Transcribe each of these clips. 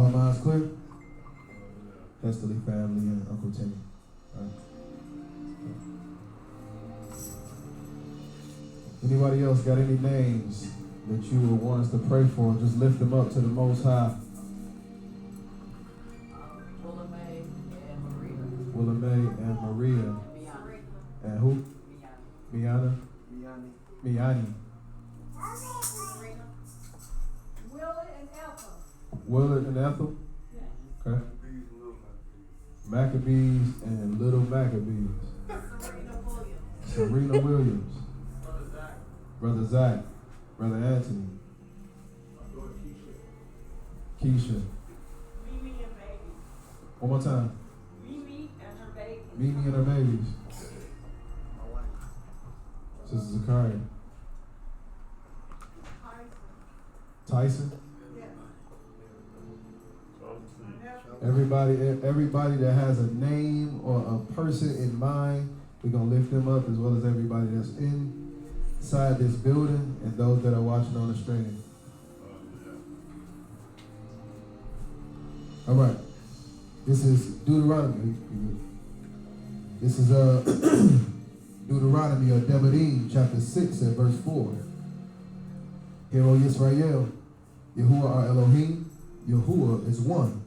All minds clear? Hestley family and Uncle Timmy. All right. Anybody else got any names that you would want us to pray for? Just lift them up to the Most High. Willa May and Maria. And who? Miana. Miani. Willard and Ethel? Okay. Maccabees and Little Maccabees. Serena Williams. Brother Zach. Brother Anthony. Keisha. Mimi and baby. One more time. Mimi and her baby. Mimi and her babies. Sister Zakaria. Tyson. Everybody that has a name or a person in mind, we're going to lift them up, as well as everybody that's inside this building and those that are watching on the stream. All right. This is Deuteronomy. This is Deuteronomy or Devarim, chapter 6 and verse 4. Hear, O Yisrael, Yahuwah our Elohim, Yahuwah is one.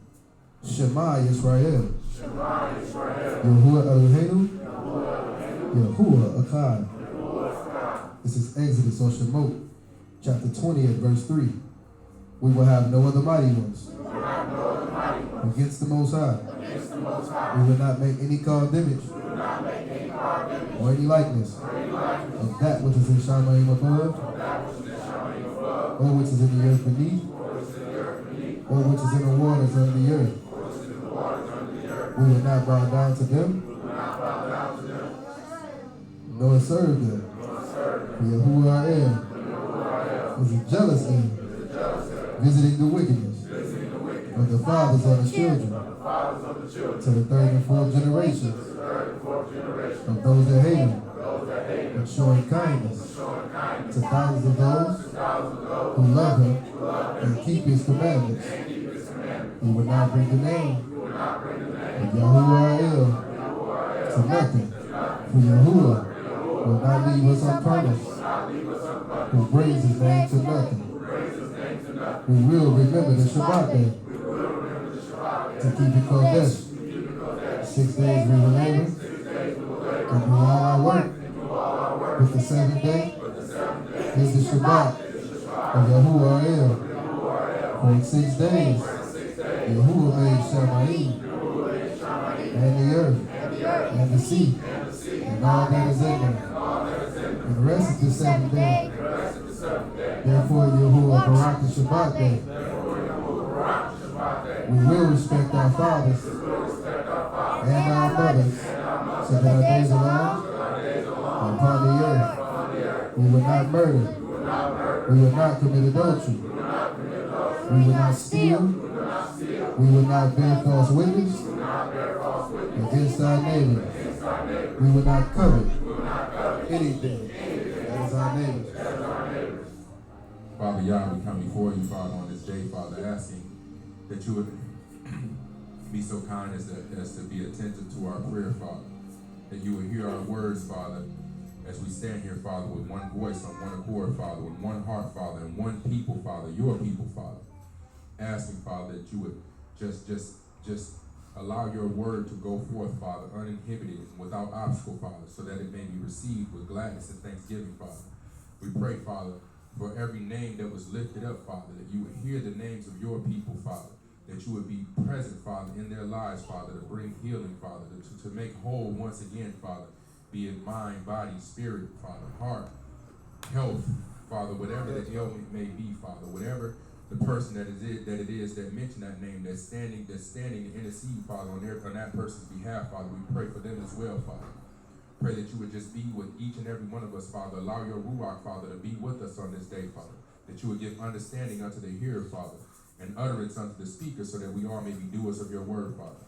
Shema Yisrael. Shema Yisrael. Yahuwah Eloheinu. Yahuwah Echad. This is Exodus or Shemot, chapter 20 and verse 3. We will have no other mighty ones. Against the Most High. We will not make any carved image. Or any likeness. Of that which is in Shamayim above. Or which is in the earth beneath. Or which is in the waters under the earth. We will not bow down to them, nor serve them. For Yahuwah I am is a jealous end, visiting the wickedness of the fathers on the children, to the third and fourth generations of those that hate him, and showing kindness to thousands of those who love him and keep his commandments. We will not bring the name of Yahuwah to nothing. For Yahuwah will not leave us unpunished, who brings his name to nothing. We will remember the Shabbat day to keep it Kodesh. 6 days we will labor and do all our work. With the 7th day is the Shabbat of Yahuwah. For in 6 days Yahuwah made Shamayim and the earth and the sea and all that is in them. And the rest is the 7th day. Therefore Yahuwah Barak the Shabbat day. We will respect our fathers and our mothers, so that our days alone are upon the earth. We will not murder. We will not commit adultery. We will not steal. We will not bear false witness against our neighbor. We will not covet anything that is our neighbor's. Father Yah, we come before you, Father, on this day, Father, asking that you would be so kind as to be attentive to our prayer, Father, that you would hear our words, Father, as we stand here, Father, with one voice, on one accord, Father, with one heart, Father, and one people, Father, your people, Father, asking, Father, that you would just allow your word to go forth, Father, uninhibited and without obstacle, Father, so that it may be received with gladness and thanksgiving, Father. We pray, Father, for every name that was lifted up, Father, that you would hear the names of your people, Father, that you would be present, Father, in their lives, Father, to bring healing, Father, to make whole once again, Father, be it mind, body, spirit, Father, heart, health, Father, whatever the ailment may be, Father, whatever the person that it is that mentioned that name, that's standing to intercede, Father, on that person's behalf, Father, we pray for them as well, Father. Pray that you would just be with each and every one of us, Father. Allow your Ruach, Father, to be with us on this day, Father. That you would give understanding unto the hearer, Father, and utterance unto the speaker, so that we all may be doers of your word, Father.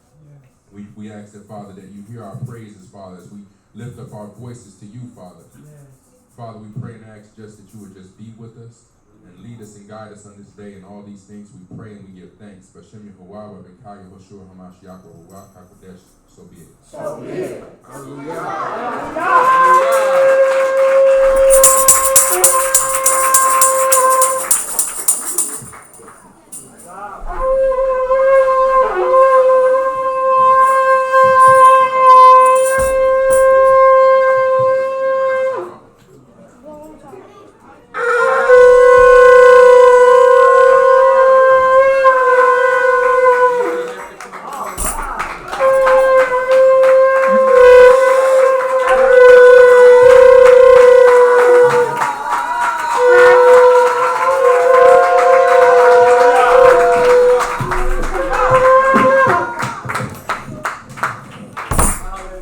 Yes. We ask that, Father, that you hear our praises, Father, as we lift up our voices to you, Father. Yes. Father, we pray and ask just that you would just be with us, and lead us and guide us on this day. And all these things we pray and we give thanks. B'Shem Yehovah, B'Kaya Hoshua Hamashiach, Ruach HaKodesh, so be it. So be it.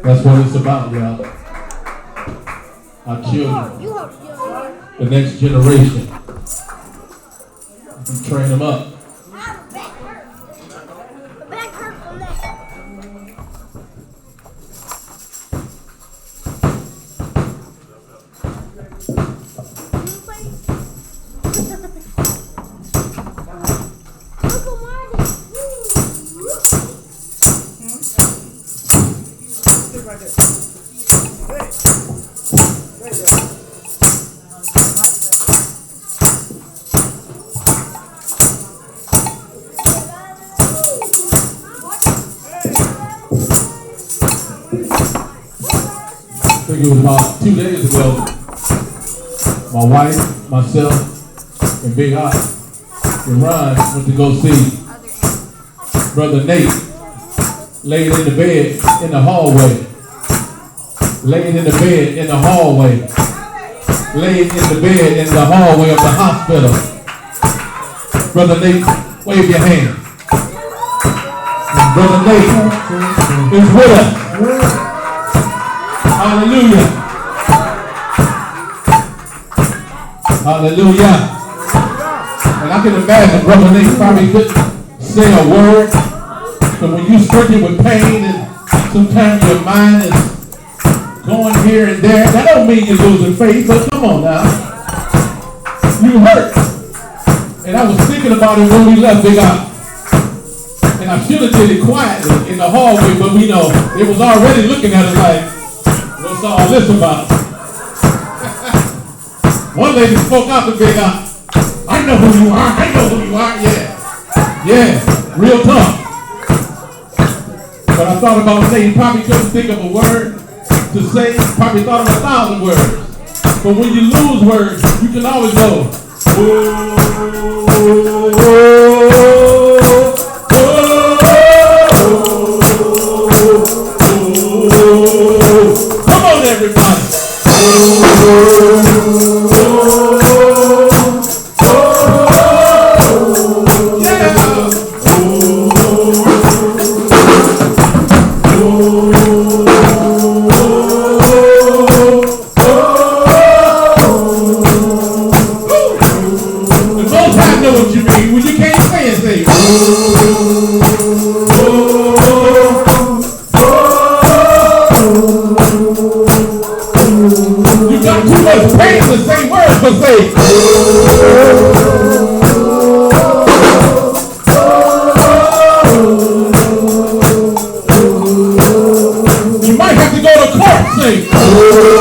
That's what it's about, y'all. Our children, the next generation. You train them up. I think it was about 2 days ago, my wife, myself, and Big Ot and Ron went to go see Brother Nate laid in the bed in the hallway. Laid in the bed in the hallway. Laid in the bed in the hallway of the hospital. Brother Nate, wave your hand. Brother Nate is with us. Hallelujah. Hallelujah. And I can imagine Brother Nate probably couldn't say a word. But when you're stricken with pain and sometimes your mind is going here and there, that don't mean you're losing faith, but come on now. You hurt. And I was thinking about it when we left Big Eye. And I should have did it quietly in the hallway, but we know it was already looking at us like, what's all this about? One lady spoke out to Big Eye. I know who you are. I know who you are. Yeah. Yeah. Real tough. But I thought about saying, you probably couldn't think of a word to say. Probably thought of 1,000 words. But when you lose words, you can always go, come on, everybody. You might have to go to court and say, oh.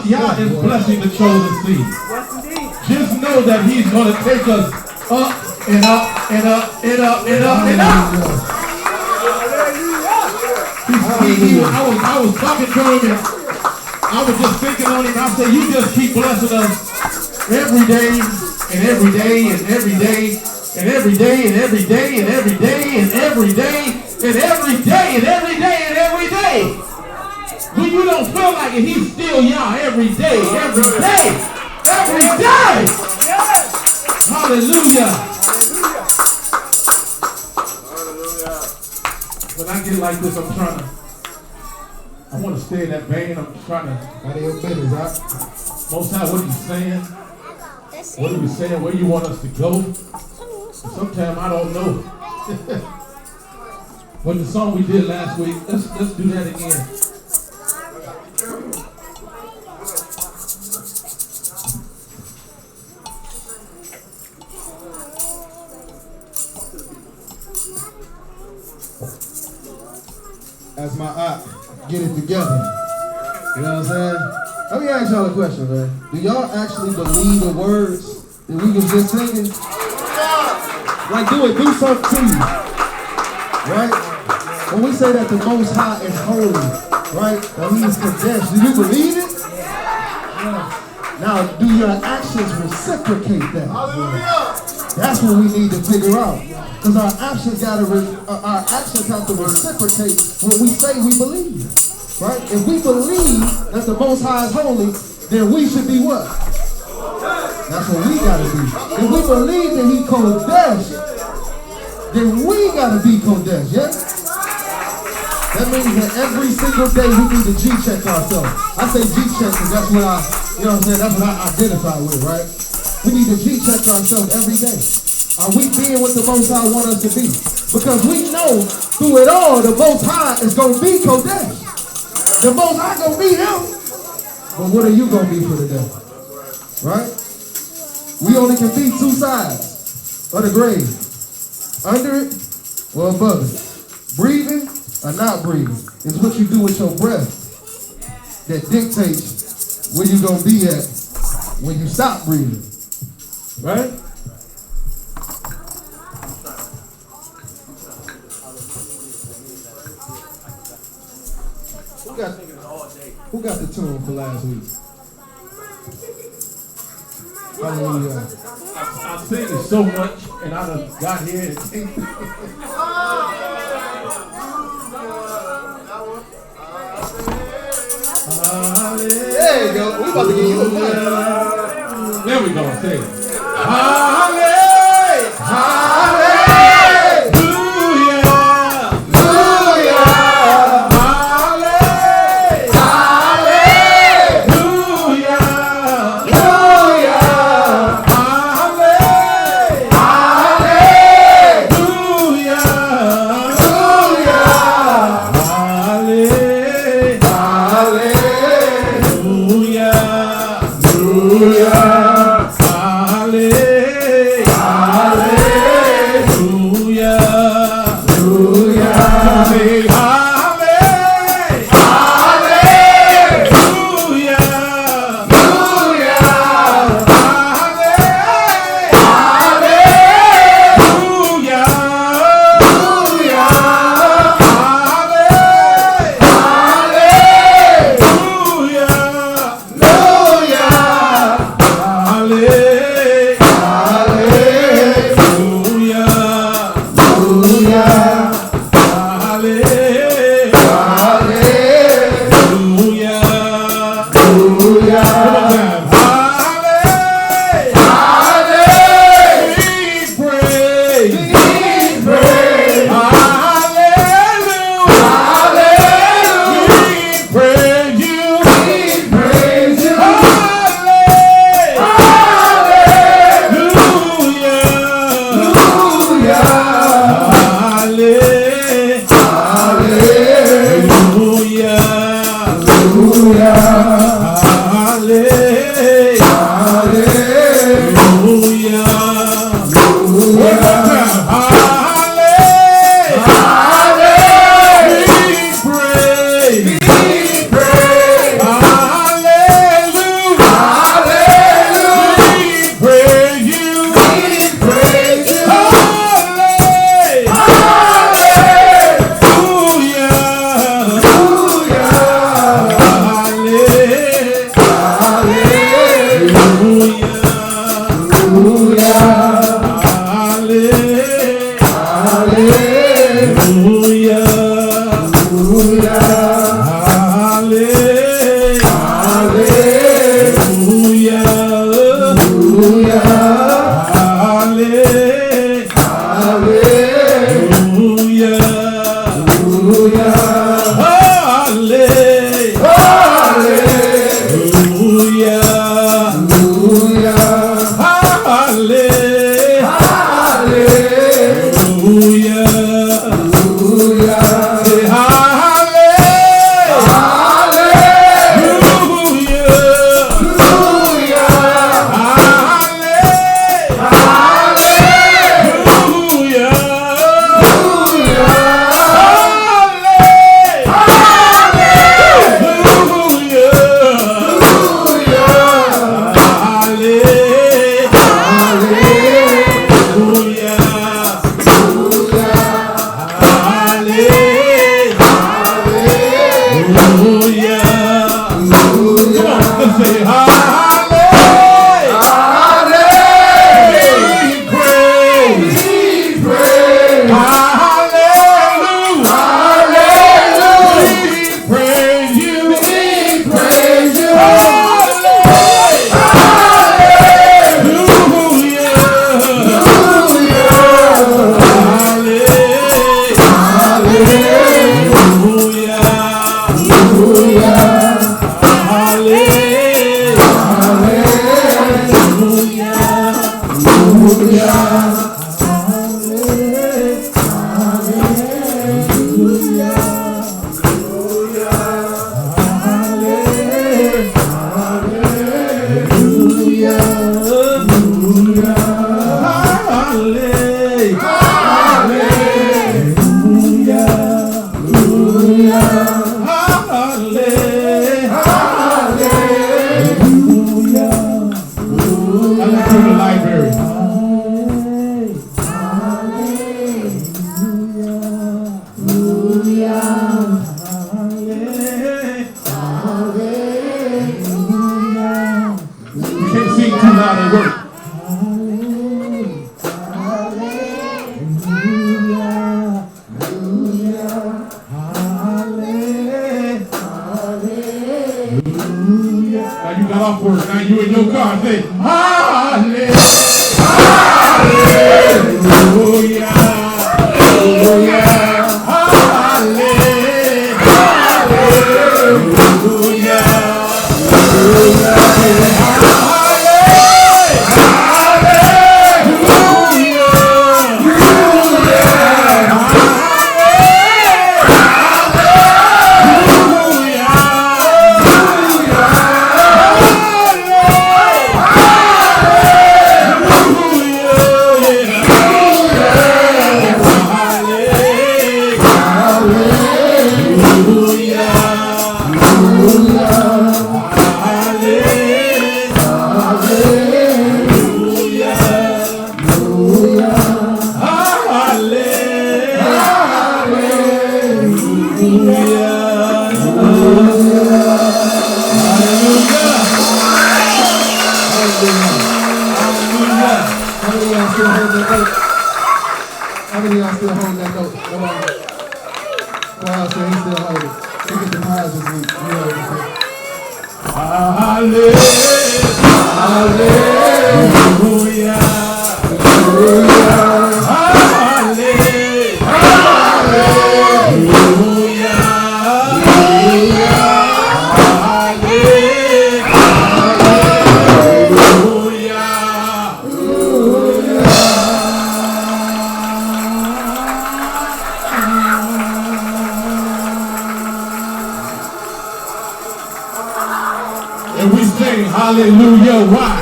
Yah is blessing the chosen seed. Just know that he's going to take us up and up and up and up and up and up. I was talking to him and I was just thinking on him. I said, you just keep blessing us every day and every day and every day and every day and every day and every day and every day and every day and every day and every day. When you don't feel like it, he's still Yah every day, every day, every day. Hallelujah. when I get like this, I want to stay in that vein. I'm trying to. Out of your business, right? Most time, what are you saying? What are you saying? Where you want us to go? Sometimes I don't know. But the song we did last week, let's do that again. As my aunt get it together. You know what I'm saying? Let me ask y'all a question, man. Do y'all actually believe the words that we was just singing? Like, do something to you. Right? When we say that the Most High is holy, right? That He is Kadesh, do you believe it? Yeah. Now, do your actions reciprocate that? Hallelujah. That's what we need to figure out. Because our actions have to reciprocate what we say we believe. Right? If we believe that the Most High is holy, then we should be what? That's what we gotta be. If we believe that He Kodesh, then we gotta be Kodesh, yeah? That means that every single day we need to G-check ourselves. I say G-check because that's what that's what I identify with, right? We need to G-check ourselves every day. Are we being what the Most High want us to be? Because we know through it all, the Most High is going to be Kodesh. The Most High going to be Him. But what are you going to be for the day? Right? We only can be two sides of the grave. Under it or above it. Breathing or not breathing. It's what you do with your breath that dictates where you're going to be at when you stop breathing. Right? Who got the tune for last week? Hallelujah. I've seen it so much, and I done got here and there you go. We about to get you a mic. There we go. Say it. Hallelujah. Hallelujah. Why?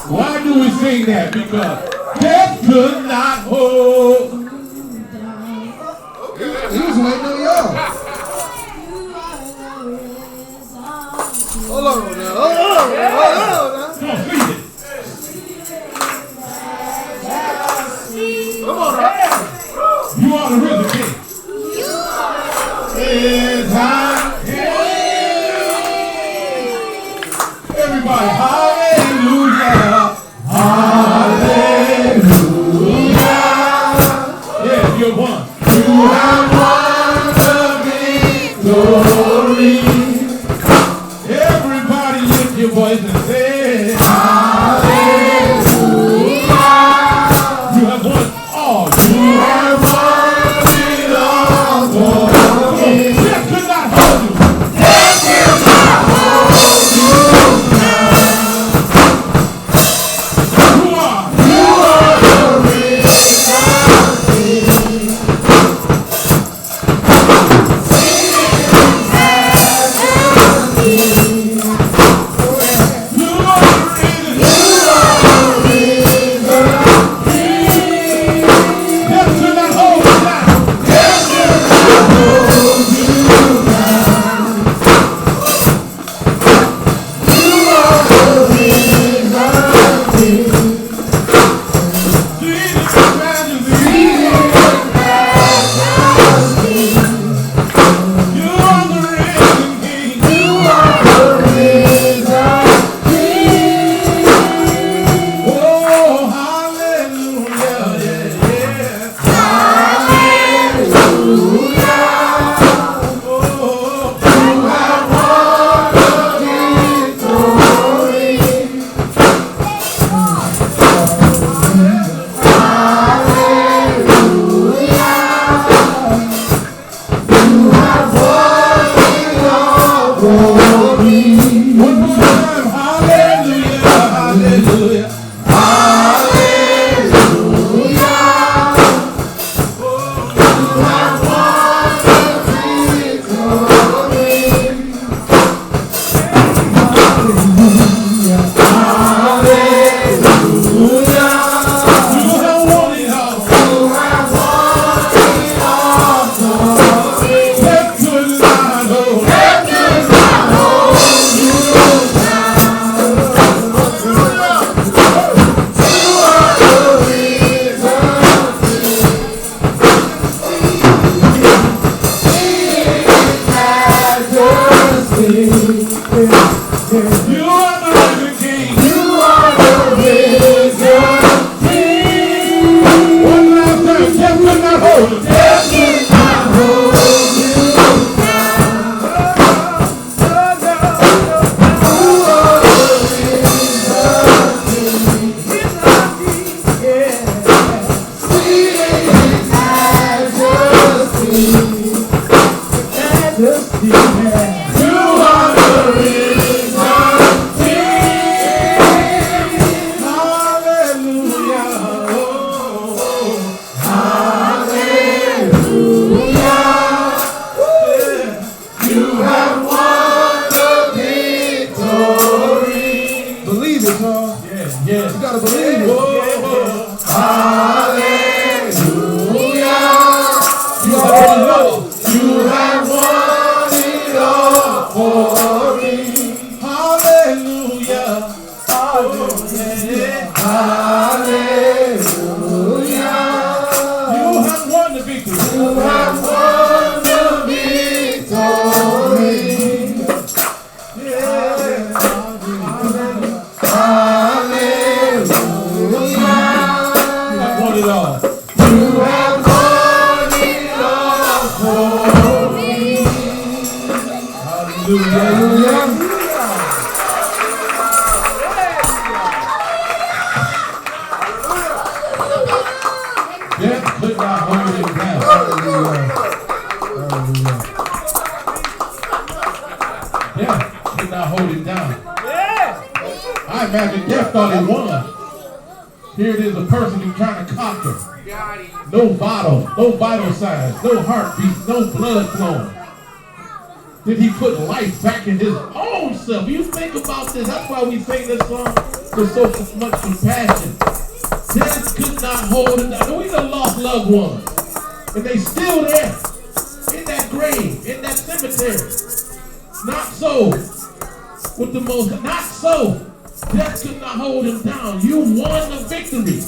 Why do we sing that? Because death could not hold. He was waiting on y'all. Hold on now. Hold on now. Come on, sing it. Come on now. You are the rhythm king. Is everybody, hallelujah, hallelujah. Yeah, you're one. You have won the victory. Everybody lift your voice and say, hallelujah. You have won all. You have won it all. majesty. You are the risen King. Hallelujah. Hallelujah. You have won the victory. Believe it, Paul. Yeah. You gotta believe it. Hallelujah. You already know. You have won it all for me. Hallelujah. Hallelujah. Hallelujah. You have won the victory. You have won the victory. Yeah. Hallelujah. You have won it all. You have won it all for me. Hallelujah. Death could not hold him down. Hallelujah. Hallelujah. Death could not hold him down. I imagine death thought he won. Here it is, a person who's trying to conquer. No vital signs, no heartbeat, no blood flowing. Then he put life back in his own self. You think about this. That's why we sing this song with so much compassion. Death could not hold him down. We done lost loved ones. And they still there. In that grave. In that cemetery. Not so. With the most. Not so. Death could not hold him down. You won the victory.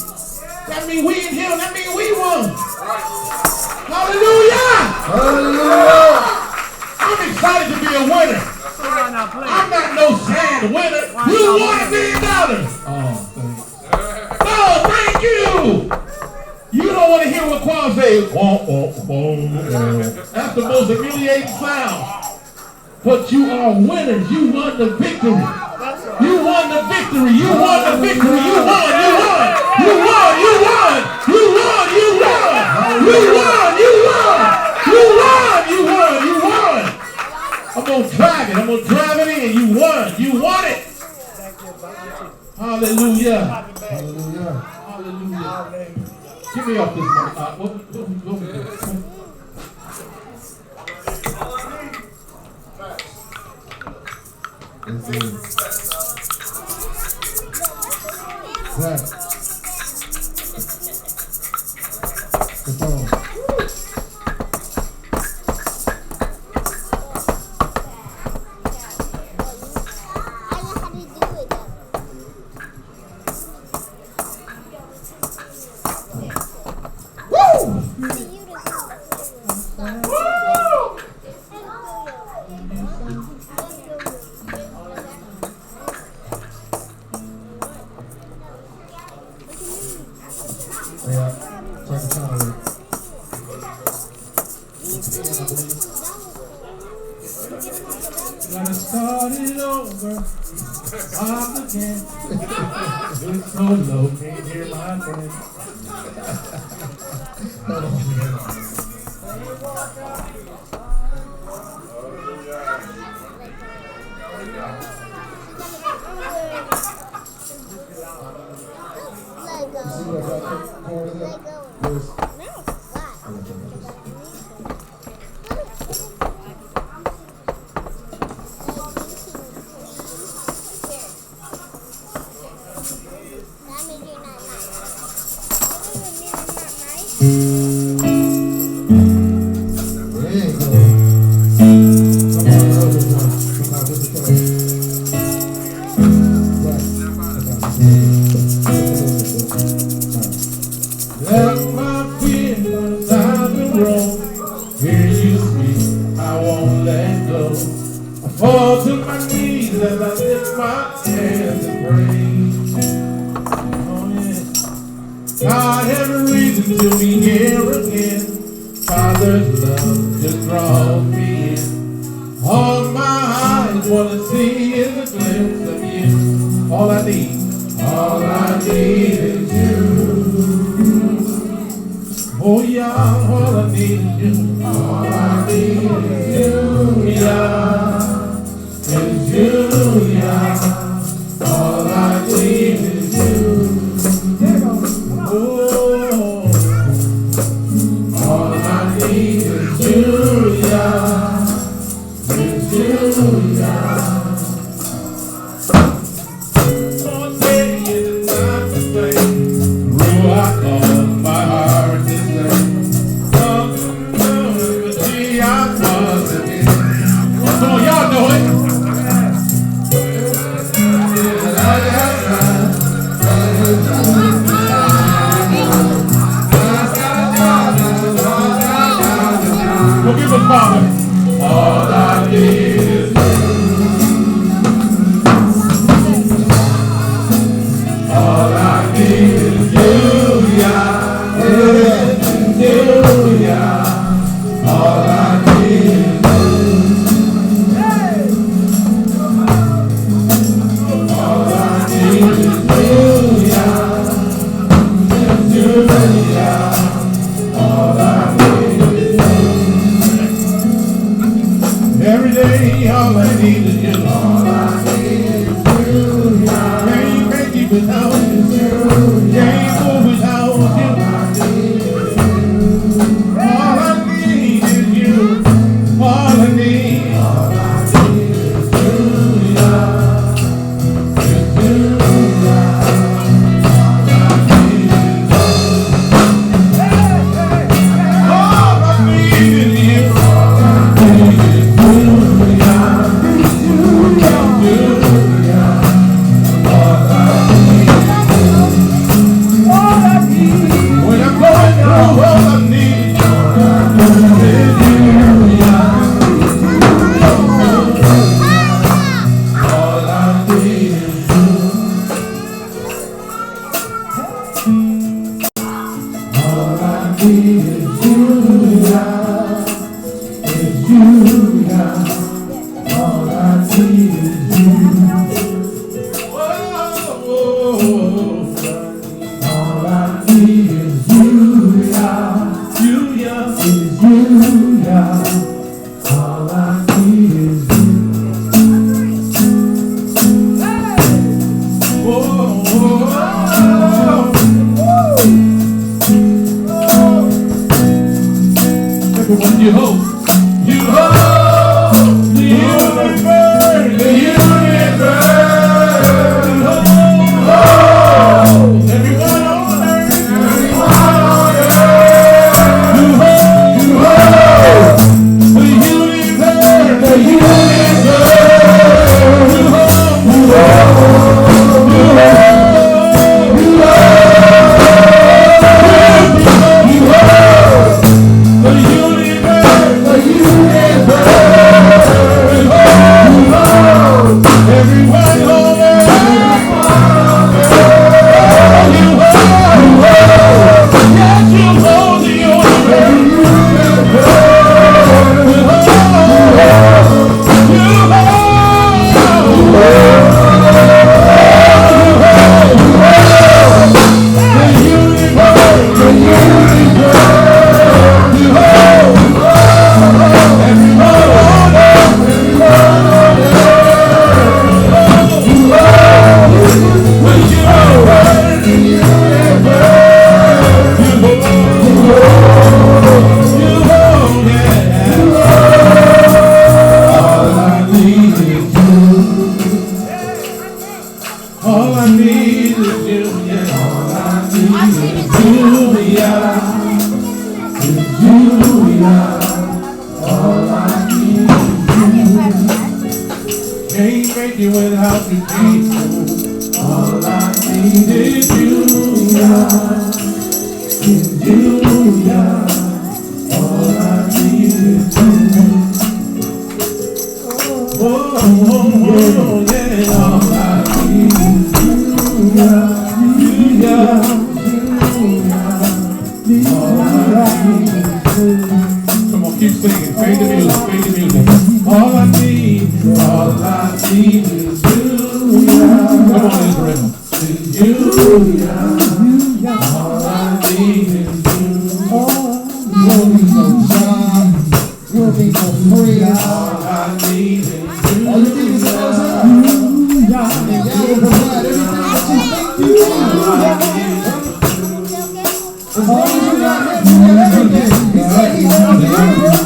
That means we in him. That means we won. Hallelujah. Hallelujah. I'm excited to be a winner. I'm not no sad winner. You won $1 million. Oh, thanks. No, thank you. You don't want to hear what Quan says. That's the most humiliating sound. But you are winners. You won the victory. You won the victory. You won the victory. You won. You won. You won. You won. You won. You won. You won. You won. You won. You won. You won. I'm gonna drive it. I'm gonna drive it in. You won. You won it. Hallelujah. Hallelujah. Hallelujah. Get me off this mic. What we doing? Zach. Come on. Gotta start it over. I'm again. It's so low, can't hear my friend. Fall to my knees as I lift my hands and praise. Oh, yeah. God has a reason to be here again. Father's love just draws me in. All my eyes want to see is a glimpse of you. All I need is you. Oh yeah, all I need is you. All I need is you. Will be no friends. All I need is you. All you need is a Most High. And God will provide everything that you think you need. As long as you got Him, you got everything. He said He's all the universe.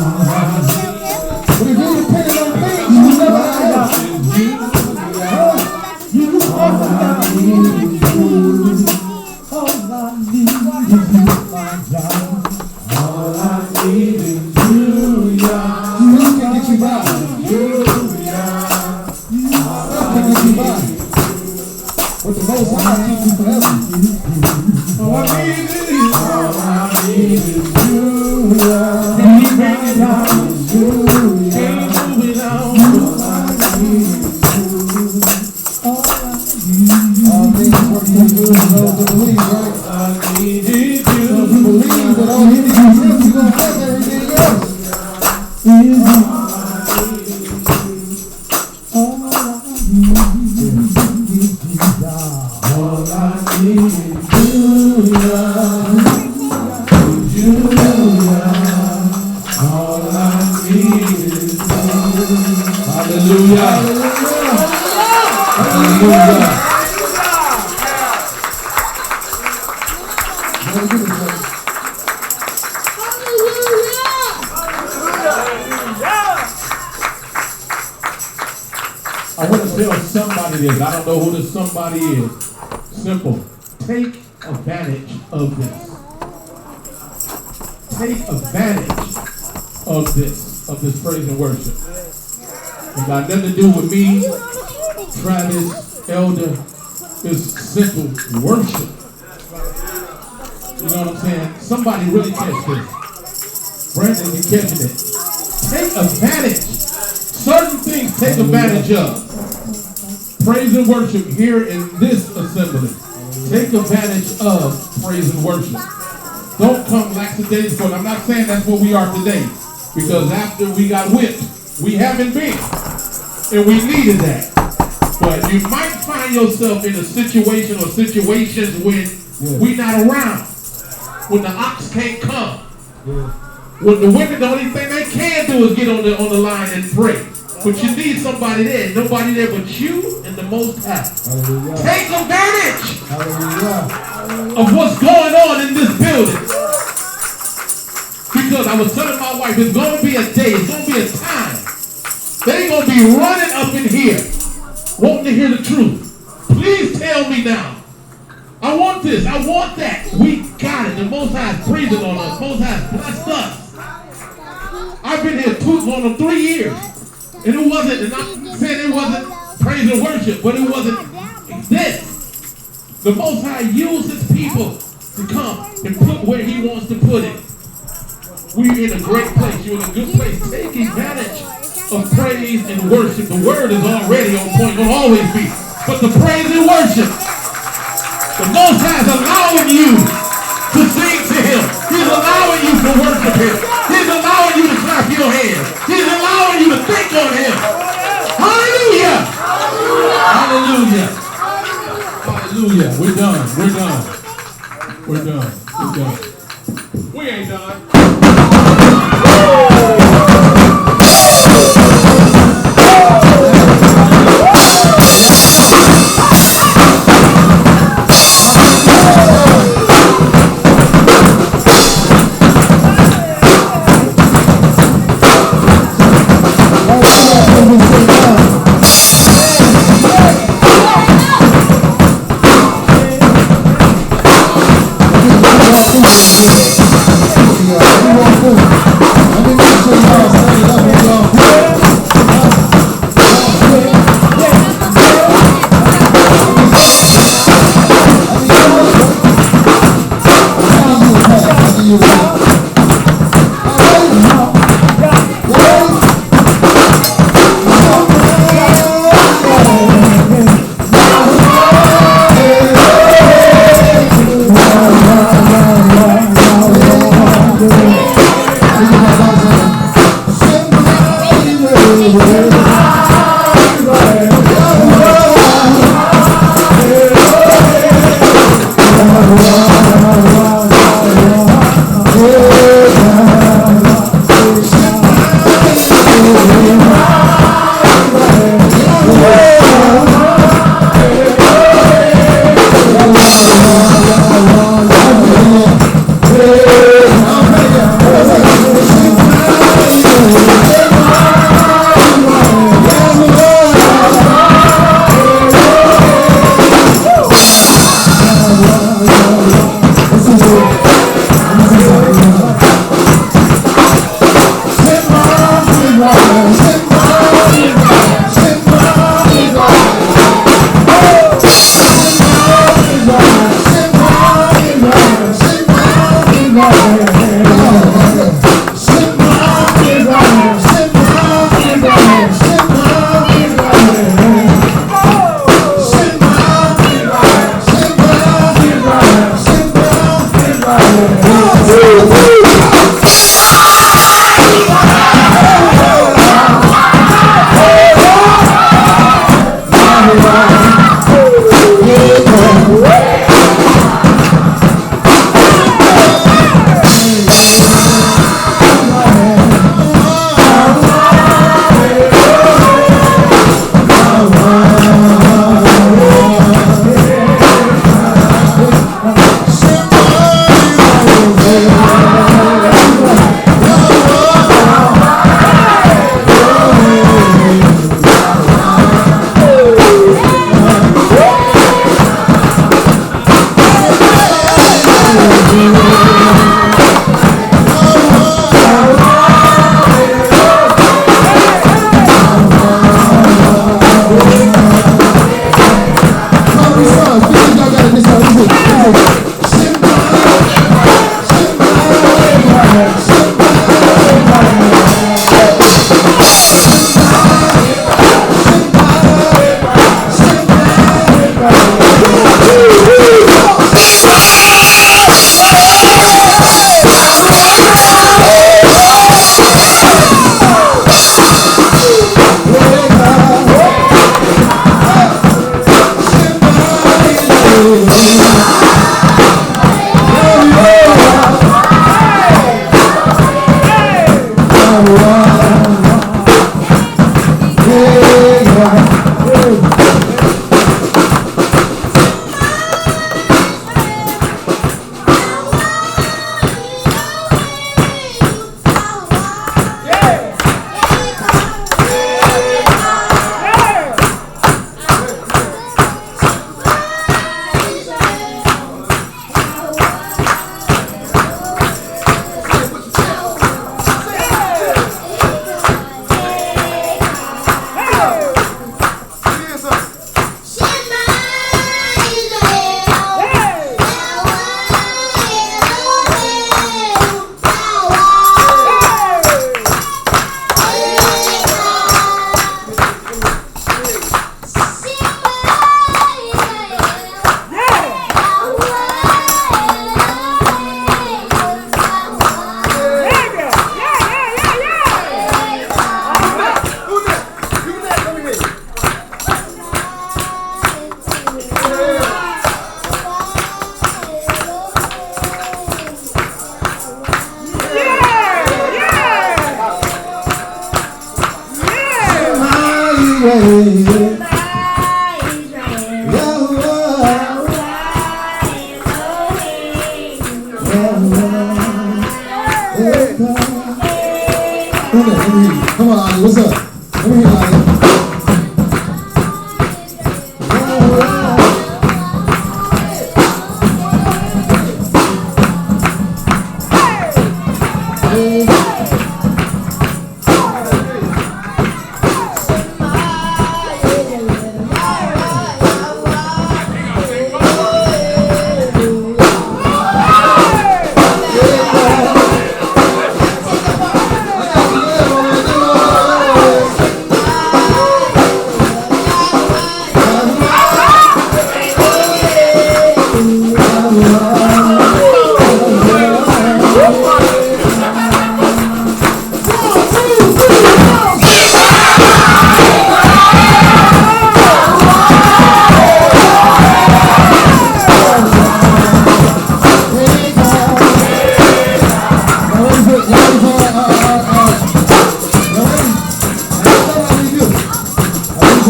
But if you're dependent on things, you will never have. But the Most High keeps you forever. All I need is you. All I need is you. Can you bring it down? Can you move it down? All I need is you. All things work for good for those that believe, right? All I need is you. So if you believe that all you need is Him, you're going to have everything else. I want to tell somebody this. I don't know who this somebody is. Simple. Take advantage of this. Take advantage of this praise and worship. It got nothing to do with me, Travis, Elder. It's simple worship. You know what I'm saying? Somebody really catch this. Brandon, you catching it. Take advantage. Certain things take advantage of. Praise and worship here in this assembly. Take advantage of praise and worship. Don't come lackadaisical. I'm not saying that's what we are today. Because after we got whipped, we haven't been. And we needed that. But you might find yourself in a situation or situations when we're not around. When the ox can't come. When the women, the only thing they can do is get on the line and pray. But you need somebody there. Nobody there but you and the Most High. Hallelujah. Take advantage of what's going on in this building. Because I was telling my wife, it's going to be a day, it's going to be a time. They're going to be running up in here, wanting to hear the truth. Please tell me now. I want this, I want that. We got it. The Most High is breathing on us. Most High has blessed us. I've been here going on 3 years. And it wasn't, and I'm saying it wasn't praise and worship, but it wasn't this. The Most High used His people to come and put where He wants to put it. We're in a great place. You're in a good place. Take advantage of praise and worship. The word is already on point, will always be. But the praise and worship, the Most High is allowing you to sing to Him. He's allowing you to worship Him. He's allowing you to clap your hands. He's allowing you to think on Him. Hallelujah! Hallelujah! Hallelujah! We're done. We're done. We're done. We're done. We ain't done. Come on, Lonnie, what's up? Let me hear Lonnie.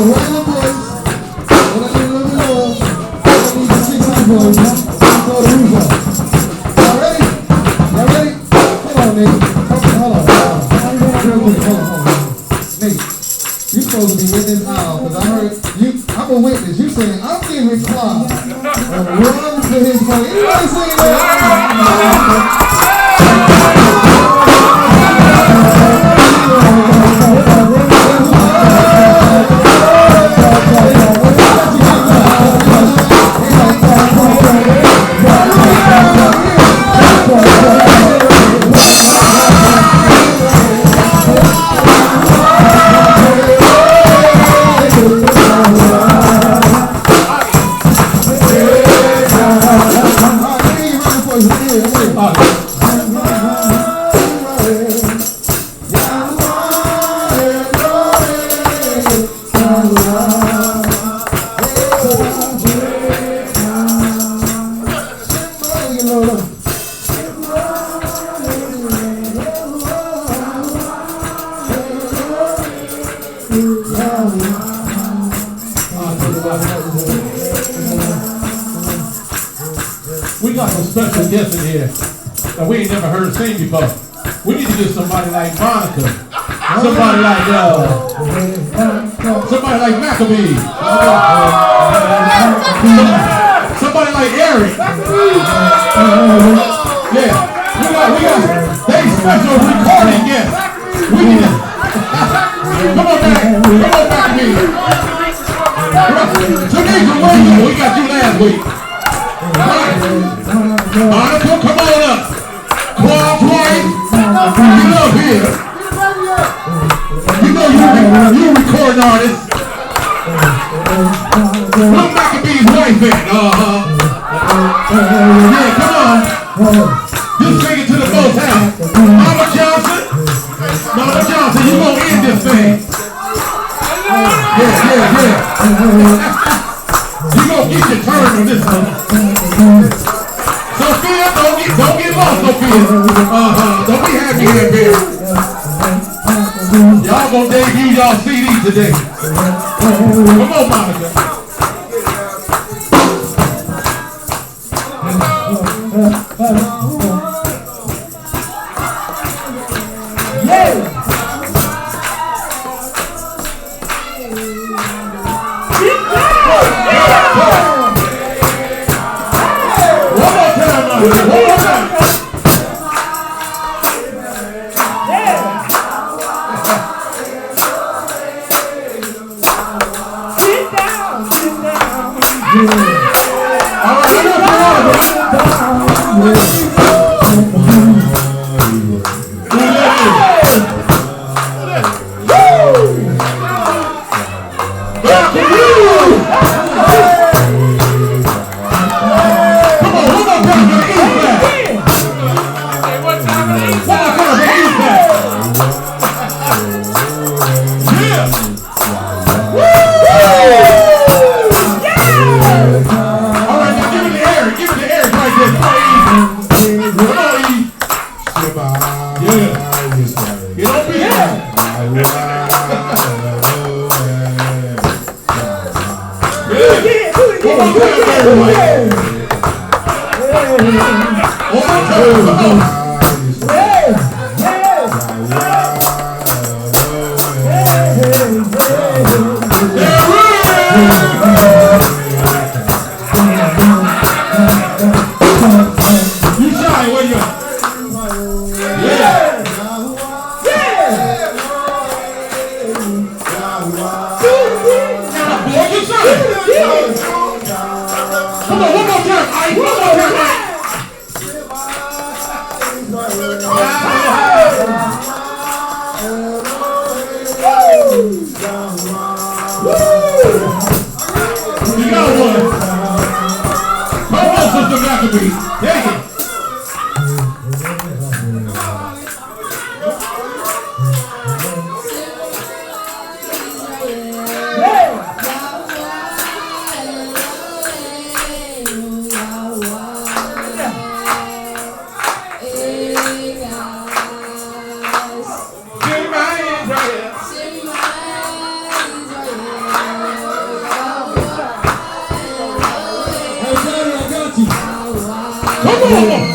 So right in the voice, when I need a little bit more, I need the 600 voice. Throw the roof up. Y'all ready? Y'all ready? Hold on, Nate. Hold on. Real quick, hold on. Nate, you supposed to be in this aisle, because I heard you, I'm a witness. You saying, I'm giving Clark a run for his money. Anybody saying that? We got some special guests in here that we ain't never heard sing before. We need to get somebody like Monica, somebody like Maccabee, somebody like Eric. Yeah, we got they special recording guests. We need to come on Maccabee. Tanika, we got you last week. Monica, come on up. Quad's wife, get up here. You know you recording artist. Where Maccabee's wife at? Yeah, come on. Just take it to the most house. Mama Johnson, you gonna end this thing. Yeah. You gonna get your turn on this one. Sophia, don't get lost, Sophia. Don't be happy here, baby. Y'all gonna debut y'all CD today. Come on, Monica.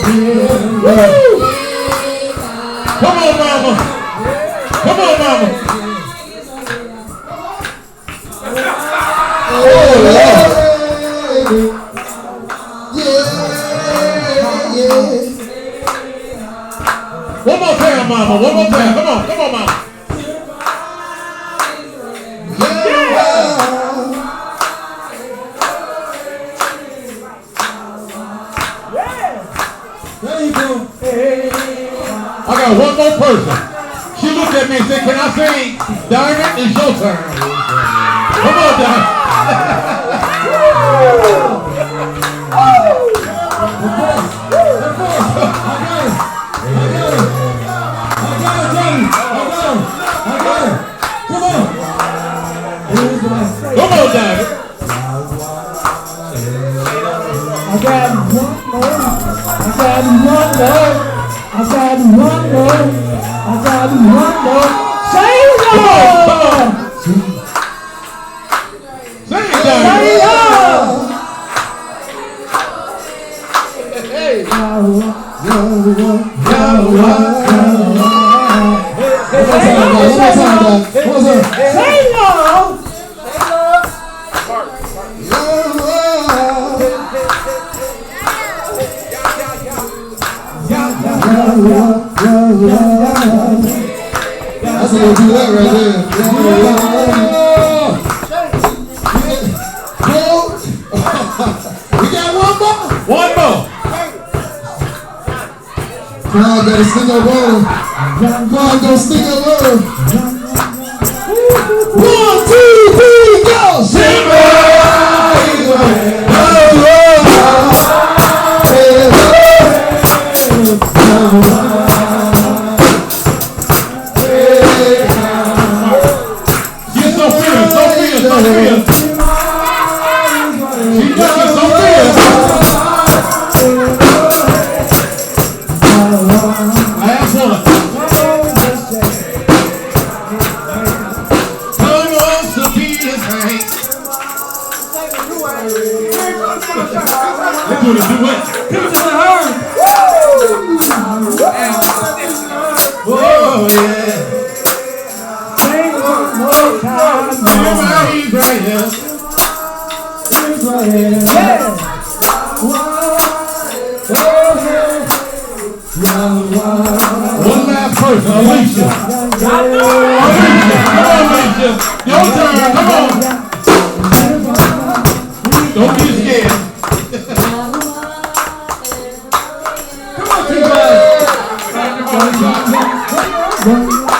Come on, mama. Come on, mama. Oh, Lord. One more time, mama. One more time. Come on, mama. I got one more person. She looked at me and said, "Can I sing? Diamond, it's your turn." Come on, Diamond. Come on, Diamond. I got one more. I got one more. I got one more. I got one more. Say it, Lord. Sing it, Diamond. Hey. Say it, Lord. That's a little do that right there. We got one more. One more. Come on, gotta sing up on him. Come on, go sing up on him. 1, 2, 3, go! Sing One last person, Alicia. Alicia, come on, Alicia. Your turn, come on. Don't be scared. Come on, T-Buzz.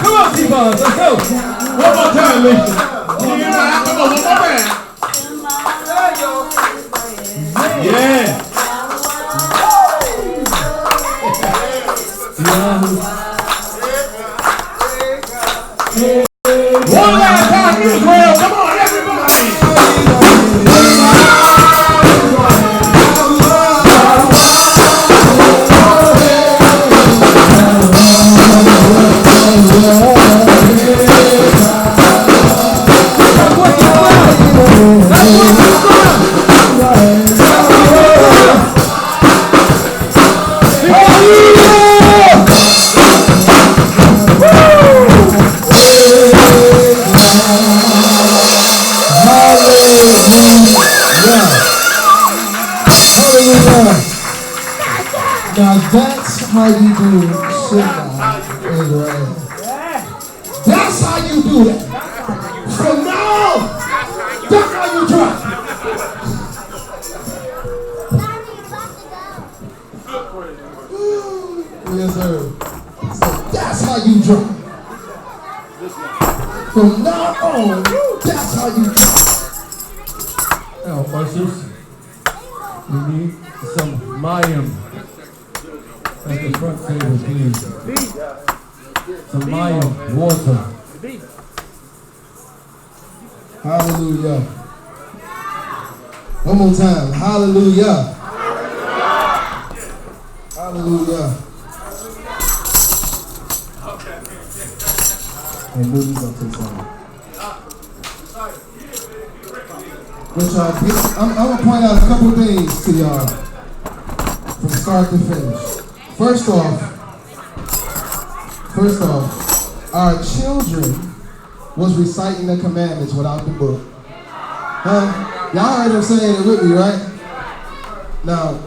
Come on, T-Buzz, let's go. One more time, Alicia. Come on, one more time. Yeah. One last time, Israel. Come on, everybody. Now that's how you do Shabbat, Israel. That's how you do that. From now on, that's how you try. Yes, sir. So that's how you try. From now on, that's how you try. Now, ushers, we need some mayim at the front table, please. Some mayim, water. Hallelujah. One more time. Hallelujah. Hallelujah. And Mooney's gonna say something. Which I'm gonna point out a couple things to y'all from start to finish. First off, our children was reciting the commandments without the book. Y'all heard them saying it with me, right? Now,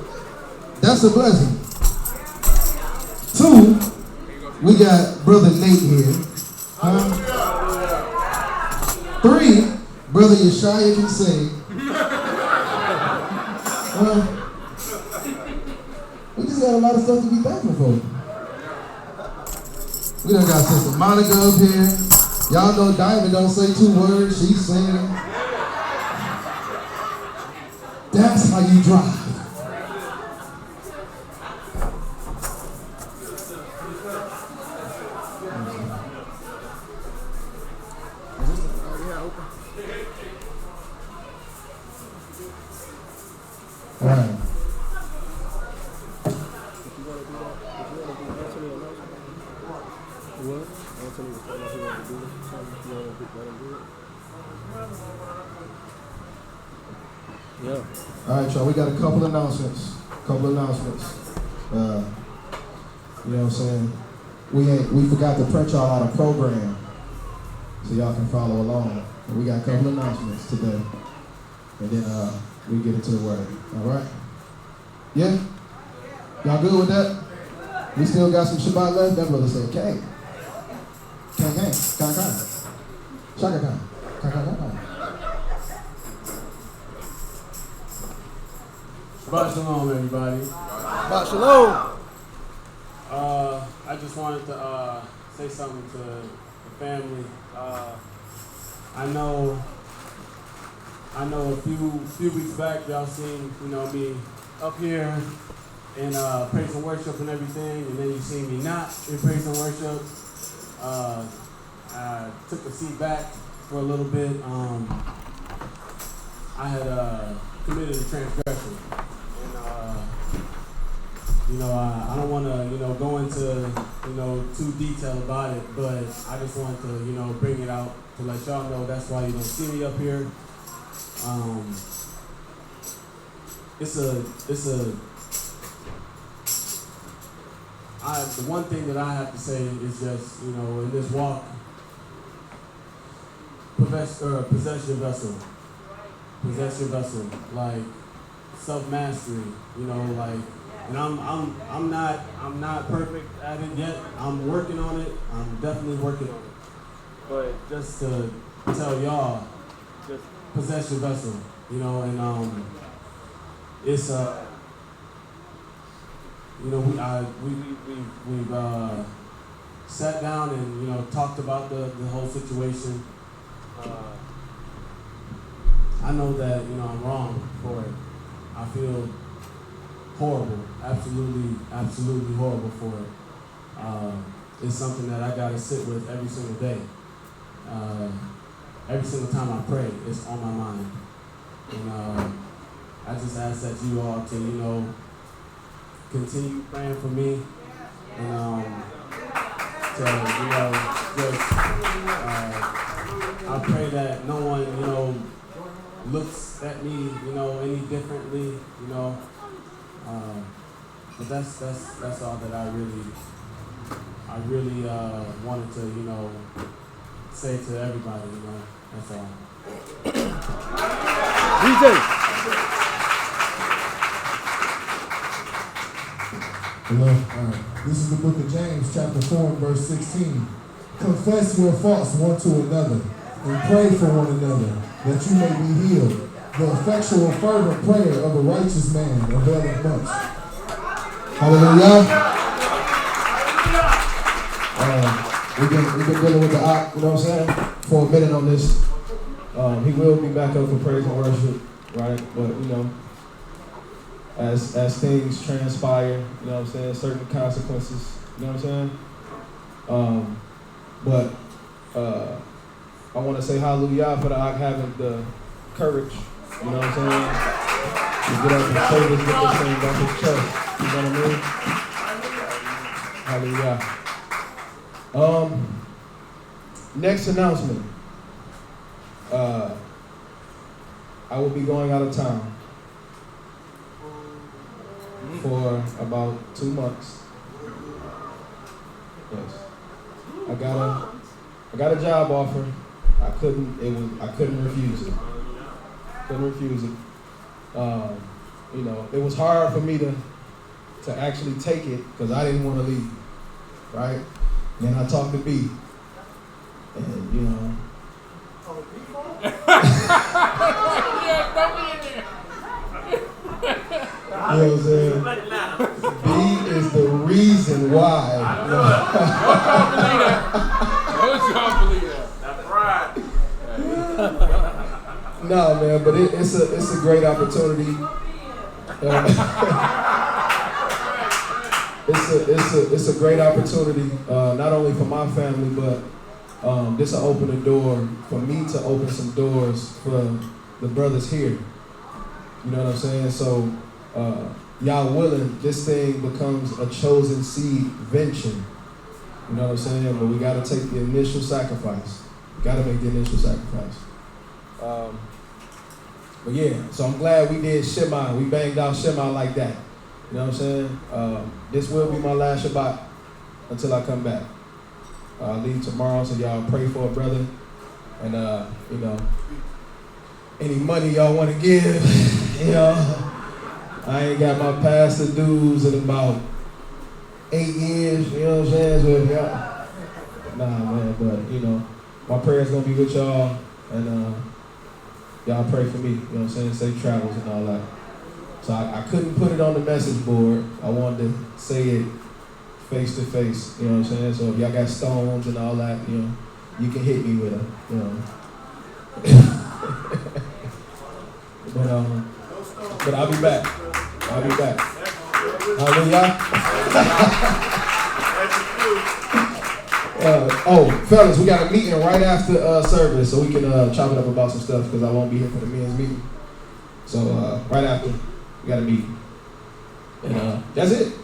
that's a blessing. 2, we got Brother Nate here. 3, Brother Yeshaya can sing. We just got a lot of stuff to be thankful for. We done got Sister Monica up here. Y'all know Diamond don't say 2 words, she's singing. That's how you drive. All right. Yeah. All right, y'all, we got a couple announcements. You know what I'm saying? We forgot to print y'all out a program so y'all can follow along. And we got a couple announcements today. And then we get into the word. All right? Yeah? Y'all good with that? We still got some Shabbat left? That brother said, "Kang. Kang, kang. Kang, kang. Shaka, kang. Kang, kang, kang." Shabbat shalom, everybody. Shabbat shalom. I just wanted to say something to the family. I know a few weeks back, y'all seen, me up here in praise and worship and everything, and then you see me not in praise and worship. I took a seat back for a little bit. I had committed a transgression. I don't want to, go into, too detailed about it, but I just want to, bring it out to let y'all know that's why you don't see me up here. The one thing that I have to say is just, in this walk, possess your vessel. Possess your vessel, like self-mastery, and I'm not perfect at it yet. I'm working on it. I'm definitely working on it. But just to tell y'all, just possess your vessel, and it's we've sat down and talked about the whole situation. I know that I'm wrong for it. I feel horrible, absolutely horrible for it. It's something that I gotta sit with every single day. Every single time I pray, it's on my mind. And I just ask that you all to, continue praying for me. And I pray that no one, looks at me, any differently, but that's all that I really wanted to, say to everybody, that's all. DJ. Hello. This is the book of James, chapter 4, and verse 16. Confess your faults one to another, and pray for one another, that you may be healed. The effectual, fervent prayer of a righteous man availeth much. Hallelujah. We've been dealing with the op, you know what I'm saying, for a minute on this. He will be back up for praise and worship, right? But, as things transpire, you know what I'm saying, certain consequences, you know what I'm saying? I want to say hallelujah for the having the courage, you know what I'm saying, to get up and say this with this thing off his chest, you know what I mean? Hallelujah. Next announcement. I will be going out of town. for about 2 months. Yes. I got a job offer. I couldn't refuse it. Couldn't refuse it. You know, it was hard for me to actually take it because I didn't want to leave. Right? And I talked to B. And you know. You know what I'm saying? B is the reason why. Don't believe that. Don't believe that. That's right. No, man, but it's a great opportunity. It's a great opportunity, not only for my family, but this will open a door for me to open some doors for the brothers here. You know what I'm saying? So, y'all willing, this thing becomes a chosen seed venture. You know what I'm saying? But we got to take the initial sacrifice. Got to make the initial sacrifice. But yeah, so I'm glad we did Shema. We banged out Shema like that. You know what I'm saying? This will be my last Shabbat until I come back. I'll leave tomorrow, so y'all pray for a brother. And, you know, any money y'all want to give, you know, I ain't got my pastor dues in about 8 years, you know what I'm saying? So if y'all, nah, man, but, you know, my prayer's going to be with y'all. And y'all pray for me, you know what I'm saying? Safe travels and all that. So I couldn't put it on the message board. I wanted to say it face to face, you know what I'm saying? So if y'all got stones and all that, you know, you can hit me with them, you know. But I'll be back. I'll be back. Hallelujah. Oh, fellas, we got a meeting right after service, so we can chop it up about some stuff because I won't be here for the men's meeting. So right after, we got a meeting. And that's it.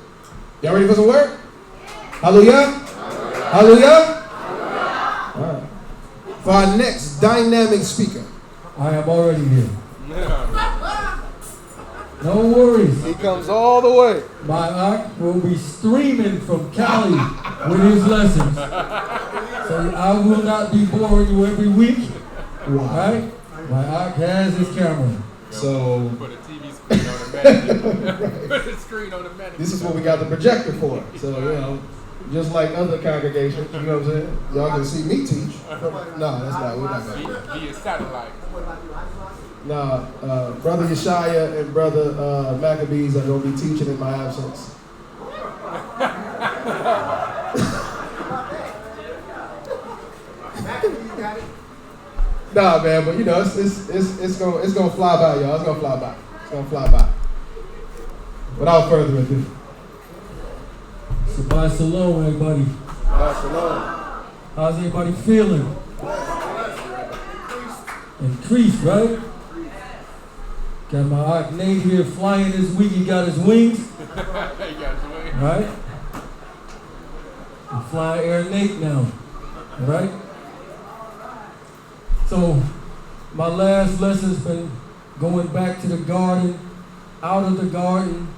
Y'all ready for some work? Hallelujah. Hallelujah. All right. For our next dynamic speaker. I am already here. No worries. He comes all the way. My aunt will be streaming from Cali with his lessons. So I will not be boring you every week. Right? My aunt has his camera. So put a TV screen on the menu. Put a screen on the menu. This is what we got the projector for. So, you know, just like other congregations, you know what I'm saying? Y'all can see me teach. No, that's not. We're not going to do that. Via satellite. Nah, Brother Yeshaya and Brother Maccabees are going to be teaching in my absence. Nah, man, but you know, it's gonna fly by, y'all. It's gonna fly by. It's gonna fly by. Without further ado. Shabbat shalom, everybody. Shabbat shalom. How's everybody feeling? Increased, right? Got my Ark Nate here flying this week. He got his wings. Right? I'm flying Air Nate now. Right? So, my last lesson's been going back to the garden, out of the garden,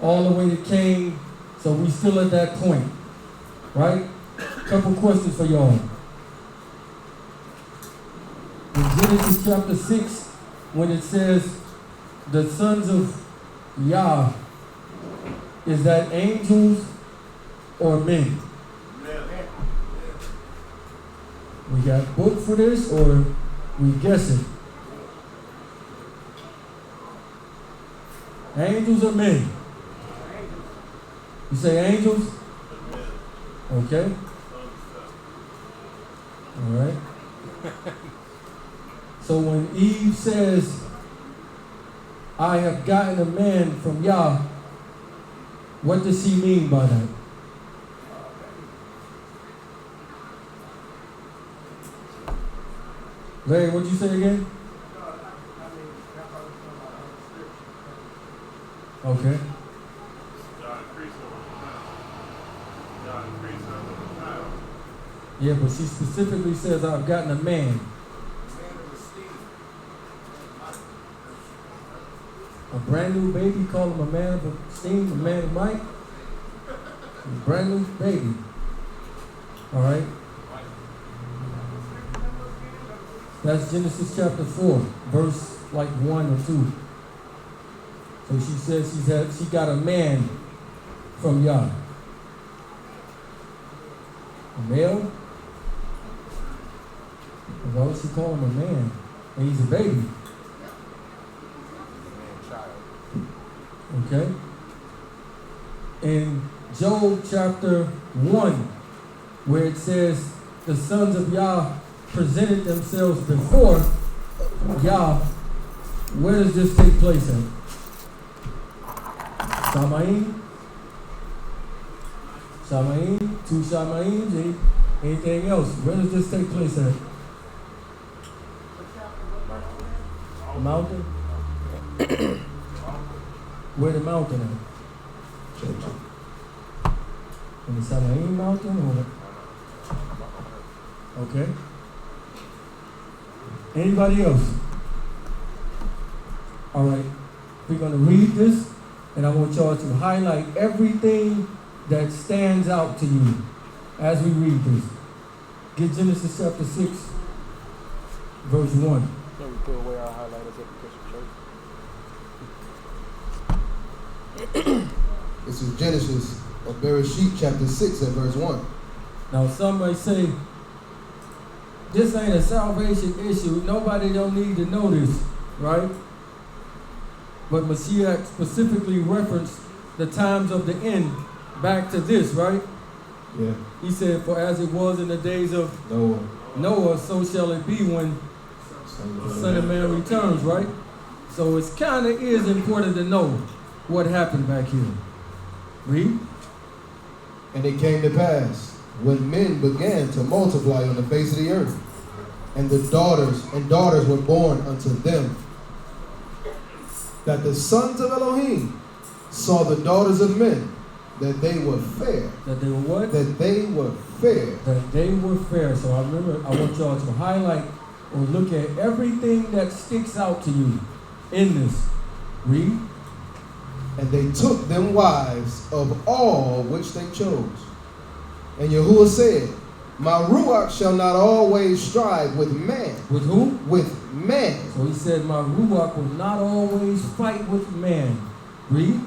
all the way to Cain. So we still at that point, right? Couple questions for y'all. In Genesis chapter 6, when it says the Sons of Yah, is that angels or men? We got book for this, or we guessing? Angels or men? You say angels? Okay. All right. So when Eve says, I have gotten a man from Yah, what does he mean by that? Larry, what'd you say again? Okay. Yeah, but she specifically says, I've gotten a man. A brand new baby, call him a man of esteem, a man of might. A brand new baby. All right? That's Genesis chapter 4, verse like 1 or 2. So she says she got a man from Yah. A male? Why would she call him a man? And he's a baby. Okay? In Job chapter 1, where it says the sons of Yah presented themselves before Yah, where does this take place at? Shamaim? Shamaim? 2 Shamaims? Anything else? Where does this take place at? Mountain? Where the mountain at? In the Samaim mountain or? Okay. Anybody else? All right. We're going to read this, and I want y'all to highlight everything that stands out to you as we read this. Get Genesis chapter 6, verse 1. Can we put away our highlighters at the Christian church? This is Genesis of Bereshit chapter 6 and verse 1. Now some may say, this ain't a salvation issue. Nobody don't need to know this, right? But Mashiach specifically referenced the times of the end back to this, right? Yeah. He said, for as it was in the days of Noah, so shall it be when the Son of Man returns, right? So it's kind of is important to know what happened back here. Read. And it came to pass, when men began to multiply on the face of the earth, and the daughters were born unto them, that the sons of Elohim saw the daughters of men, that they were fair. That they were what? That they were fair. That they were fair. So I want y'all to highlight or look at everything that sticks out to you in this. Read. And they took them wives of all which they chose. And Yahuwah said, my Ruach shall not always strive with man. With who? With man. So he said, my Ruach will not always fight with man. Read.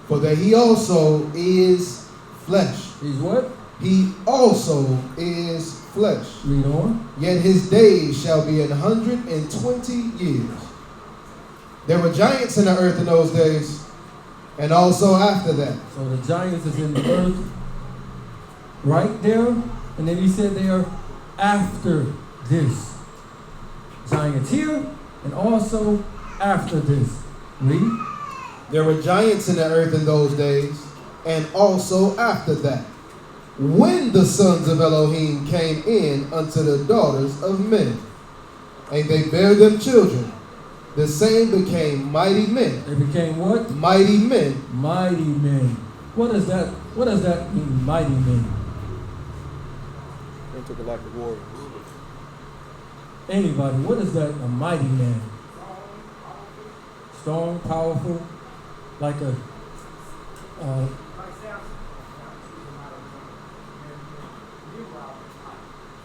For that he also is flesh. He's what? He also is flesh. Read on. Yet his days shall be 120 years. There were giants in the earth in those days, and also after that. So the giants is in the earth right there, and then he said they are after this. Giants here, and also after this. Read. There were giants in the earth in those days, and also after that, when the sons of Elohim came in unto the daughters of men, and they bare them children, the same became mighty men. They became what? Mighty men. Mighty men. What does that mean, mighty men? Intergalactic warriors. Anybody, what is that, a mighty man? Strong, powerful, like a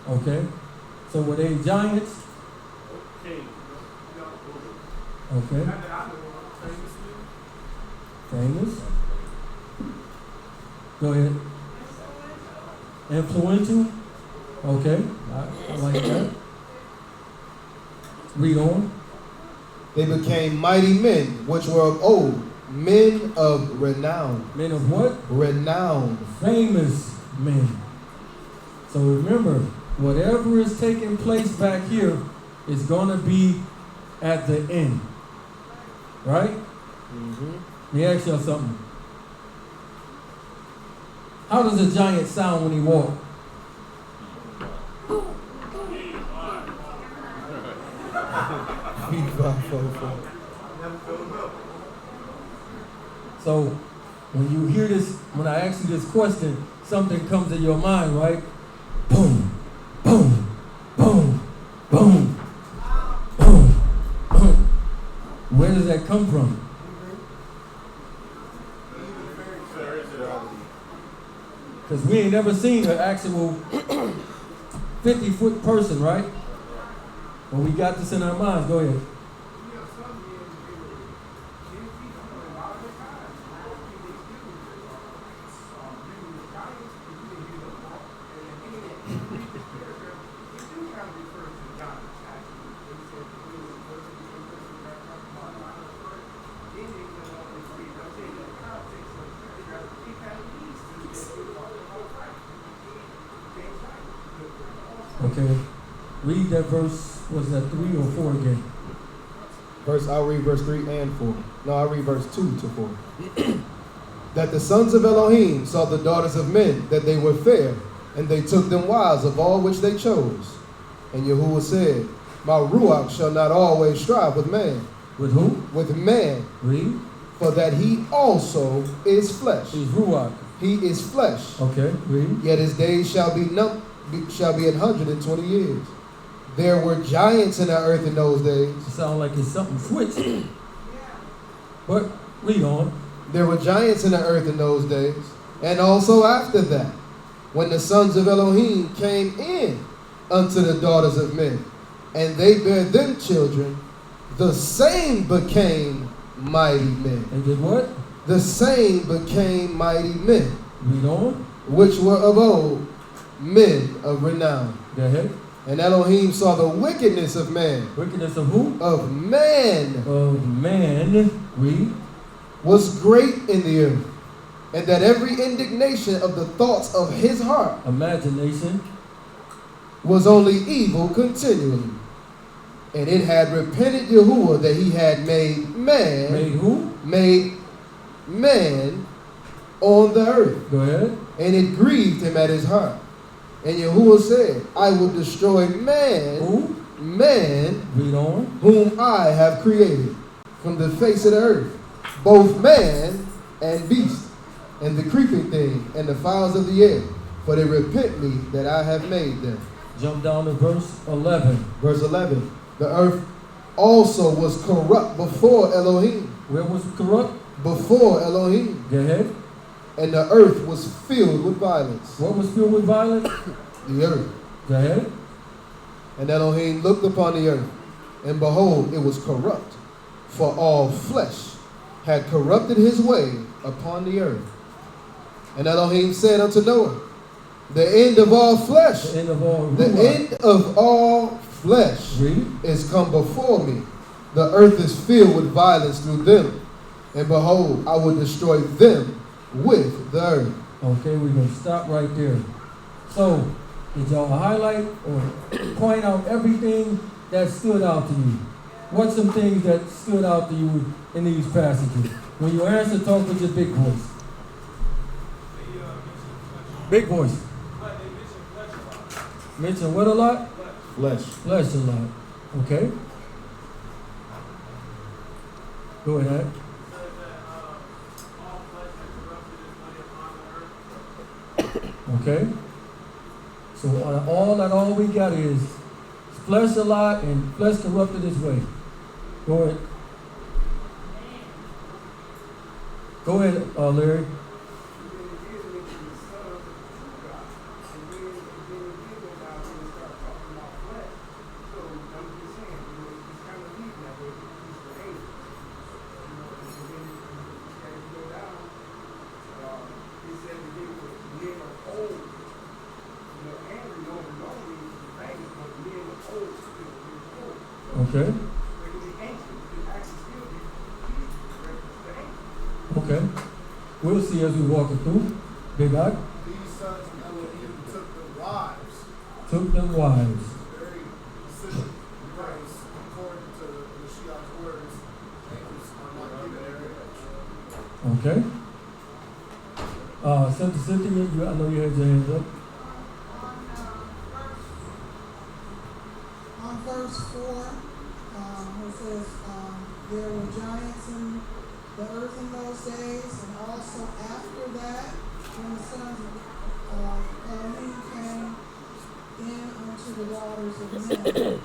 okay. So were they giants? Okay. Famous. Go ahead. Influential. Okay. I like that. Read on. They became mighty men, which were of old, men of renown. Men of what? Renown. Famous men. So remember, whatever is taking place back here is going to be at the end. Right? Mm-hmm. Let me ask y'all something. How does a giant sound when he walks? So when you hear this, when I ask you this question, something comes in your mind, right? Boom, boom, boom, boom, boom, boom. Where does that come from? Because we ain't never seen an actual 50-foot person, right? But we got this in our minds. Go ahead. Okay, read that verse, was that 3 or 4 again? I'll read verse 3 and 4. No, I'll read verse 2 to 4. That the sons of Elohim saw the daughters of men, that they were fair, and they took them wives of all which they chose. And Yahuwah said, my Ruach shall not always strive with man. With who? With man. Read. For that he also is flesh. He's Ruach. He is flesh. Okay, read. Yet his days shall be 120 years. There were giants in the earth in those days. It sounds like it's something switched. But read on. There were giants in the earth in those days, and also after that, when the sons of Elohim came in unto the daughters of men, and they bare them children, the same became mighty men. They did what? The same became mighty men. Read on. Which were of old men of renown. Go ahead. And Elohim saw the wickedness of man. Wickedness of who? Of man. Of man. Read. Was great in the earth, and that every indignation of the thoughts of his heart, imagination, was only evil continually. And it had repented Yahuwah that he had made man. Made who? Made man on the earth. Go ahead. And it grieved him at his heart. And Yahuwah said, I will destroy man. Who? Man. Read on. Whom I have created from the face of the earth. Both man and beast, and the creeping thing, and the fowls of the air, for they repent me that I have made them. Jump down to verse 11. Verse 11. The earth also was corrupt before Elohim. Where was it corrupt? Before Elohim. Go ahead. And the earth was filled with violence. What was filled with violence? The earth. Go ahead. And Elohim looked upon the earth, and behold, it was corrupt, for all flesh had corrupted his way upon the earth. And Elohim said unto Noah, the end of all flesh, the end of all, the end of all flesh is come before me. The earth is filled with violence through them. And behold, I will destroy them with the earth. Okay, we're going to stop right there. So, did y'all highlight or point out everything that stood out to you? What's some things that stood out to you in these passages? When you answer, talk with your big voice. Big voice. Mention what a lot? Flesh. Flesh a lot. Okay. Go ahead. Okay. So all we got is flesh a lot and flesh corrupted its way. Go ahead. Go ahead, Larry. Okay. Okay. We'll see as we walk it through. Big Eye. These sons of Elohim took them wives. Took them wives. Very specific grace, according to Mashiach's words, angels are not given their Okay. Sister Cynthia, I know you had your hands up. On verse 4, it says, there were giants in the earth in those days, and also after that, when the sons of Elohim came in unto the daughters of men.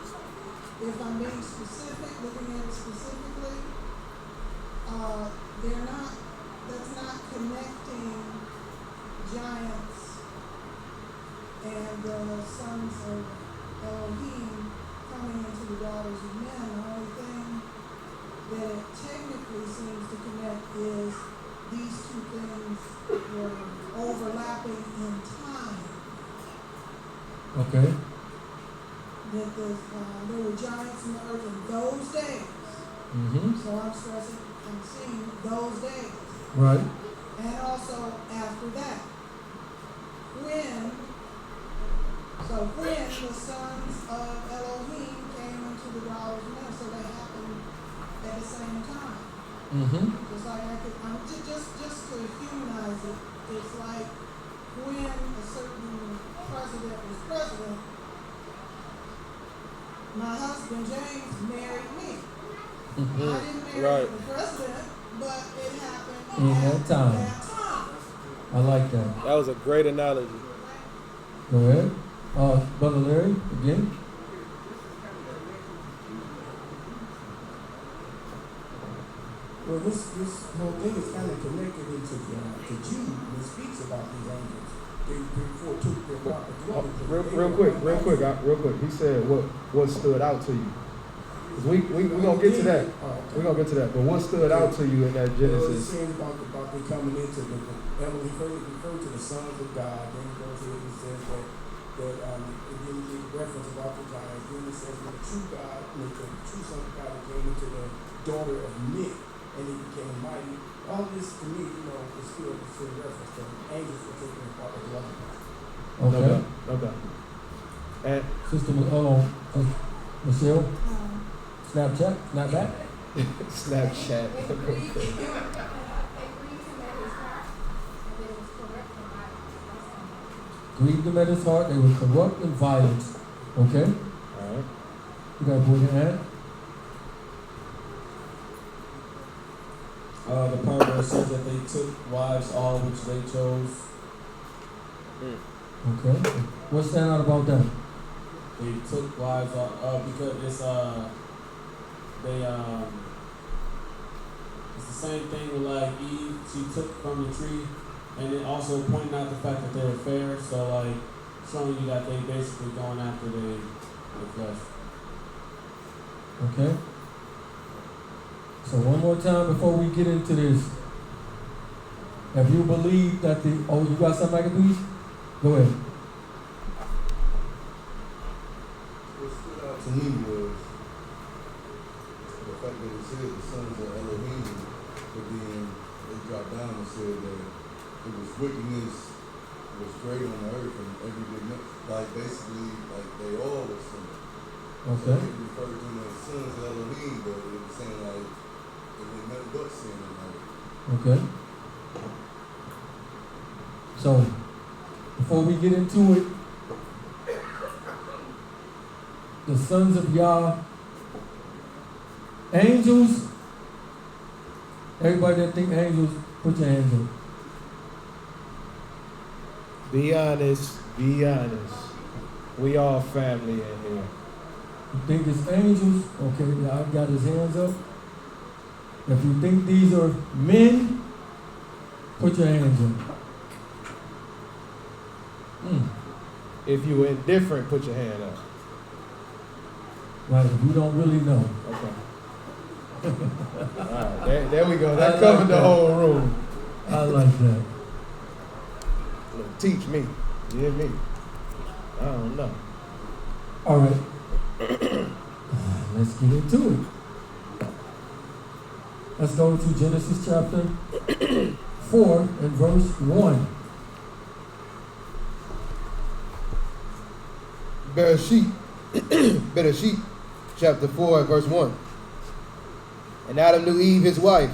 If I'm being specific, looking at it specifically, that's not connecting giants and the sons of Elohim coming into the daughters of men. The only thing that it technically seems to connect is these two things were overlapping in time. Okay. That there were giants in the earth in those days. Mm-hmm. So I'm stressing, I'm seeing those days. Right. And also after that. When the sons of Elohim came into the daughters of men, so they happened at the same time. Mm-hmm. Just like just to humanize it, it's like when a certain president was president, my husband James married me. Mm-hmm. I didn't marry the president, but it happened in that time. I like that. That was a great analogy. Go ahead. Brother Larry, again. Well, this whole thing is kind of connected into to Jude when it speaks about these angels. They foretook their proper dwelling. Real quick. He said what stood out to you. We're gonna get to that. We're gonna get to that. But what stood out to you in that Genesis? Well, it says about them coming into Emily referred to the sons of God. Then he goes ahead and says that it didn't give reference about the giants. Then it says when the true God, the true son of God came into the daughter of men, and he became mighty. All this to me, is still reference to angels were taking a part of the dwelling. Okay. Okay. And Sister Michelle. Snapchat? Snapback? Snapchat. Grieved him at his heart. They were corrupt and violent. Okay? Alright. You got to put your hand. The part where it says that they took wives all which they chose. Okay. What's stand out about that? They took wives because it's it's the same thing with like Eve. She took from the tree, and then also pointing out the fact that they were fair. So like showing you that they basically going after the flesh. Okay. So one more time before we get into this. If you believe that you got something I can do? Go ahead. What stood out to me was the fact that it said the sons of Elohim, but then they dropped down and said that it was wickedness was great on the earth and every good man, like basically like they all were sinners. Okay. So it referred to them as sons of Elohim, but it was saying like it was nothing but sin on the earth. Okay. So before we get into it, the Sons of Yah, angels, everybody that think angels, put your hands up. Be honest. We all family in here. You think it's angels? Okay, I've got his hands up. If you think these are men, put your hands up. If you indifferent, put your hand up. Right, if you don't really know. Okay. Alright, there we go. That covered the whole room. I like that. Look, teach me. You hear me? I don't know. All right. Let's get into it. Let's go to Genesis chapter 4 and verse 1. Bereshit, chapter 4 and verse 1. And Adam knew Eve his wife,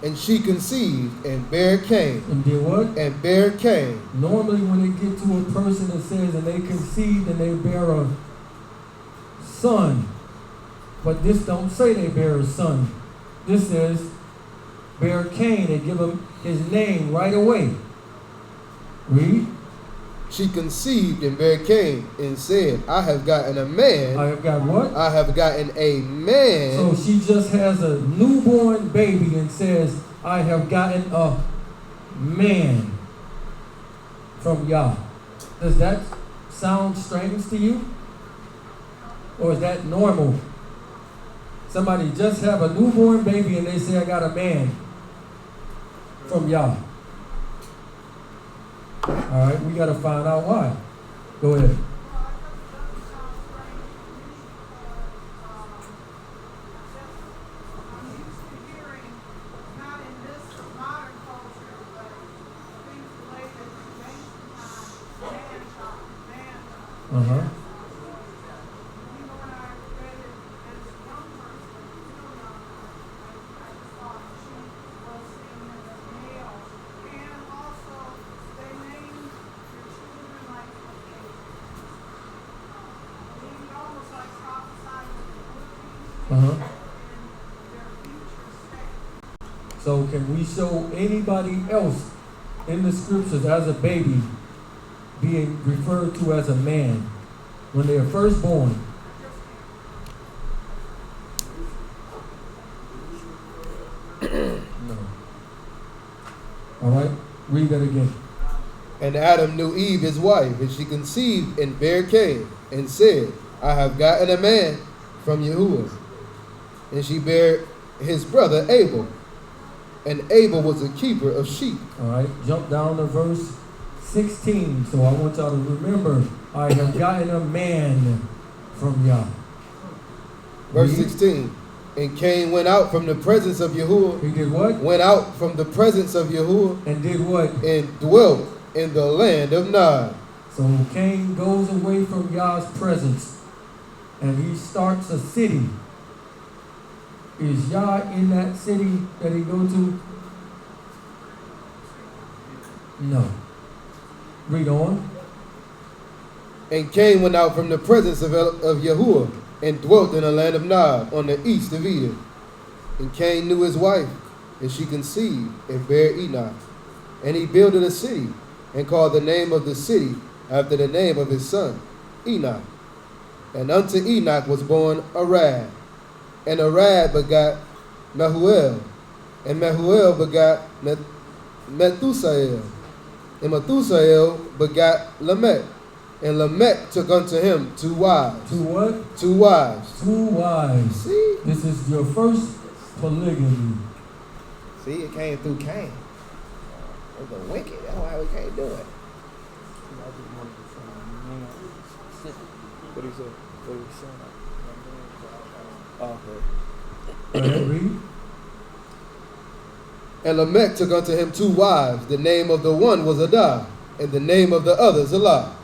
and she conceived and bare Cain. And did what? And bare Cain. Normally when they get to a person that says, and they conceived and they bear a son, but this don't say they bear a son. This says, bear Cain, and give him his name right away. Read. She conceived and bare Cain, and said, I have gotten a man. I have got what? I have gotten a man. So she just has a newborn baby and says, I have gotten a man from Yah. Does that sound strange to you? Or is that normal? Somebody just have a newborn baby and they say, I got a man from Yah. All right, we got to find out why. Go ahead. Uh-huh. Uh-huh. So can we show anybody else in the scriptures as a baby being referred to as a man when they are first born? No. All right, read that again. And Adam knew Eve his wife, and she conceived and bare Cain, and said, I have gotten a man from Yahuwah. And she bare his brother Abel, and Abel was a keeper of sheep. All right, jump down to verse 16. So I want y'all to remember, I have gotten a man from Yah. Verse 16. And Cain went out from the presence of Yahuwah. He did what? Went out from the presence of Yahuwah. And did what? And dwelt in the land of Nod. So Cain goes away from Yah's presence and he starts a city. Is Yah in that city that he go to? No. Read on. And Cain went out from the presence of Yahuwah and dwelt in the land of Nod on the east of Eden. And Cain knew his wife, and she conceived and bare Enoch. And he builded a city and called the name of the city after the name of his son, Enoch. And unto Enoch was born Arad. And Arad begot Mehuel. And Mehuel begot Methusael. And Methusael begot Lamech. And Lamech took unto him 2 wives. 2 what? 2 wives. 2 wives. See? This is your first polygamy. See, it came through Cain. It was wicked. That's why we can't do it. What do you say? What do you say? Okay. Read. And Lamech took unto him 2 wives. The name of the one was Adah, and the name of the other Zillah.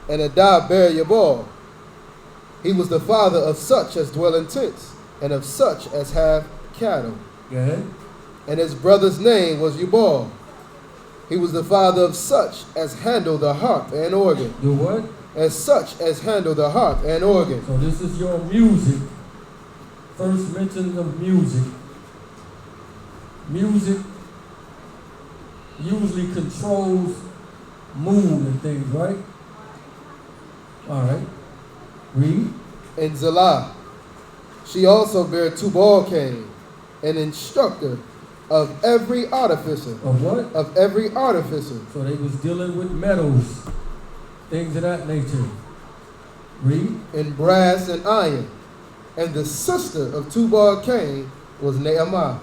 And Adah bare Yabal. He was the father of such as dwell in tents, and of such as have cattle. Go ahead. And his brother's name was Yubal. He was the father of such as handle the harp and organ. Do what? As such as handle the harp and organ. So this is your music. First mention of music. Music usually controls mood and things, right? All right. Read. And Zillah. She also bare Tubal Cain, an instructor of every artificer. Of what? Of every artificer. So they was dealing with metals, things of that nature. Read. And brass and iron. And the sister of Tubal Cain was Naamah.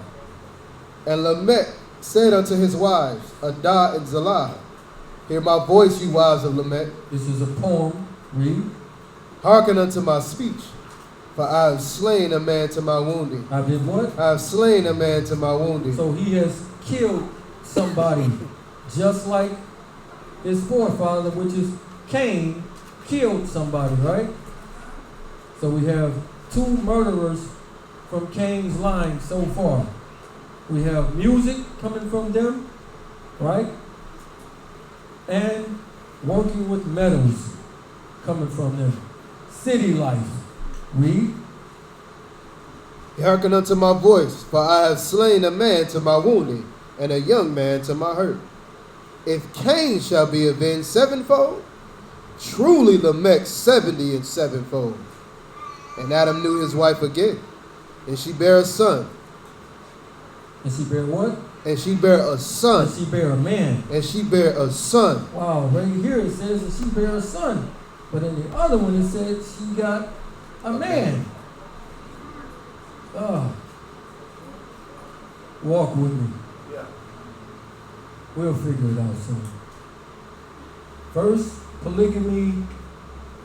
And Lamech said unto his wives, Adah and Zillah, hear my voice, you wives of Lamech. This is a poem. Read. Hearken unto my speech, for I have slain a man to my wounding. I did what? I have slain a man to my wounding. So he has killed somebody, just like his forefather, which is Cain, killed somebody, right? So we have 2 murderers from Cain's line so far. We have music coming from them, right? And working with metals coming from them. City life. Read. Hearken unto my voice, for I have slain a man to my wounding, and a young man to my hurt. If Cain shall be avenged 7-fold, truly Lamech 70 and 7-fold. And Adam knew his wife again, and she bare a son. And she bare what? And she bare a son. And she bare a man. And she bare a son. Wow, right here it says that she bare a son. But in the other one it said she got a man. Walk with me. Yeah. We'll figure it out soon. First, polygamy,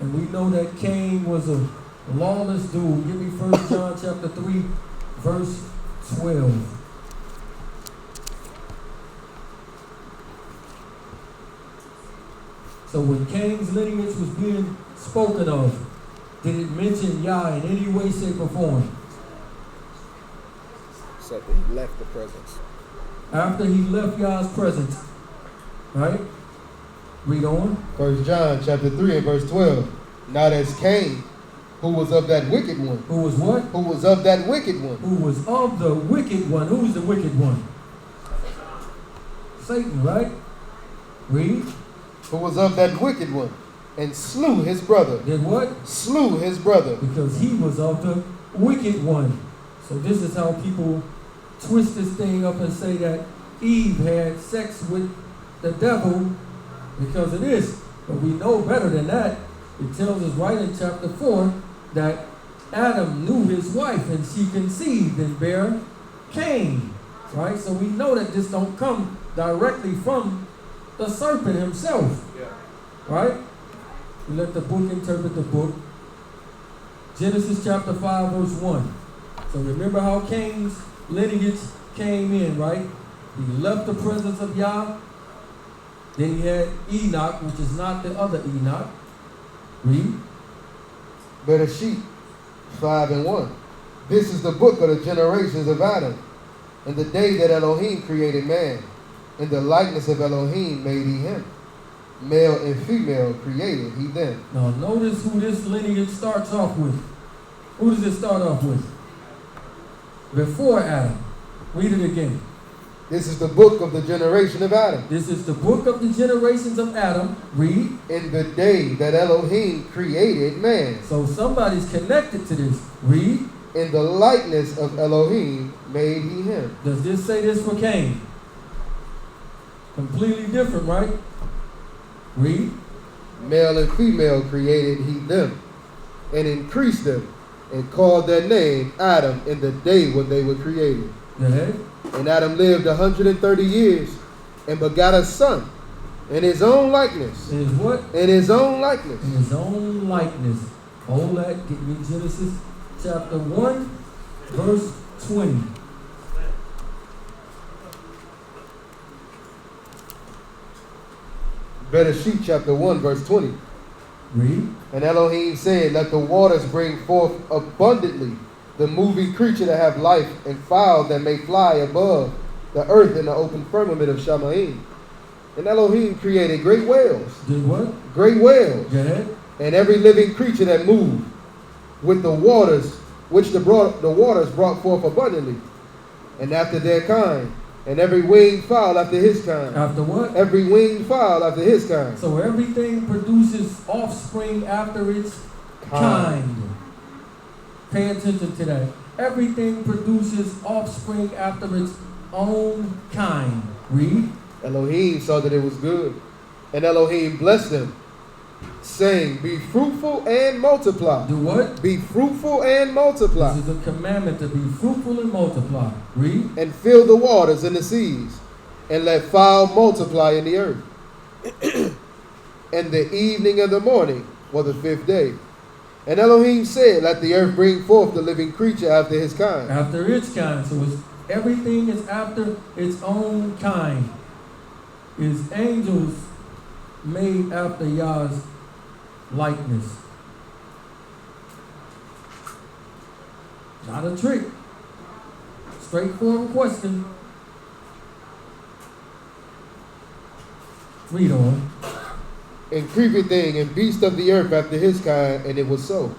and we know that Cain was a lawless dude. Give me 1 John chapter 3, verse 12. So when Cain's lineage was being spoken of, did it mention Yah in any way, shape, or form? Except that he left the presence. After he left Yah's presence, right? Read on. 1 John chapter 3 and verse 12. Not as Cain, who was of that wicked one. Who was what? Who was of that wicked one. Who was of the wicked one. Who's the wicked one? Satan, right? Read. Who was of that wicked one, and slew his brother. Did what? Slew his brother. Because he was of the wicked one. So this is how people twist this thing up and say that Eve had sex with the devil because of this. But we know better than that. It tells us right in chapter 4 that Adam knew his wife and she conceived and bare Cain. Right? So we know that this don't come directly from the serpent himself. Yeah. Right? We let the book interpret the book. Genesis chapter 5 verse 1. So remember how Cain's lineage came in, right? He left the presence of Yah. Then he had Enoch, which is not the other Enoch. Read. Bereshit 5 and 1. This is the book of the generations of Adam. In the day that Elohim created man, in the likeness of Elohim made he him. Male and female created he them. Now notice who this lineage starts off with. Who does it start off with? Before Adam. Read it again. This is the book of the generation of Adam. This is the book of the generations of Adam. Read. In the day that Elohim created man. So somebody's connected to this. Read. In the likeness of Elohim made he him. Does this say this for Cain? Completely different, right? Read. Male and female created he them, and increased them, and called their name Adam in the day when they were created. Go ahead. And Adam lived 130 years, and begot a son, in his own likeness. In his what? In his own likeness. In his own likeness. Hold that. Get me Genesis chapter 1, verse 20. Bereshit chapter 1, verse 20. Read. And Elohim said, let the waters bring forth abundantly the moving creature that have life, and fowl that may fly above the earth in the open firmament of Shamaim. And Elohim created great whales. Did what? Great whales. Go ahead. And every living creature that moved with the waters, which the waters brought forth abundantly. And after their kind. And every winged fowl after his kind. After what? Every winged fowl after his kind. So everything produces offspring after its kind. Pay attention to that. Everything produces offspring after its own kind. Read. Elohim saw that it was good. And Elohim blessed them, saying, be fruitful and multiply. Do what? Be fruitful and multiply. This is a commandment to be fruitful and multiply. Read. And fill the waters and the seas, and let fowl multiply in the earth. And the evening and the morning were the fifth day. And Elohim said, let the earth bring forth the living creature after his kind. After its kind. So everything is after its own kind. Is angels made after Yah's likeness? Not a trick. Straightforward question. Read on. And creeping thing and beast of the earth after his kind, and it was so.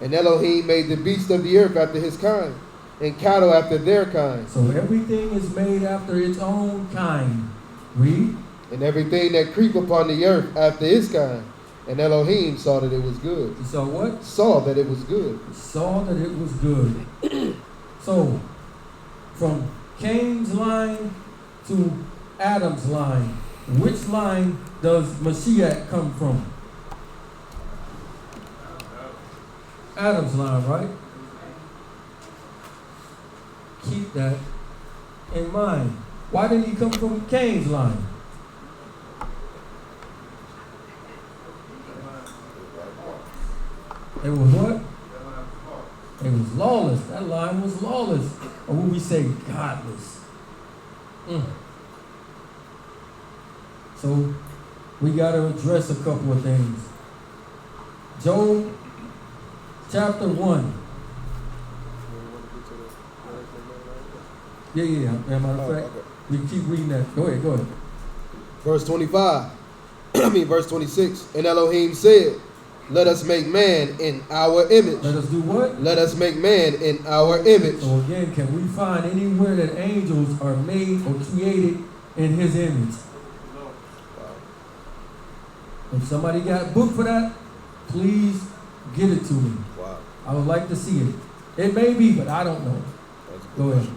And Elohim made the beast of the earth after his kind, and cattle after their kind. So everything is made after its own kind. Read. And everything that creep upon the earth after his kind. And Elohim saw that it was good. You saw what? Saw that it was good. Saw that it was good. So, from Cain's line to Adam's line. Which line does Mashiach come from? Adam's line, right? Keep that in mind. Why didn't he come from Cain's line? It was what? It was lawless. That line was lawless. Or would we say godless? So we got to address a couple of things. Job chapter 1. Yeah. As a matter of fact, we keep reading that. Go ahead. Verse 25. Verse 26. And Elohim said, let us make man in our image. Let us do what? Let us make man in our image. So again, can we find anywhere that angels are made or created in his image? If somebody got a book for that, please get it to me. Wow. I would like to see it. It may be, but I don't know. Go ahead.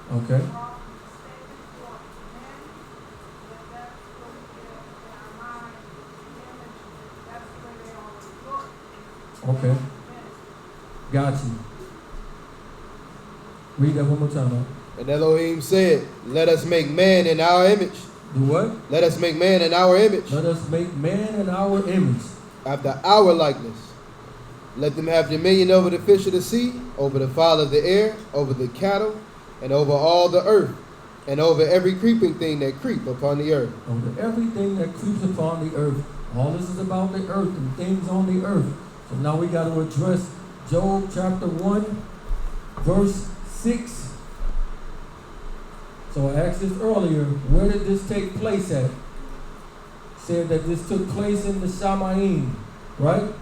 Okay. Okay. Got you. Read that one more time, man. And Elohim said, let us make man in our image. Do what? Let us make man in our image. Let us make man in our image. After our likeness. Let them have dominion over the fish of the sea, over the fowl of the air, over the cattle, and over all the earth, and over every creeping thing that creep upon the earth. Over everything that creeps upon the earth. All this is about the earth and things on the earth. So now we got to address Job chapter 1, verse 6. So I asked this earlier, where did this take place at? Said that this took place in the Shamayim, right?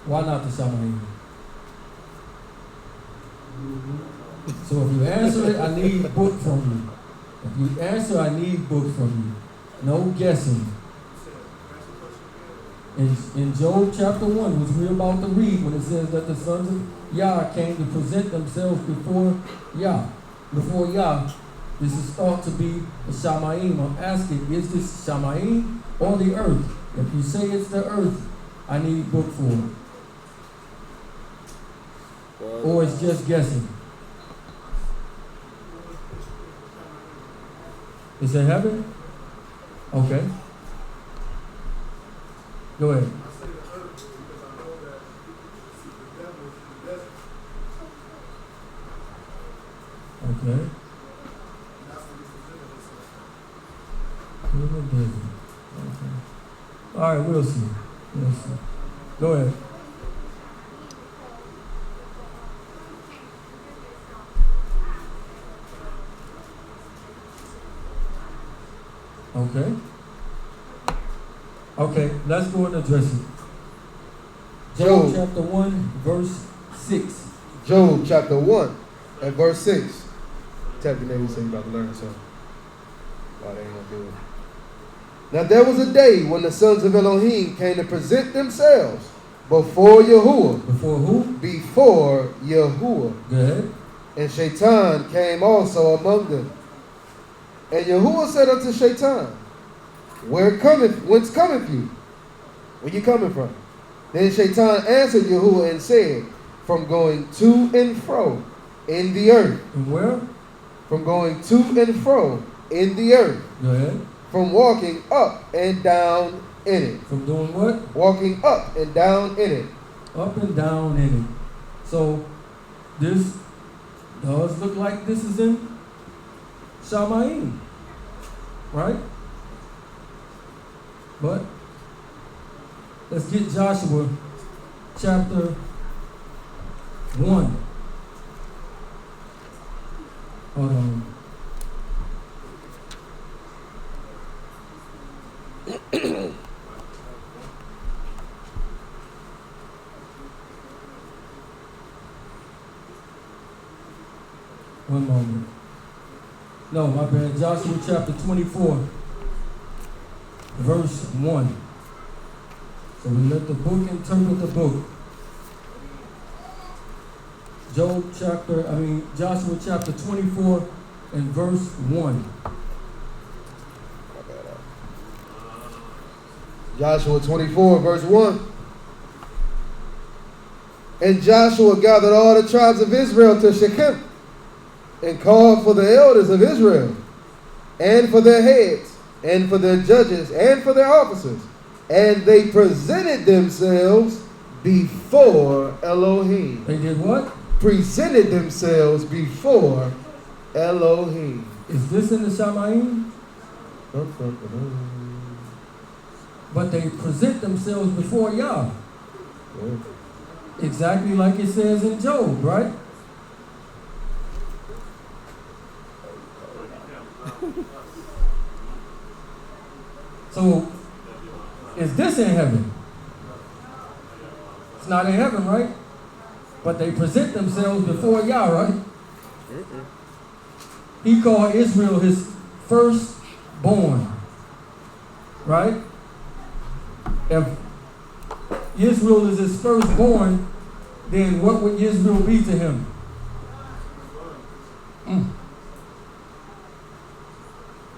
Why not the Shamayim? So if you answer it, I need book from you. If you answer, I need book from you. No guessing. In Job chapter 1, which we're about to read, when it says that the sons of Yah came to present themselves before Yah. This is thought to be the Shamayim. I'm asking, is this Shamayim or the earth? If you say it's the earth, I need book for it. Or it's just guessing. Is it heaven? Okay. Go ahead. Okay. Okay. All right, we'll see. Go ahead. Okay, let's go and address it. Job chapter 1, verse 6. Job chapter 1 and verse 6. Tell your neighbor, say you about to learn something. Oh, they ain't gonna do it. Now there was a day when the sons of Elohim came to present themselves before Yahuwah. Before who? Before Yahuwah. Good. And Shaitan came also among them. And Yahuwah said unto Shaitan, whence cometh you? Where you coming from? Then Shaitan answered Yahuwah and said, from going to and fro in the earth. From where? From going to and fro in the earth. Go ahead. From walking up and down in it. From doing what? Walking up and down in it. Up and down in it. So this does look like this is in Shamayim. Right? But let's get Joshua chapter 1. Hold on. One moment. No, my bad. Joshua chapter 24, verse 1. So we let the book interpret the book. Joshua chapter 24 and verse 1. Joshua 24, verse 1. And Joshua gathered all the tribes of Israel to Shechem, and called for the elders of Israel, and for their heads, and for their judges, and for their officers. And they presented themselves before Elohim. They did what? Presented themselves before Elohim. Is this in the Shamayim? But they present themselves before Yah. Yeah. Exactly like it says in Job, right? So, is this in heaven? It's not in heaven, right? But they present themselves before Yah, right? He called Israel his firstborn, right? If Israel is his firstborn, then what would Israel be to him?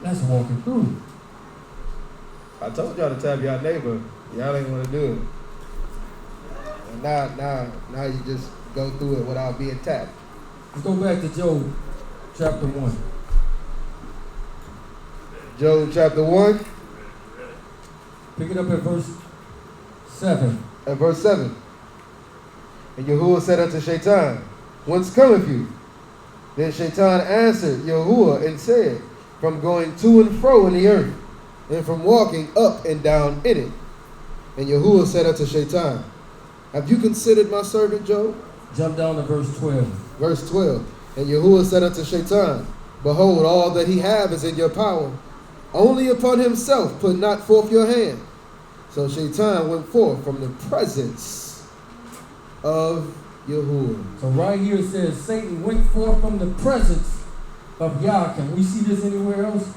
Let's walk it through. I told y'all to tap y'all neighbor. Y'all ain't want to do it. And now you just go through it without being tapped. Let's go back to Job chapter 1. Job chapter 1. Pick it up at verse 7. At verse 7. And Yahuwah said unto Shaitan, Whence cometh you? Then Shaitan answered Yahuwah and said, From going to and fro in the earth, and from walking up and down in it. And Yahuwah said unto Shaitan, Have you considered my servant Job? Jump down to verse 12. Verse 12. And Yahuwah said unto Shaitan, Behold, all that he have is in your power. Only upon himself put not forth your hand. So Shaitan went forth from the presence of Yahuwah. So right here it says Satan went forth from the presence of Yah. Can we see this anywhere else?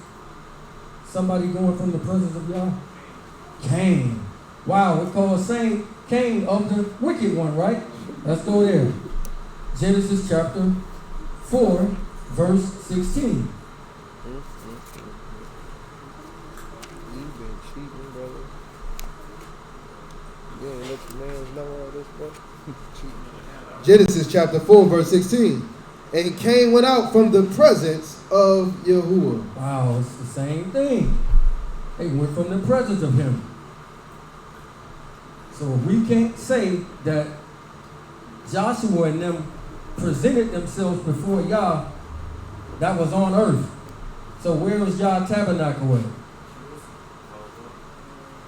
Somebody going from the presence of Yah? Cain. Wow, it calls Cain of the wicked one, right? Let's go there. Genesis chapter 4, verse 16. You've been cheating, brother. You ain't let your man know all this, bro. Genesis chapter 4, verse 16. And Cain went out from the presence of Yahuwah. Wow, it's the same thing. They went from the presence of him. So we can't say that Joshua and them presented themselves before Yah. That was on earth. So where was Yah tabernacle at?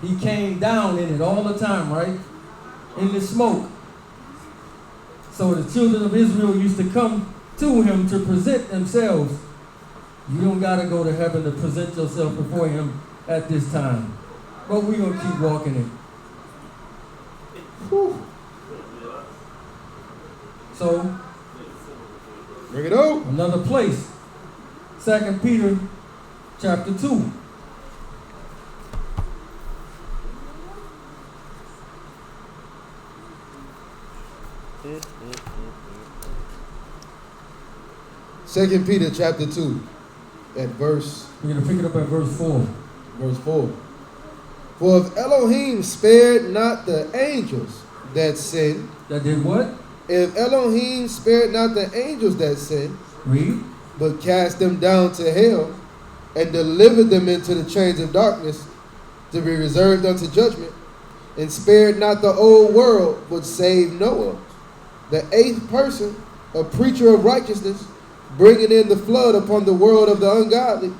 He came down in it all the time, right? In the smoke. So the children of Israel used to come to him to present themselves. You don't got to go to heaven to present yourself before him at this time. But we're going to keep walking it. Whew. So, bring it out. Another place. 2 Peter chapter 2. Second Peter chapter 2 at verse. We're going to pick it up at verse 4. Verse 4. For if Elohim spared not the angels that sinned. That did what? If Elohim spared not the angels that sinned. Read. But cast them down to hell and delivered them into the chains of darkness to be reserved unto judgment, and spared not the old world, but saved Noah, the eighth person, a preacher of righteousness, bringing in the flood upon the world of the ungodly,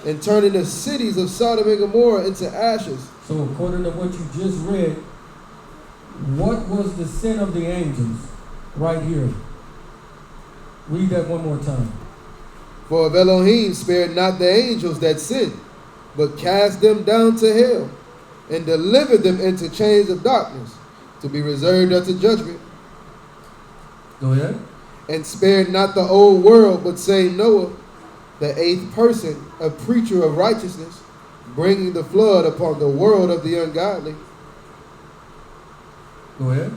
and turning the cities of Sodom and Gomorrah into ashes. So according to what you just read, what was the sin of the angels right here? Read that one more time. For if Elohim spared not the angels that sinned, but cast them down to hell, and delivered them into chains of darkness, to be reserved unto judgment. Go ahead. And spared not the old world, but saved Noah, the 8th person, a preacher of righteousness, bringing the flood upon the world of the ungodly, Go ahead.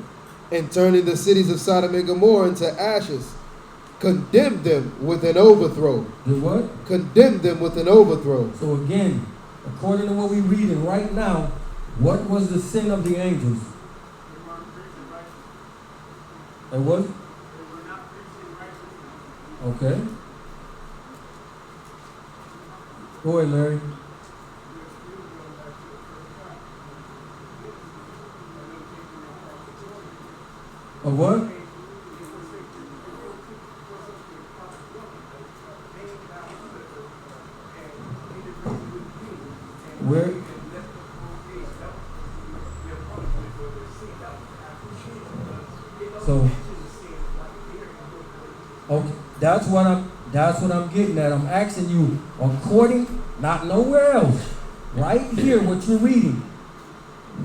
and turning the cities of Sodom and Gomorrah into ashes, condemned them with an overthrow. Did what? Condemned them with an overthrow. So again, according to what we're reading right now, what was the sin of the angels? They what? Okay. Go ahead, Larry. Of what? Where? So, okay, that's what I'm getting at. I'm asking you, according, not nowhere else, right here, what you're reading.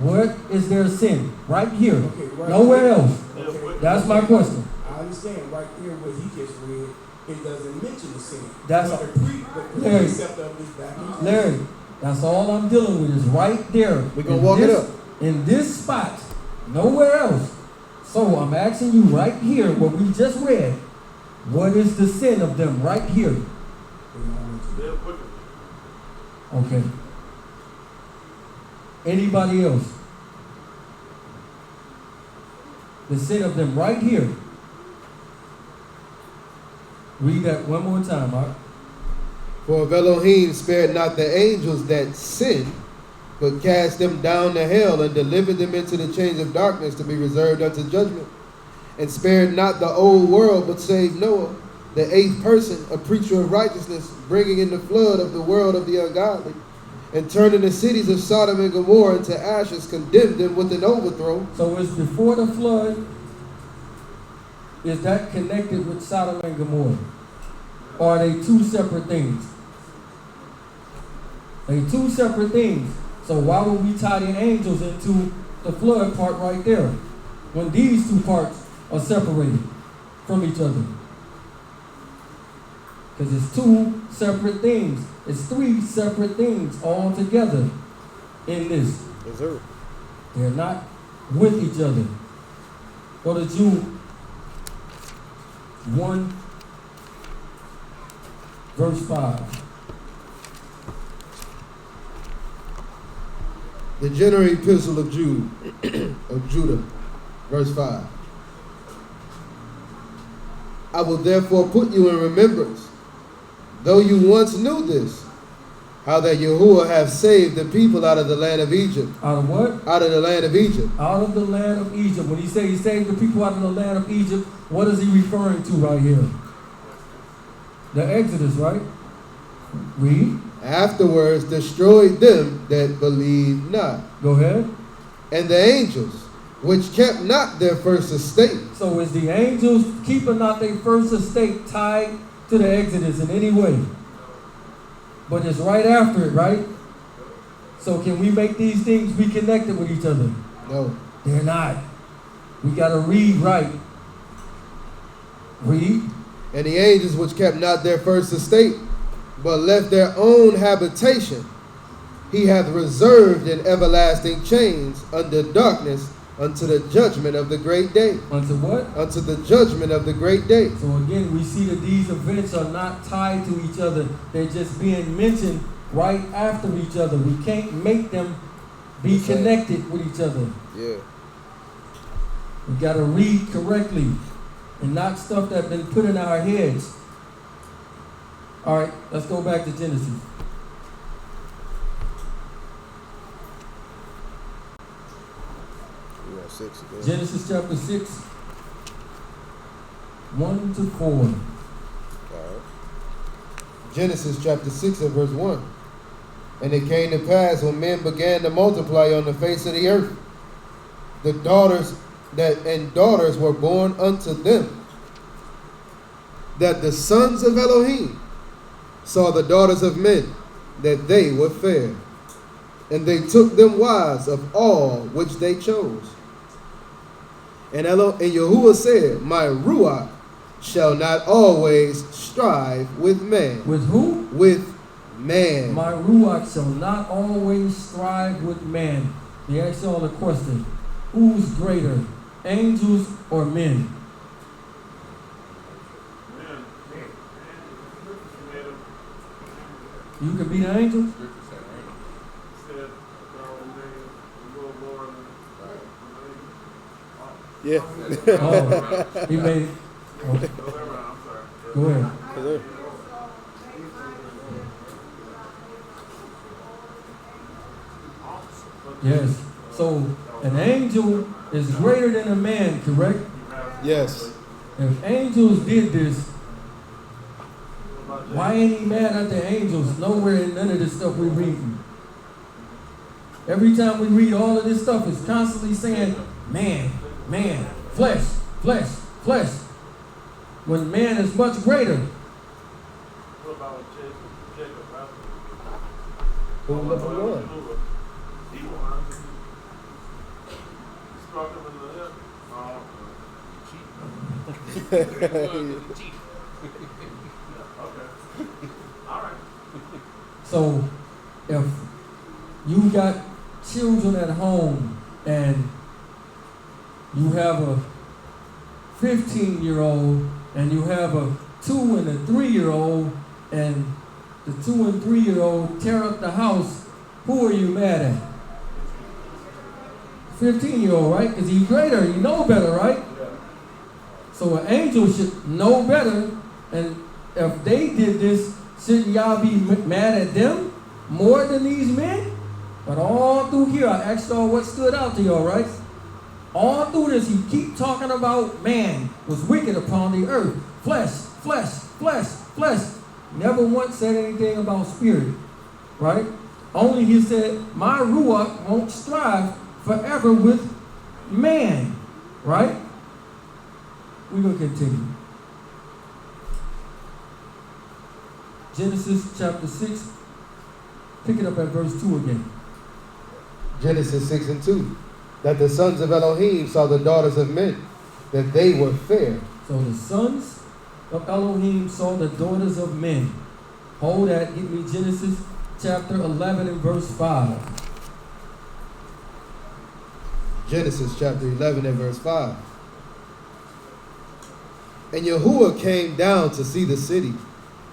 What is their sin? Right here. Okay, right nowhere here. else. Okay. That's my question. I understand right here what he just read. It doesn't mention the sin. That's but the Larry. precept of this back in Larry, that's all I'm dealing with is right there. We're going to walk it up. In this spot, nowhere else. So I'm asking you right here, what we just read, what is the sin of them right here? Okay. Anybody else? The sin of them right here. Read that one more time, Mark. For if Elohim spared not the angels that sinned, but cast them down to hell and delivered them into the chains of darkness to be reserved unto judgment, and spared not the old world, but saved Noah, the 8th person, a preacher of righteousness, bringing in the flood of the world of the ungodly, and turning the cities of Sodom and Gomorrah into ashes, condemned them with an overthrow. So it's before the flood. Is that connected with Sodom and Gomorrah? Or are they two separate things? They two separate things. So why would we tie the angels into the flood part right there when these two parts are separated from each other? Because it's two separate things. It's three separate things all together in this. Yes, sir. They're not with each other. Go to Jude 1, verse 5. The general epistle of Jude, of Judah, verse 5. I will therefore put you in remembrance, though you once knew this, how that Yahuwah hath saved the people out of the land of Egypt. Out of what? Out of the land of Egypt. Out of the land of Egypt. When he says he saved the people out of the land of Egypt, what is he referring to right here? The Exodus, right? Read. Afterwards destroyed them that believed not. Go ahead. And the angels, which kept not their first estate. So is the angels keeping not their first estate tied to the Exodus in any way? But it's right after it, right? So can we make these things be connected with each other? No. They're not. We got to read right. Read. And the angels which kept not their first estate, but left their own habitation, he hath reserved in everlasting chains under darkness unto the judgment of the great day. Unto what? Unto the judgment of the great day. So again, we see that these events are not tied to each other. They're just being mentioned right after each other. We can't make them be connected with each other. Yeah. We got to read correctly and not stuff that's been put in our heads. All right, let's go back to Genesis. Genesis chapter 6, 1 to 4. Genesis chapter 6 and verse 1. And it came to pass when men began to multiply on the face of the earth, the daughters were born unto them, that the sons of Elohim saw the daughters of men, that they were fair, and they took them wives of all which they chose. And Yahuwah said, my Ruach shall not always strive with man. With who? With man. My Ruach shall not always strive with man. They ask y'all a question. Who's greater, angels or men? You can be the angels? Yeah. Oh, he made it. Okay. Go ahead. Yes. So an angel is greater than a man, correct? Yes. If angels did this, why ain't he mad at the angels? Nowhere in none of this stuff we're reading. Every time we read all of this stuff, it's constantly saying, man, man, flesh, flesh, flesh. When man is much greater. What about Jacob? Who won? He won. He struck him in the hip. Cheat. Okay. All right. So if you got children at home and you have a 15-year-old and you have a 2 and a 3-year-old and the 2 and 3-year-old tear up the house, who are you mad at? 15-year-old, right? Because he's greater, you know better, right? So an angel should know better, and if they did this, shouldn't y'all be mad at them more than these men? But all through here, I asked y'all what stood out to y'all, right? All through this, you keep talking about man was wicked upon the earth. Flesh, flesh, flesh, flesh. Never once said anything about spirit, right? Only he said, my Ruach won't strive forever with man, right? We're going to continue. Genesis chapter 6, pick it up at verse 2 again. Genesis 6 and 2. That the sons of Elohim saw the daughters of men, that they were fair. So the sons of Elohim saw the daughters of men. Hold that, give me Genesis chapter 11 and verse 5. Genesis chapter 11 and verse 5. And Yahuwah came down to see the city,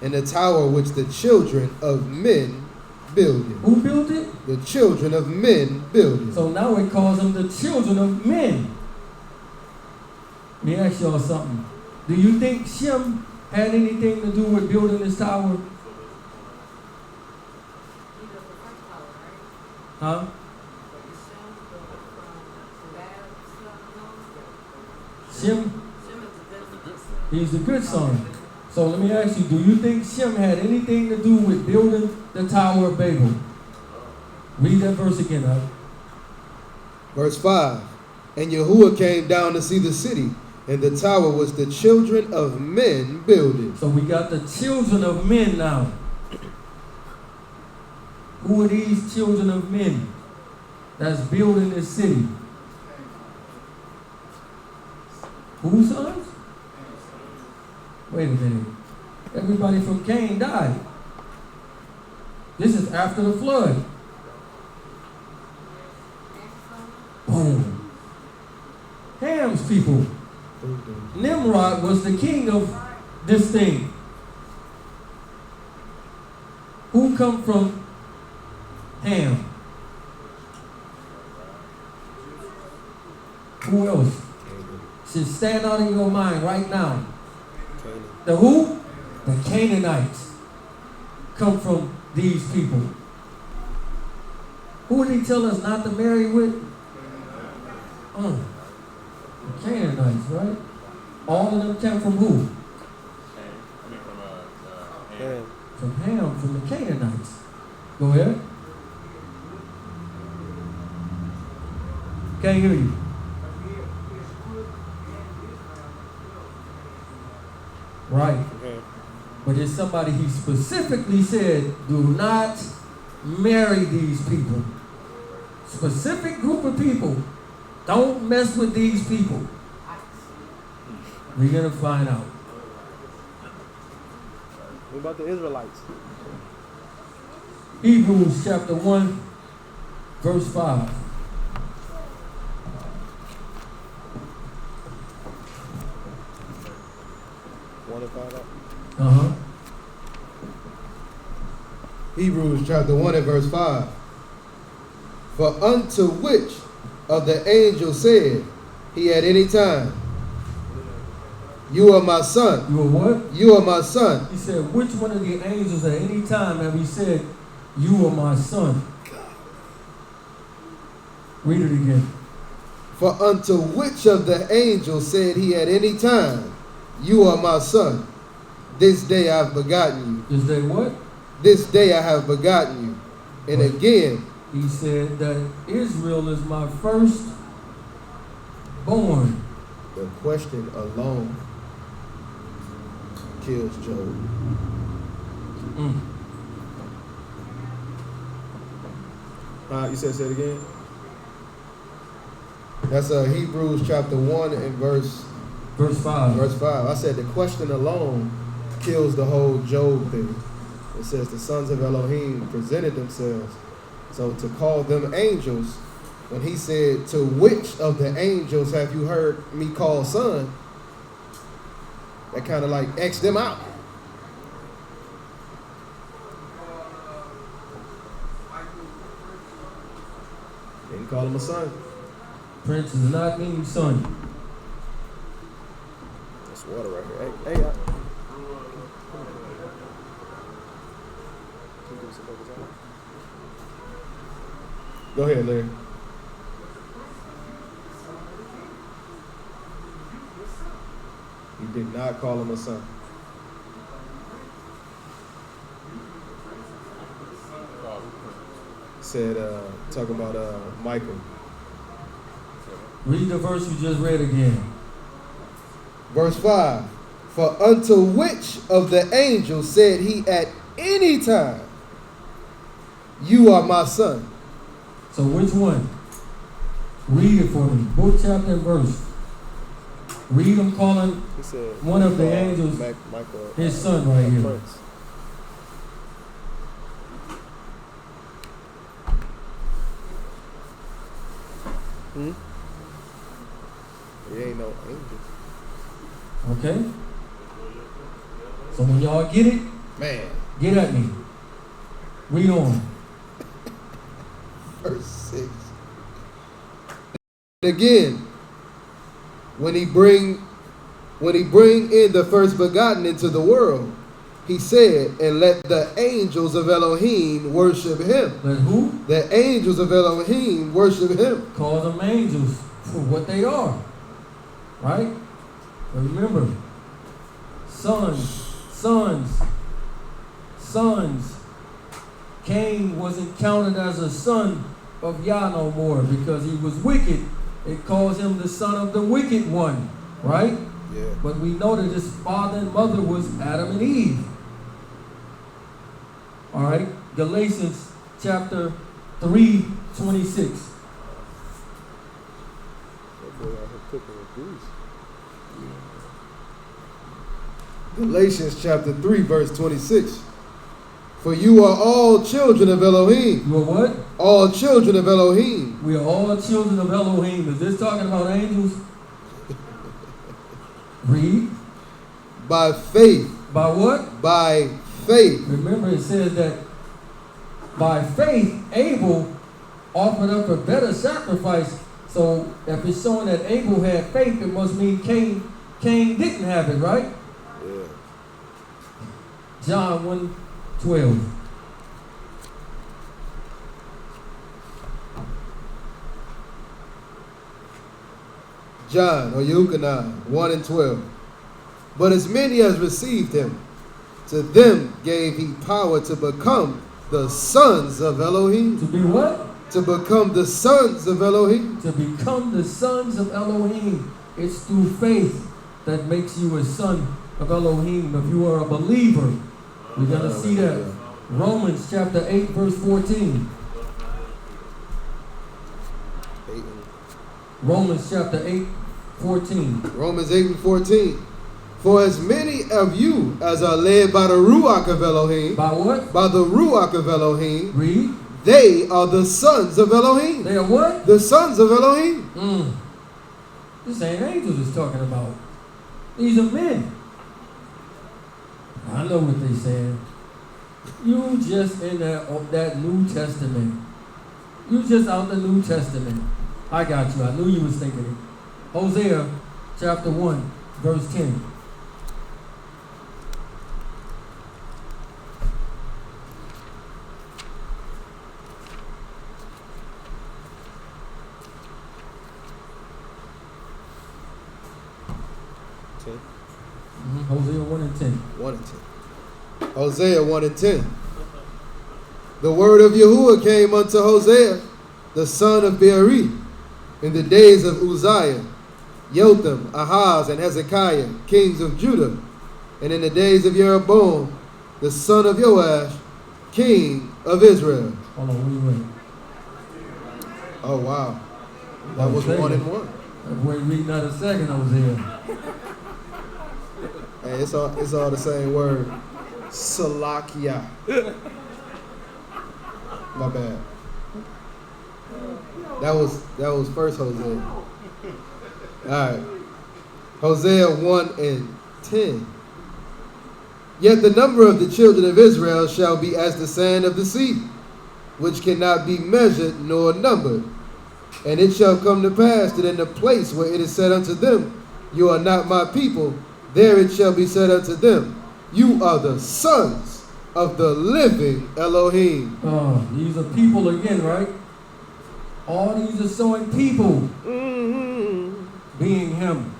and the tower which the children of men builded. Who built it? The children of men builded. So now it calls them the children of men. Let me ask y'all something. Do you think Shem had anything to do with building this tower? Huh? Shem, he's the good son. So let me ask you, do you think Shem had anything to do with building the Tower of Babel? Read that verse again, huh? Verse 5. And Yahuwah came down to see the city, and the tower was the children of men builded. So we got the children of men now. Who are these children of men that's building this city? Whose sons? Wait a minute. Everybody from Cain died. This is after the flood. Boom. Ham's people. Nimrod was the king of this thing. Who come from Ham? Who else? Should stand out in your mind right now. The who? The Canaanites come from these people. Who did he tell us not to marry with? The Canaanites, right? All of them came from who? Ham. From Ham, from the Canaanites. Go ahead. Can't hear you. Right. But there's somebody he specifically said, do not marry these people. Specific group of people. Don't mess with these people. We're going to find out. What about the Israelites? Hebrews chapter 1, verse 5. Hebrews chapter 1 and verse 5. For unto which of the angels said he at any time, you are my son. You are what? You are my son. He said, which one of the angels at any time have he said, you are my son? Read it again. For unto which of the angels said he at any time, you are my son. This day I have begotten you. This day what? This day I have begotten you. And what? Again, he said that Israel is my first born. The question alone kills Job. You said say it again? That's Hebrews chapter 1 and verse 5. Verse 5. I said the question alone kills the whole Job thing. It says the sons of Elohim presented themselves. So to call them angels, when he said, to which of the angels have you heard me call son? That kind of like X them out. Didn't call him a son. Prince does not mean son. That's water right here. Hey, go ahead, Larry. He did not call him a son. Said, talking about Michael. Read the verse you just read again. Verse 5. For unto which of the angels said he at any time, you are my son? So which one? Read it for me. Book, chapter, and verse. Read him calling one of the angels his son right here. Prince. There ain't no angel. Okay? So when y'all get it, Man. get at me. Read on. Verse 6. Again, when he bring in the first begotten into the world, he said, and let the angels of Elohim worship him. Let who? The angels of Elohim worship him. Call them angels for what they are. Right? But remember, sons. Cain wasn't counted as a son of Yah no more because he was wicked. It calls him the son of the wicked one. Right? Yeah. But we know that his father and mother was Adam and Eve. All right? Galatians chapter 3:26. Galatians chapter 3 verse 26. For you are all children of Elohim. You are what? All children of Elohim. We are all children of Elohim. Is this talking about angels? Read. By faith. By what? By faith. Remember it says that by faith Abel offered up a better sacrifice. So if it's showing that Abel had faith, it must mean Cain didn't have it, right? Yeah. John 1:12. John or Yochanan 1:12. But as many as received him, to them gave he power to become the sons of Elohim. To be what? To become the sons of Elohim. To become the sons of Elohim. It's through faith that makes you a son of Elohim. If you are a believer, we're going to see that. Romans chapter 8 verse 14. Romans chapter 8, 14. Romans 8 and 14. For as many of you as are led by the Ruach of Elohim, By what? by the Ruach of Elohim, Read. they are the sons of Elohim. They are what? The sons of Elohim. This ain't angels is talking about. These are men. I know what they saying. You just in that New Testament. You just out the New Testament. I got you. I knew you was thinking it. Hosea chapter 1, verse 10. Hosea 1 and 10. 1 and 10. Hosea 1 and 10. The word of Yahuwah came unto Hosea, the son of Beeri, in the days of Uzziah, Jotham, Ahaz, and Hezekiah, kings of Judah, and in the days of Jeroboam, the son of Joash, king of Israel. Hold on, wait. Oh, wow. That was 1 and 1. We're reading that a second, Hosea. Hey, it's all the same word. Salakia. My bad. That was first Hosea. Alright. Hosea 1 and 10. Yet the number of the children of Israel shall be as the sand of the sea, which cannot be measured nor numbered. And it shall come to pass that in the place where it is said unto them, you are not my people, there it shall be said unto them, you are the sons of the living Elohim. These are people again, right? All these are showing people being him.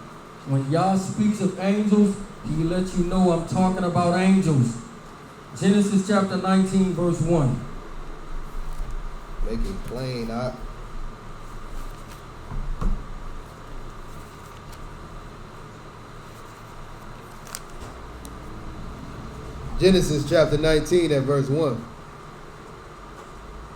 When Yah speaks of angels, he lets you know I'm talking about angels. Genesis chapter 19, verse 1. Make it plain, Genesis chapter 19 and verse 1.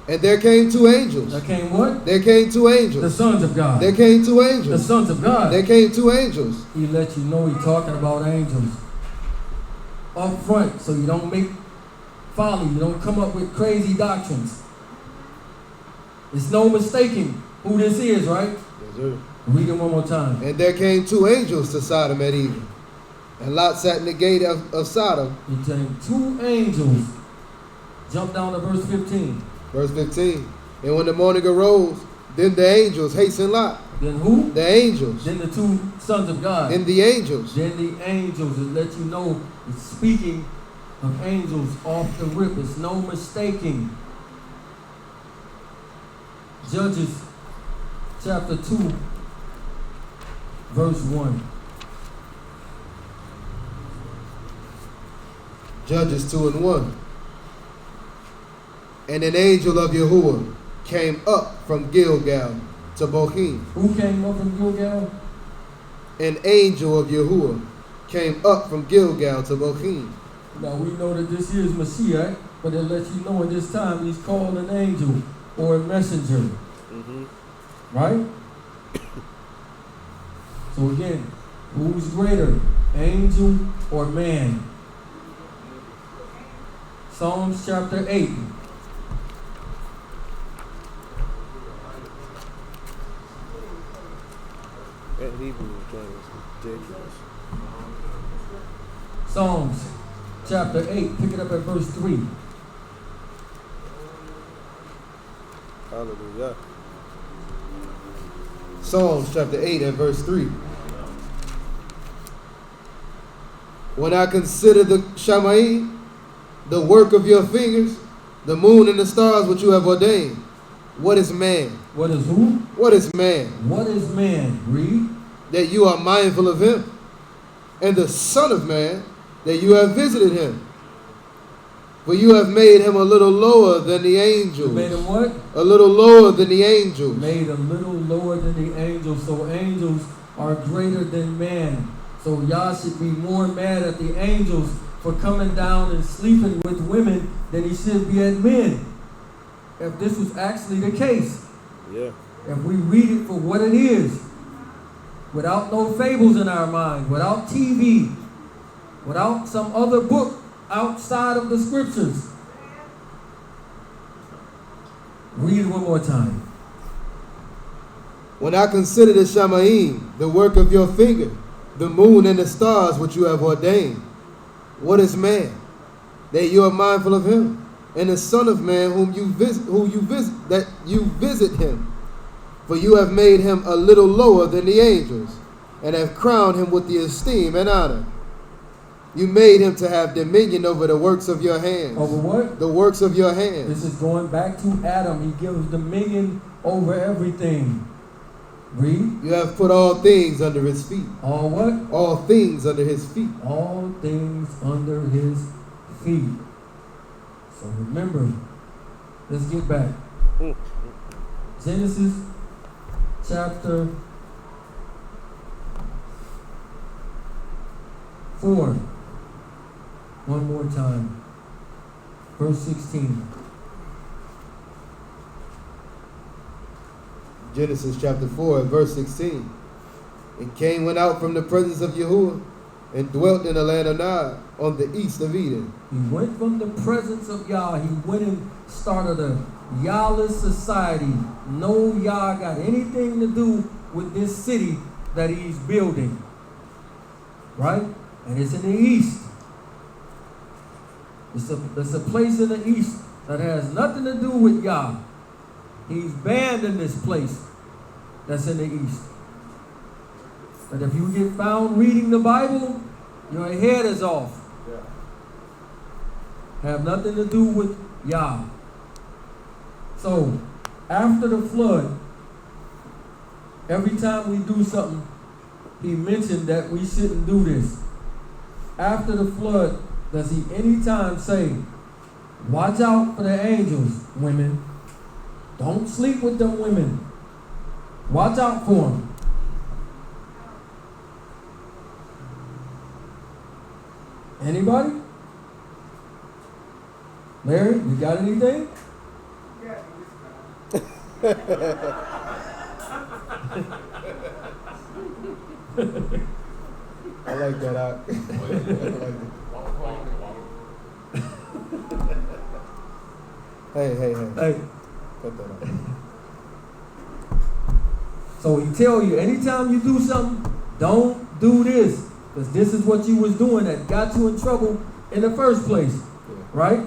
And there came two angels. There came what? There came two angels. The sons of God. There came two angels. The sons of God. There came two angels. He lets you know he's talking about angels. Up front, so you don't make folly. You don't come up with crazy doctrines. It's no mistaking who this is, right? Yes, sir. Read it one more time. And there came two angels to Sodom at evening. And Lot sat in the gate of Sodom. He came two angels. Jump down to verse 15. Verse 15. And when the morning arose, then the angels hastened Lot. Then who? The angels. Then the two sons of God. Then the angels. Then the angels. It lets you know it's speaking of angels off the rip. It's no mistaking. Judges chapter 2, verse 1. Judges 2 and 1. And an angel of Yahuwah came up from Gilgal to Bochim. Who came up from Gilgal? An angel of Yahuwah came up from Gilgal to Bochim. Now we know that this is Mashiach, but it lets you know in this time he's called an angel or a messenger. Right? So again, who's greater, angel or man? Psalms chapter 8. That Hebrew thing is ridiculous. Psalms chapter 8, pick it up at verse 3. Hallelujah. Psalms chapter 8 and verse 3. When I consider the Shamayim, the work of your fingers, the moon and the stars which you have ordained, what is man? What is who? What is man? What is man? Read. That you are mindful of him, and the Son of Man, that you have visited him. For you have made him a little lower than the angels. You made him what? A little lower than the angels. Made a little lower than the angels. So angels are greater than man. So Yah should be more mad at the angels for coming down and sleeping with women than he should be at men. If this was actually the case. Yeah. If we read it for what it is, without no fables in our mind, without TV, without some other book outside of the scriptures. Read it one more time. When I consider the Shamaim, the work of your finger, the moon and the stars which you have ordained, what is man, that you are mindful of him, and the Son of Man whom you visit him? For you have made him a little lower than the angels, and have crowned him with the esteem and honor. You made him to have dominion over the works of your hands. Over what? The works of your hands. This is going back to Adam. He gives dominion over everything. Read. You have put all things under his feet. All what? All things under his feet. All things under his feet. So remember, let's get back. Genesis chapter 4. One more time. Verse 16. Genesis chapter 4, verse 16. And Cain went out from the presence of Yahuwah and dwelt in the land of Nod on the east of Eden. He went from the presence of Yah. He went and started a Yahless society. No Yah got anything to do with this city that he's building. Right? And it's in the east. It's a place in the east that has nothing to do with Yah. He's banned in this place that's in the east. But if you get found reading the Bible, your head is off. Have nothing to do with Yah. So, after the flood, every time we do something, he mentioned that we shouldn't do this. After the flood, does he anytime say, watch out for the angels, women. Don't sleep with them women. Watch out for them. Anybody? Larry, you got anything? I like that out. Hey. Cut that out. So he tell you, anytime you do something, don't do this. Because this is what you was doing that got you in trouble in the first place. Yeah. Right?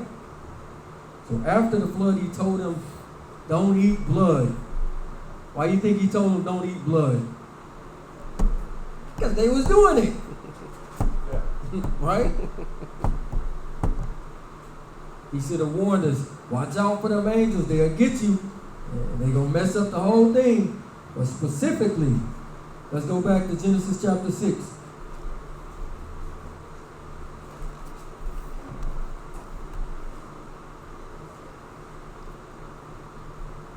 So after the flood, he told them, don't eat blood. Why you think he told them don't eat blood? Because they was doing it. Right? He should have warned us, watch out for them angels, they'll get you. And they're going to mess up the whole thing. But specifically, let's go back to Genesis chapter 6.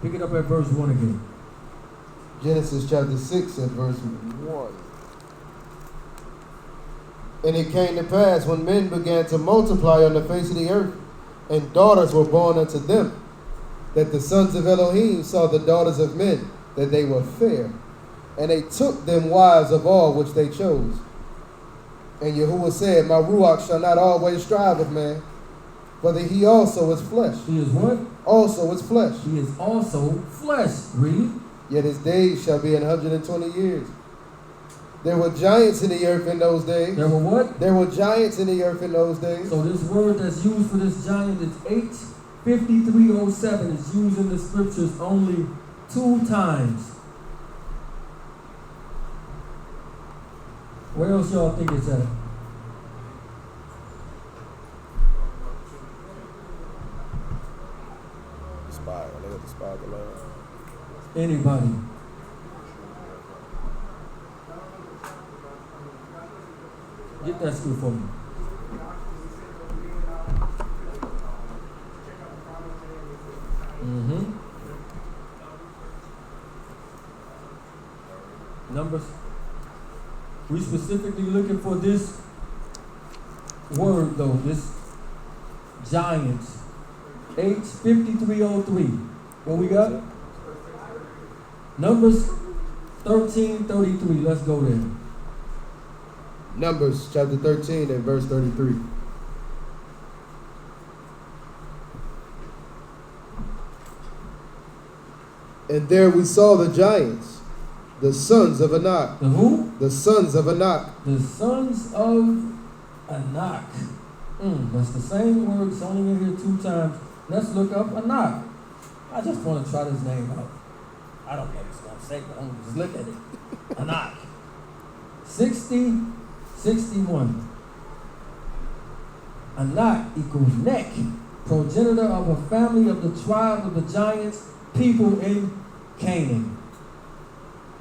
Pick it up at verse 1 again. Genesis chapter 6 and verse 1. And it came to pass when men began to multiply on the face of the earth, and daughters were born unto them, that the sons of Elohim saw the daughters of men, that they were fair, and they took them wives of all which they chose. And Yahuwah said, my ruach shall not always strive with man, for that he also is flesh. He is what? Also is flesh. He is also flesh. Read. Yet his days shall be 120 years. There were giants in the earth in those days. There were what? There were giants in the earth in those days. So this word that's used for this giant is H5307. It's used in the scriptures only 2 times. Where else y'all think it's at? Spy. They got the spy below. Anybody? Get that script for me. Numbers. We specifically looking for this word though, this giants. H5303. What we got? Numbers 13:33. Let's go there. Numbers chapter 13 and verse 33. And there we saw the giants, the sons of Anak. The who? The sons of Anak. The sons of Anak. That's the same word. It's only in here 2 times. Let's look up Anak. I just want to try this name out. I don't know what it's going to say, but I'm going to just look at it. Anak. 61. Anak equals neck, progenitor of a family of the tribe of the giants, people in Canaan.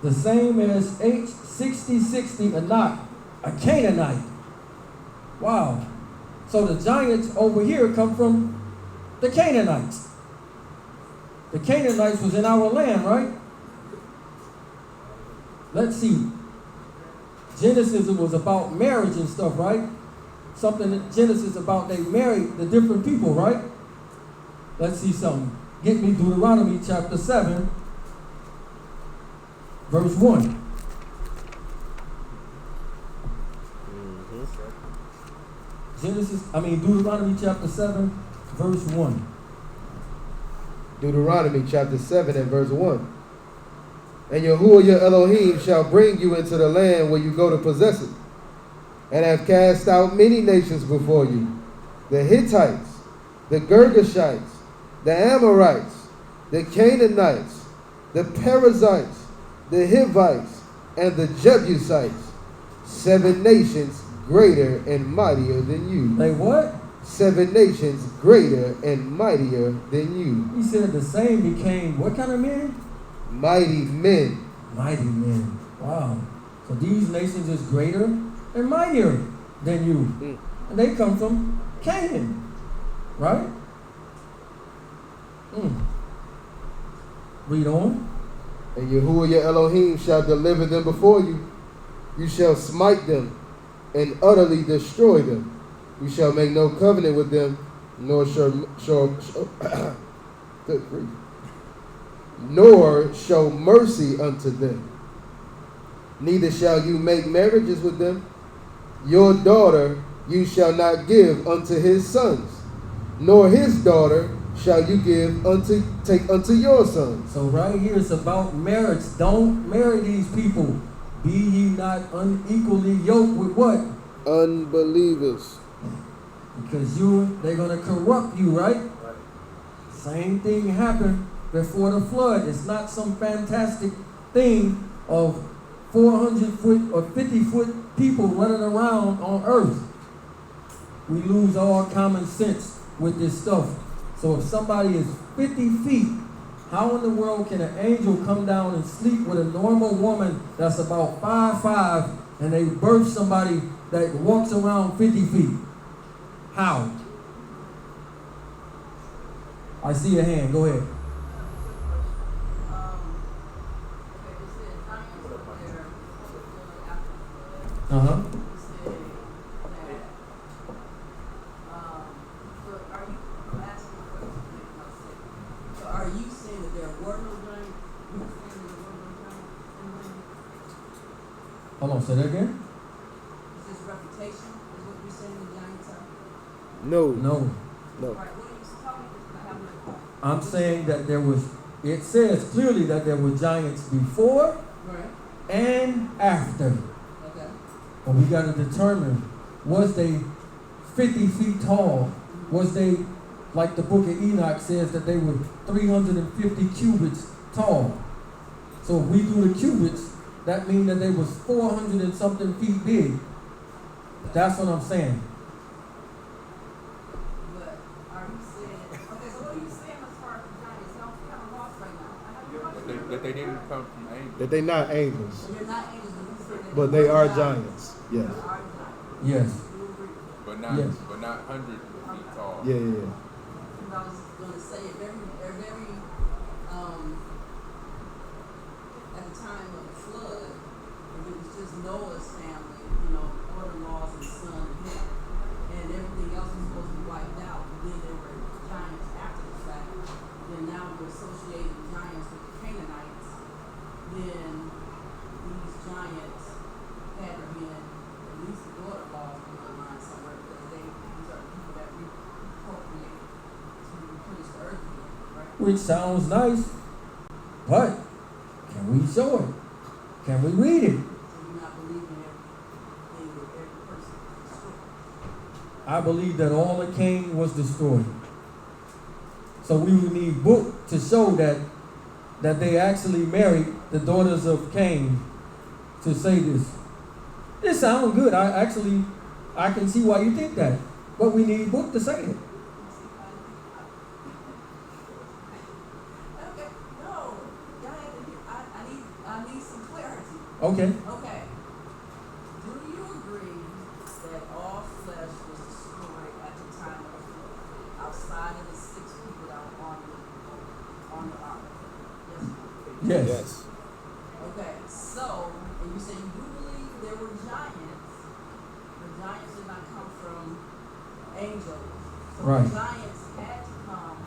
The same as H6060 Anak, a Canaanite. Wow. So the giants over here come from the Canaanites. The Canaanites was in our land, right? Let's see. Genesis, it was about marriage and stuff, right? Something in Genesis about they married the different people, right? Let's see something. Get me Deuteronomy chapter 7, verse 1. Deuteronomy chapter 7, verse 1. Deuteronomy chapter 7 and verse 1. And Yahuwah your Elohim shall bring you into the land where you go to possess it, and have cast out many nations before you, the Hittites, the Girgashites, the Amorites, the Canaanites, the Perizzites, the Hivites, and the Jebusites, 7 nations greater and mightier than you. They what? 7 nations greater and mightier than you. He said the same became what kind of men? Mighty men. Mighty men. Wow. So these nations is greater and mightier than you. And they come from Canaan. Right? Read on. And Yahuwah your Elohim shall deliver them before you. You shall smite them and utterly destroy them. You shall make no covenant with them, nor nor show mercy unto them. Neither shall you make marriages with them. Your daughter you shall not give unto his sons, nor his daughter shall you take unto your sons. So right here it's about marriage. Don't marry these people. Be ye not unequally yoked with what? Unbelievers. Because they're going to corrupt you, right? Same thing happened before the flood. It's not some fantastic thing of 400-foot or 50-foot people running around on earth. We lose all common sense with this stuff. So if somebody is 50 feet, how in the world can an angel come down and sleep with a normal woman that's about 5'5", and they birth somebody that walks around 50 feet? How? I see a hand. Go ahead. Uh-huh. Are you saying that there were no giants? Hold on, say that again. Is this reputation? Is what you're saying the giants are? No. Right, what are you talking about? I'm saying that it says clearly that there were giants before and after. Okay. But we got to determine, was they 50 feet tall? Was they, like the book of Enoch says, that they were 350 cubits tall? So if we do the cubits, that means that they was 400 and something feet big. That's what I'm saying. But are you saying, okay, so what are you saying as far as the giants? I'm kind of lost right now. That they didn't come from angels. That they're not angels. They're not angels, But they are giants. Yes. Yes. But not 100 feet tall. Yeah. I was going to say, at the time of the flood, if it was just Noah's family, daughter-in-laws and son and him, and everything else was supposed to be wiped out, and then there were giants after the fact, then now we're associating giants with the Canaanites, then these giants had to be at least which sounds nice, but can we show it? Can we read it? So you're not believing everything that every person destroyed. I believe that all of Cain was destroyed. So we would need book to show that they actually married the daughters of Cain to say this. This sounds good. I can see why you think that. But we need book to say it. Okay, no, I need some clarity. Okay. Okay. Do you agree that all flesh was destroyed at the time of the flood, outside of the 6 people that were on the ark? Yes. Yes. Okay. So, and you say you do believe there were giants. The giants did not come from angels. So Right. the giants had to come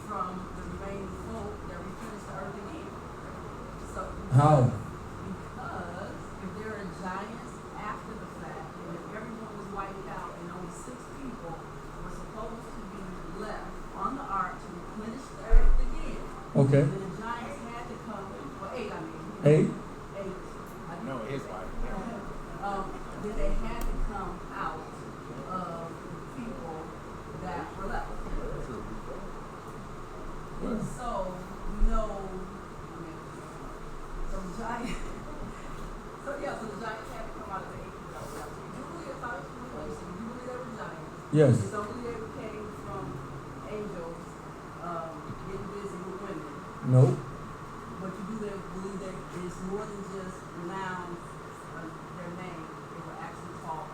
from the remaining folk that replenished the earth again. So How? because if there are giants after the fact, and if everyone was wiped out and only 6 people were supposed to be left on the ark to replenish the earth again, Okay. then the giants had to come, well 8 I mean. 8. 8. No, his wife. Then they had to come out of people that were left. And so we know, so the giants, so the giants had to come out of the 8 people that were left. So you do believe, you believe there were giants. Yes. You don't believe they came from angels getting busy with women. Nope. But you do believe that it's more than just nouns, their name. They were actually tall.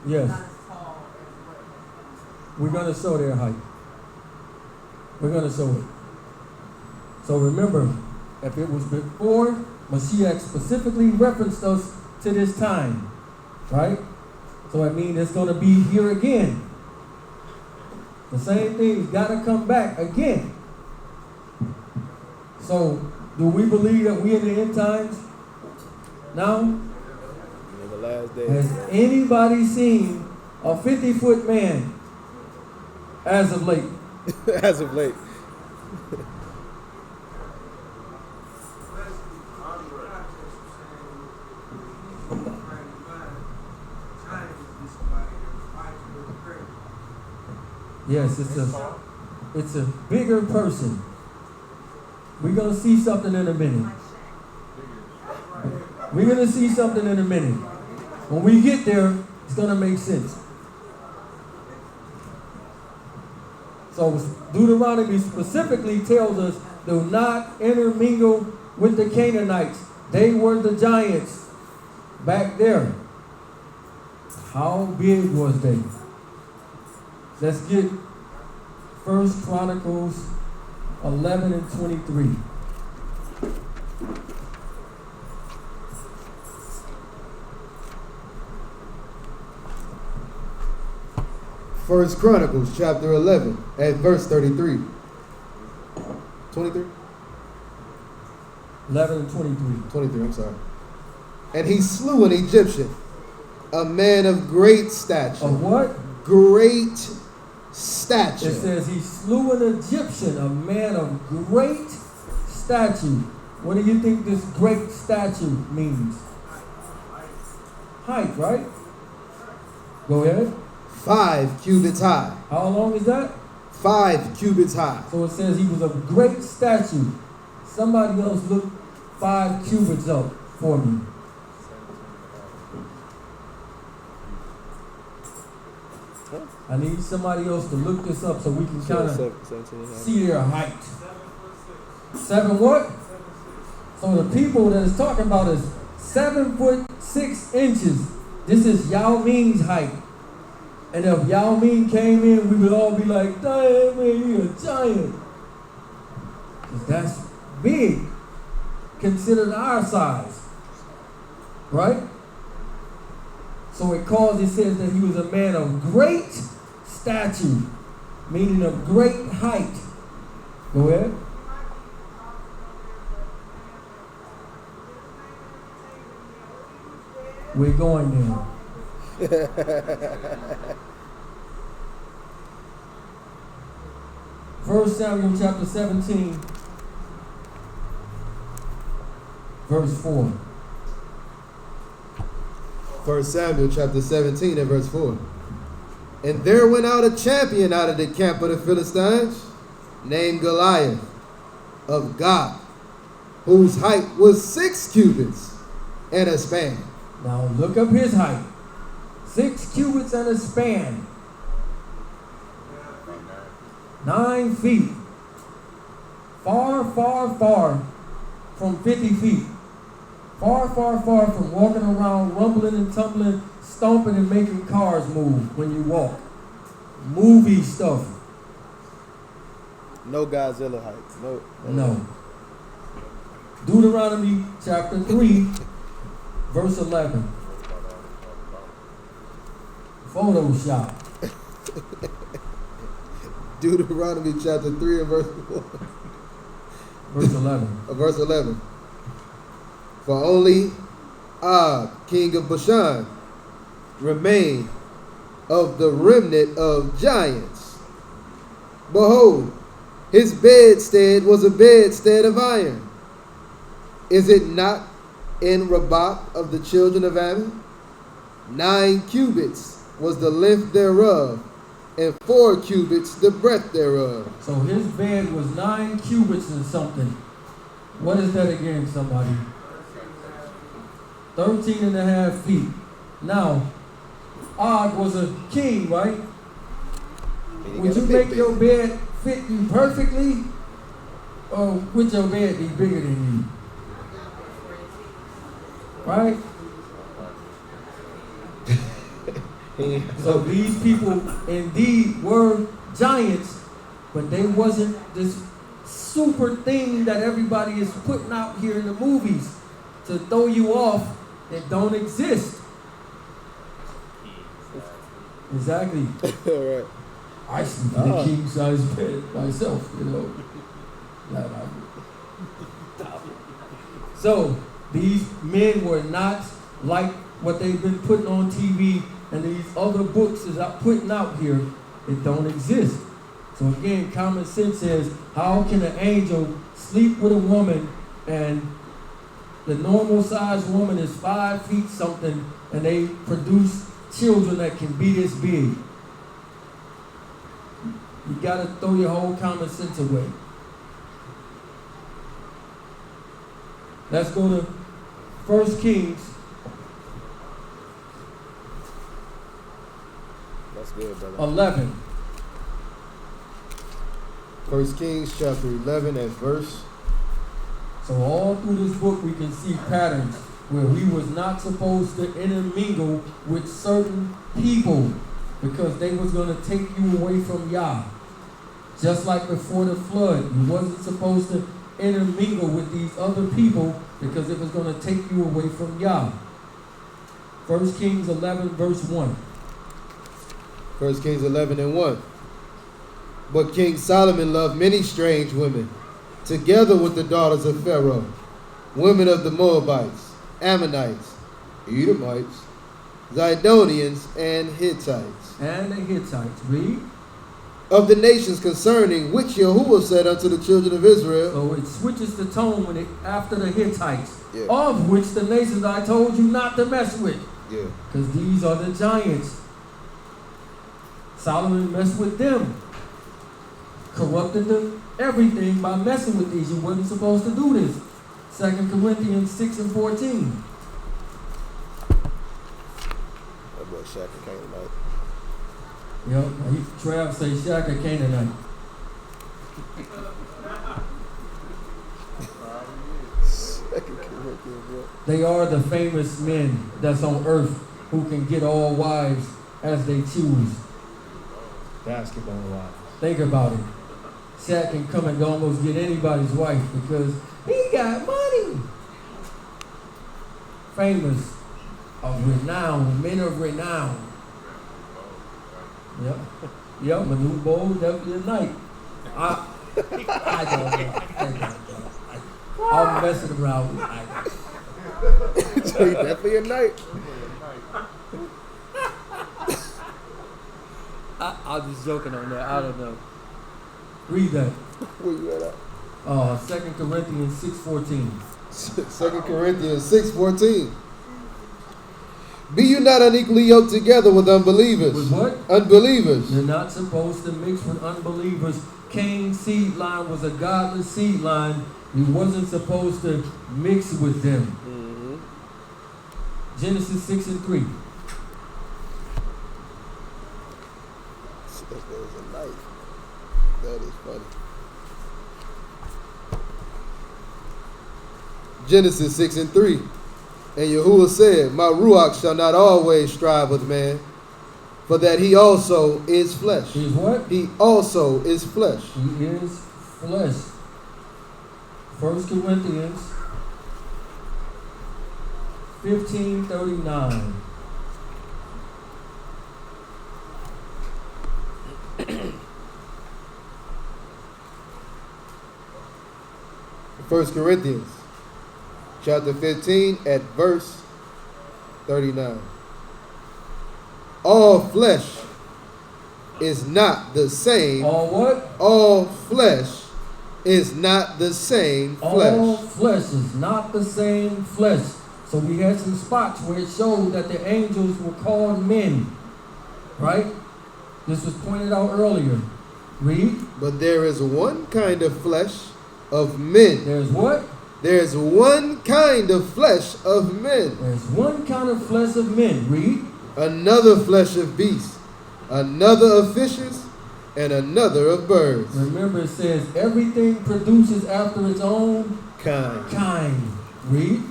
Yes. Not as tall as what. We're going to show their height. We're going to show it. So remember, if it was before, Mashiach specifically referenced us to this time, right? So I mean, it's going to be here again. The same thing's got to come back again. So, do we believe that we in the end times now? In the last days. Has anybody seen a 50-foot man as of late? As of late. Yes, it's a bigger person. We're going to see something in a minute. We're going to see something in a minute. When we get there, it's going to make sense. So Deuteronomy specifically tells us, do not intermingle with the Canaanites. They were the giants back there. How big was they? Let's get 1 Chronicles 11 and 23. First Chronicles chapter 11 at verse 33. 23? 11 and 23. 23, I'm sorry. And he slew an Egyptian, a man of great stature. Of what? Great stature. It says he slew an Egyptian, a man of great stature. What do you think this great stature means? Height, right? Go ahead. 5 cubits high. How long is that? 5 cubits high. So it says he was of great stature. Somebody else look 5 cubits up for me. I need somebody else to look this up so we can kind of see their height. 7 what? So the people that is talking about is 7 foot 6 inches. This is Yao Ming's height. And if Yao Ming came in, we would all be like, damn man, you're a giant. Because that's big, considered our size. Right? So it says that he was a man of great stature, meaning of great height. Go ahead. We're going there. 1 Samuel chapter 17, verse 4. 1 Samuel chapter 17 and verse 4. And there went out a champion out of the camp of the Philistines, named Goliath, of Gath, whose height was 6 cubits and a span. Now look up his height. 6 cubits and a span. 9 feet. Far, far, far from 50 feet. Far, far, far from walking around rumbling and tumbling, stomping and making cars move when you walk. Movie stuff. No Godzilla heights. No. Deuteronomy chapter 3, verse 11. Photoshop. Deuteronomy chapter 3 and verse 1. Verse 11. Verse 11. For only Og, king of Bashan, remained of the remnant of giants. Behold, his bedstead was a bedstead of iron. Is it not in Rabbah of the children of Ammon? 9 cubits was the length thereof, and 4 cubits the breadth thereof. So his bed was 9 cubits and something. What is that again, somebody? 13 and a half feet. Now, Og was a king, right? Would you make your bed fit you perfectly? Or would your bed be bigger than you? Right? So these people indeed were giants, but they wasn't this super thing that everybody is putting out here in the movies to throw you off. It don't exist. Exactly. All right. I sleep in a king size bed myself, you know. So these men were not like what they've been putting on TV and these other books is putting out here. It don't exist. So again, common sense says, how can an angel sleep with a woman and the normal sized woman is 5 feet something and they produce children that can be this big? You gotta throw your whole common sense away. Let's go to 1 Kings. That's good, brother. 11. 1 Kings chapter 11 and verse. So all through this book we can see patterns where we was not supposed to intermingle with certain people because they was going to take you away from Yah. Just like before the flood, you wasn't supposed to intermingle with these other people because it was going to take you away from Yah. 1 Kings 11 verse 1. 1 Kings 11 and 1. But King Solomon loved many strange women, together with the daughters of Pharaoh, women of the Moabites, Ammonites, Edomites, Zidonians, and Hittites. And the Hittites. Read. Of the nations concerning which Yahuwah said unto the children of Israel. So it switches the tone when after the Hittites, of which the nations I told you not to mess with. Yeah. Because these are the giants. Solomon messed with them. Corrupted them, everything by messing with these. You wasn't supposed to do this. 2 Corinthians 6 and 14. That boy Shaq a Canaanite. Yep, Trav say Shaq a Canaanite. They are the famous men that's on earth who can get all wives as they choose. Basketball wives. Think about it. Shaq can come and almost get anybody's wife because he got money. Famous, of renown, men of renown. Yep. Yep, Manu Bowl, definitely a night. I don't know. I'm messing around with So he definitely a night. I'm just joking on that. I don't know. Read that. Where you at? 2 Corinthians 6:14. 2 Corinthians 6:14. Be you not unequally yoked together with unbelievers. With what? Unbelievers. You're not supposed to mix with unbelievers. Cain's seed line was a godless seed line. You wasn't supposed to mix with them. Mm-hmm. Genesis 6:3. There's a knife. That is funny. Genesis 6:3. And Yahuwah said, my Ruach shall not always strive with man, for that he also is flesh. He is what? He also is flesh. He is flesh. 1 Corinthians 15:39. First Corinthians chapter 15 at verse 39. All flesh is not the same. All what? All flesh is not the same flesh. All flesh is not the same flesh. So we had some spots where it showed that the angels were called men. Right? This was pointed out earlier. Read. But there is one kind of flesh of men. There's what? There's one kind of flesh of men. There's one kind of flesh of men. Read. Another flesh of beasts, another of fishes, and another of birds. Remember it says everything produces after its own kind. Read.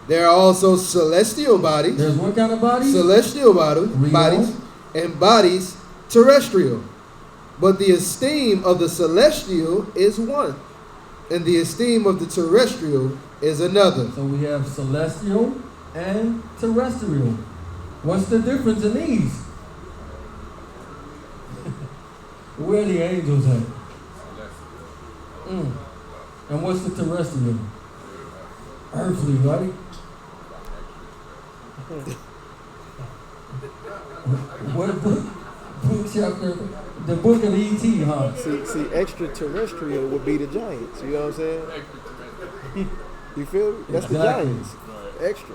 There are also celestial bodies. There's what kind of bodies? Celestial bodies and bodies terrestrial. But the esteem of the celestial is one, and the esteem of the terrestrial is another. So we have celestial and terrestrial. What's the difference in these? Where are the angels at? And what's the terrestrial? Earthly, right? What book chapter? The book of E.T., huh? See, extraterrestrial would be the giants. You know what I'm saying? You feel me? That's exactly. The giants. Extra.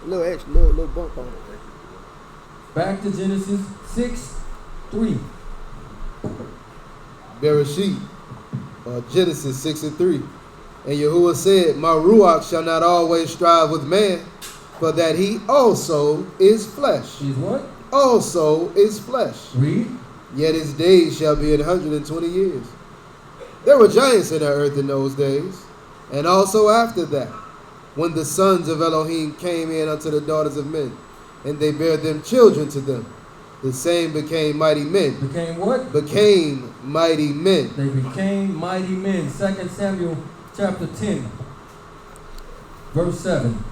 Little bump on it. Back to Genesis 6:3. Bereshit, Genesis 6:3. And Yahuwah said, my Ruach shall not always strive with man, for that he also is flesh. He's what? Also is flesh. Read. Yet his days shall be 120 years. There were giants in the earth in those days, and also after that, when the sons of Elohim came in unto the daughters of men, and they bare them children to them. The same became mighty men. Became what? Became mighty men. They became mighty men. 2 Samuel chapter 10, verse 7.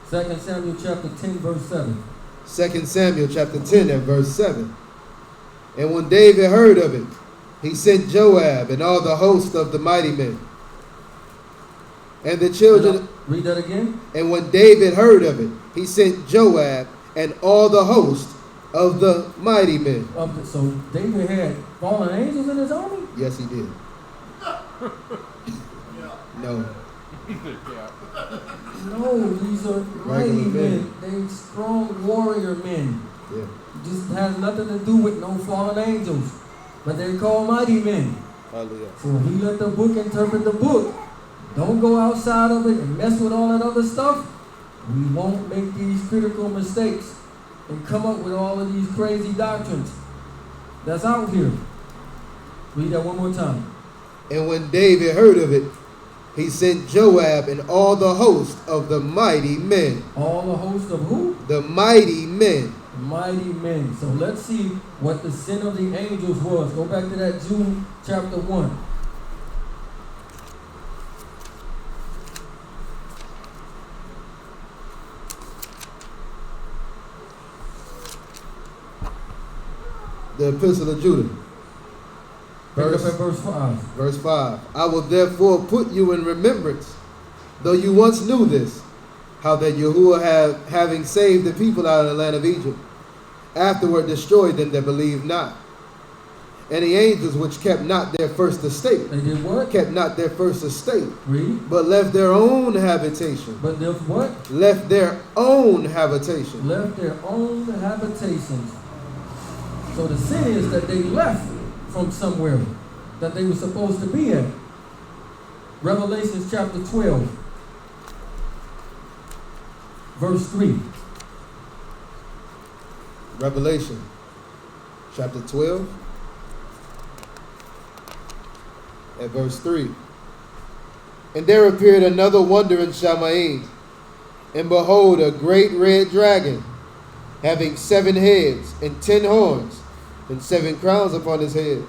Second Samuel chapter 10, verse 7. 2 Samuel chapter 10 and verse 7. And when David heard of it, he sent Joab and all the host of the mighty men. And the children... Read that again. And when David heard of it, he sent Joab and all the host of the mighty men. So David had fallen angels in his army? Yes, he did. No. No, these are mighty men. They strong warrior men. Yeah. Just has nothing to do with no fallen angels. But they're called mighty men. Hallelujah. So if we let the book interpret the book, don't go outside of it and mess with all that other stuff, we won't make these critical mistakes and come up with all of these crazy doctrines that's out here. Read that one more time. And when David heard of it, he sent Joab and all the host of the mighty men. All the host of who? The mighty men. Mighty men. So let's see what the sin of the angels was. Go back to that Jude chapter 1. The Epistle of Judah. Verse 5. Verse 5. I will therefore put you in remembrance, though you once knew this, how that Yahuwah having saved the people out of the land of Egypt, afterward destroyed them that believed not. And the angels which kept not their first estate. They did what? Kept not their first estate. Read. But left their own habitation. But left what? Left their own habitation. Left their own habitations. So the sin is that they left from somewhere that they were supposed to be at. Revelation chapter 12, verse 3. Revelation chapter 12 and verse 3. And there appeared another wonder in Shamayim, and behold, a great red dragon, having 7 heads and 10 horns, and 7 crowns upon his head.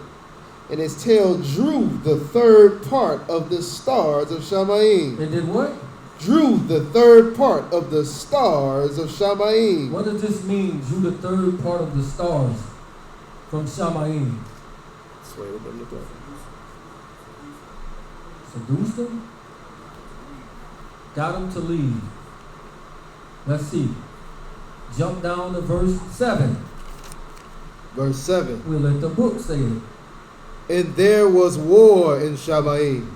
And his tail drew the third part of the stars of Shamayim. It did what? Drew the third part of the stars of Shamayim. What does this mean, drew the third part of the stars from Shamayim? Seduced them? Got them to leave. Let's see. Jump down to verse 7. Verse 7. We'll let the book say it. And there was war in Shamayim.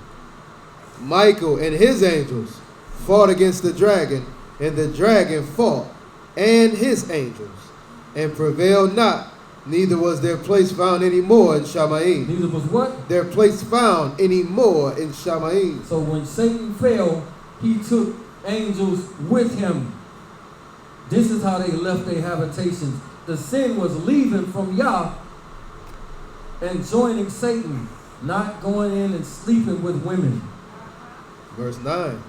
Michael and his angels fought against the dragon, and the dragon fought and his angels, and prevailed not, neither was their place found any more in Shamayim. Neither was what? Their place found any more in Shamayim. So when Satan fell, he took angels with him. This is how they left their habitations. The sin was leaving from Yah and joining Satan, not going in and sleeping with women. Verse 9.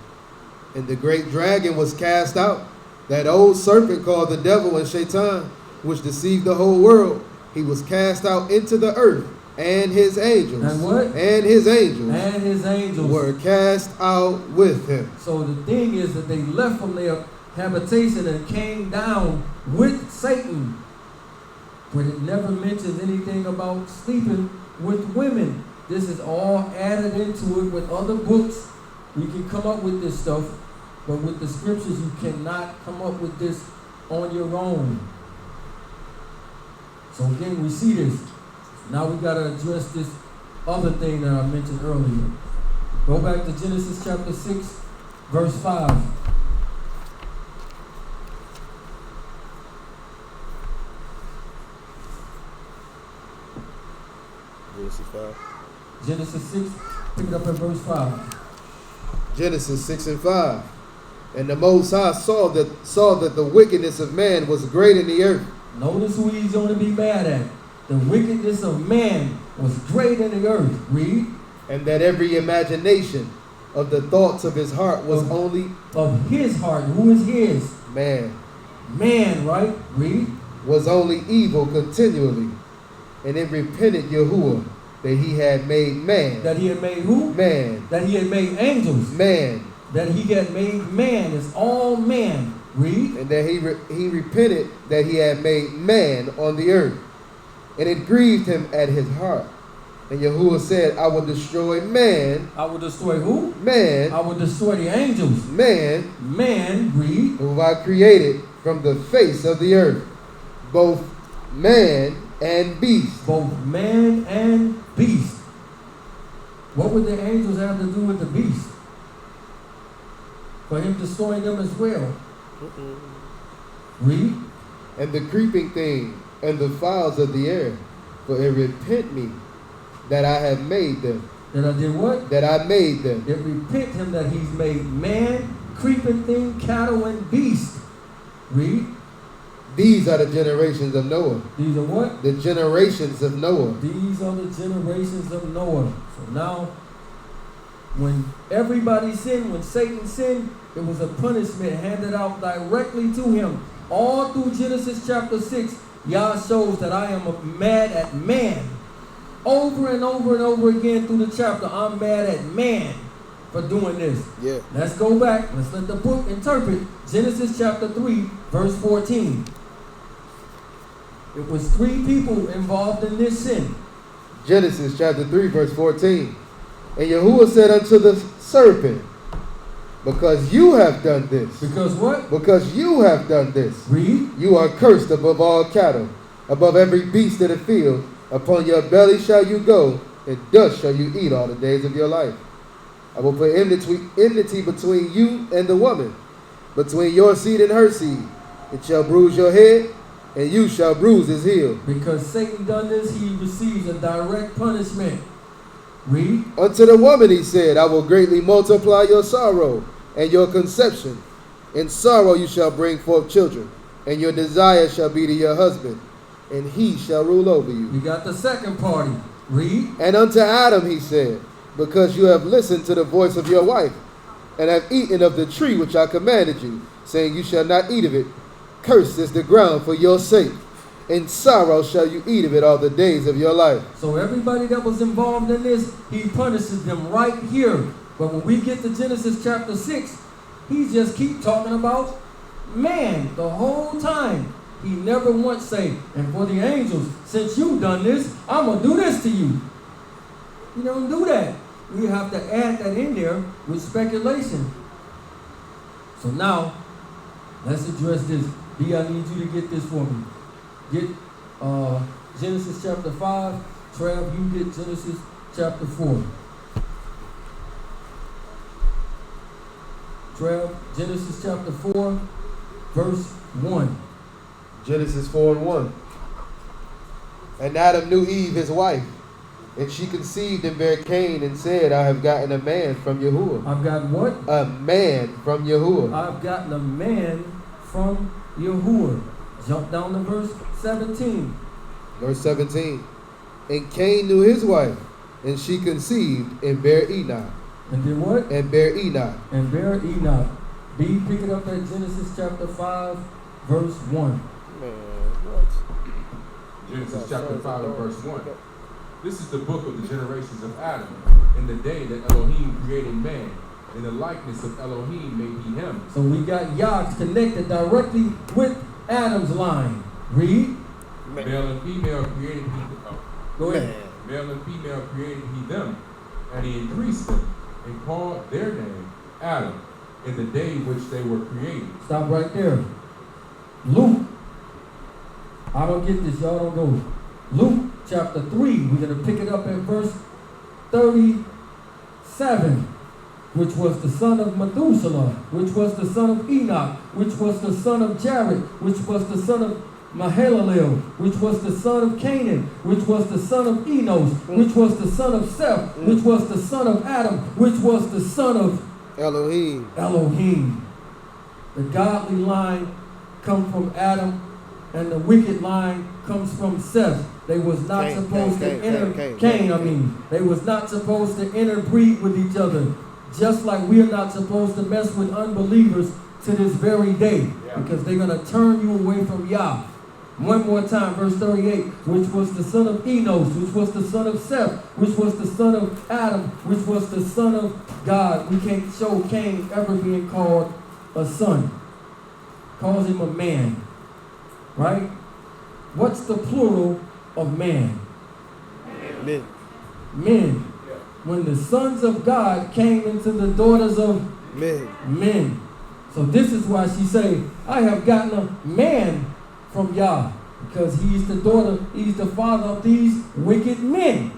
And the great dragon was cast out, that old serpent called the devil and Shaitan, which deceived the whole world. He was cast out into the earth, and his angels. And what? And his angels. And his angels were cast out with him. So the thing is that they left from their habitation and came down with Satan. But it never mentions anything about sleeping with women. This is all added into it with other books. We can come up with this stuff, but with the scriptures, you cannot come up with this on your own. So again, we see this. Now we got to address this other thing that I mentioned earlier. Go back to Genesis chapter 6, verse 5. Genesis 5. Genesis 6, pick it up at verse 5. Genesis 6 and 5. And the Most High saw that the wickedness of man was great in the earth. Notice who he's going to be mad at. The wickedness of man was great in the earth. Read. And that every imagination of the thoughts of his heart was only... Of his heart. Who is his? Man. Man, right? Read. Was only evil continually. And it repented Yahuwah that he had made man. That he had made who? Man. That he had made angels. Man. That he had made man. It's all man. Read. And that he repented that he had made man on the earth. And it grieved him at his heart. And Yahuwah said, I will destroy man. I will destroy who? Man. I will destroy the angels. Man. Man, read. Whom I created from the face of the earth. Both man and beast. Both man and beast. What would the angels have to do with the beast? For him destroying them as well. Read. And the creeping thing and the fowls of the air, for it repent me that I have made them. That I did what? That I made them. It repent him that he's made man, creeping thing, cattle, and beast. Read. These are the generations of Noah. These are what? The generations of Noah. These are the generations of Noah. So now, when everybody sinned, when Satan sinned, it was a punishment handed out directly to him. All through Genesis chapter 6, Yah shows that I am mad at man. Over and over and over again through the chapter, I'm mad at man for doing this. Yeah. Let's go back. Let's let the book interpret Genesis chapter 3, verse 14. It was 3 people involved in this sin. Genesis chapter 3, verse 14. And Yahuwah said unto the serpent, Because you have done this. Because what? Because you have done this. Read. You are cursed above all cattle, above every beast of the field. Upon your belly shall you go, and dust shall you eat all the days of your life. I will put enmity between you and the woman, between your seed and her seed. It shall bruise your head, and you shall bruise his heel. Because Satan done this, he receives a direct punishment. Read. Unto the woman he said, I will greatly multiply your sorrow and your conception. In sorrow you shall bring forth children, and your desire shall be to your husband, and he shall rule over you. You got the second party. Read. And unto Adam he said, because you have listened to the voice of your wife, and have eaten of the tree which I commanded you, saying you shall not eat of it. Cursed is the ground for your sake. In sorrow shall you eat of it all the days of your life. So everybody that was involved in this, he punishes them right here. But when we get to Genesis chapter 6, he just keep talking about man the whole time. He never once say, and for the angels, since you've done this, I'm going to do this to you. You don't do that. We have to add that in there with speculation. So now, let's address this. D, I need you to get this for me. Get Genesis chapter 5. Trav, you get Genesis chapter 4. Trav, Genesis chapter 4, verse 1. Genesis 4:1. And Adam knew Eve his wife, and she conceived and bare Cain, and said, I have gotten a man from Yahuwah. I've gotten what? A man from Yahuwah. I've gotten a man from Yahuwah. Jump down to verse 17. Verse 17. And Cain knew his wife, and she conceived and bare Enoch. And then what? And bare Enoch. And bare Enoch. B, pick it up at Genesis chapter 5, verse 1. Genesis chapter 5 and verse 1. This is the book of the generations of Adam. In the day that Elohim created man, in the likeness of Elohim made he him. So we got Yah connected directly with Adam's line. Read. Male and female created he. Go ahead. Male and female created he them, and he increased them, and called their name Adam, in the day which they were created. Stop right there. Luke. I don't get this, y'all don't go. Luke chapter 3, we're going to pick it up at verse 37, which was the son of Methuselah, which was the son of Enoch, which was the son of Jared, which was the son of Mahalalel, which was the son of Canaan, which was the son of Enos, which was the son of Seth, which was the son of Adam, which was the son of Elohim. Elohim. The godly line come from Adam, and the wicked line comes from Seth. They was not supposed to they was not supposed to interbreed with each other. Just like we are not supposed to mess with unbelievers to this very day. Because they're going to turn you away from Yah. One more time, verse 38, which was the son of Enos, which was the son of Seth, which was the son of Adam, which was the son of God. We can't show Cain ever being called a son. Calls him a man. Right? What's the plural of man? Men. Men. When the sons of God came into the daughters of men. So this is why she say, I have gotten a man from Yah, because he's the father of these wicked men.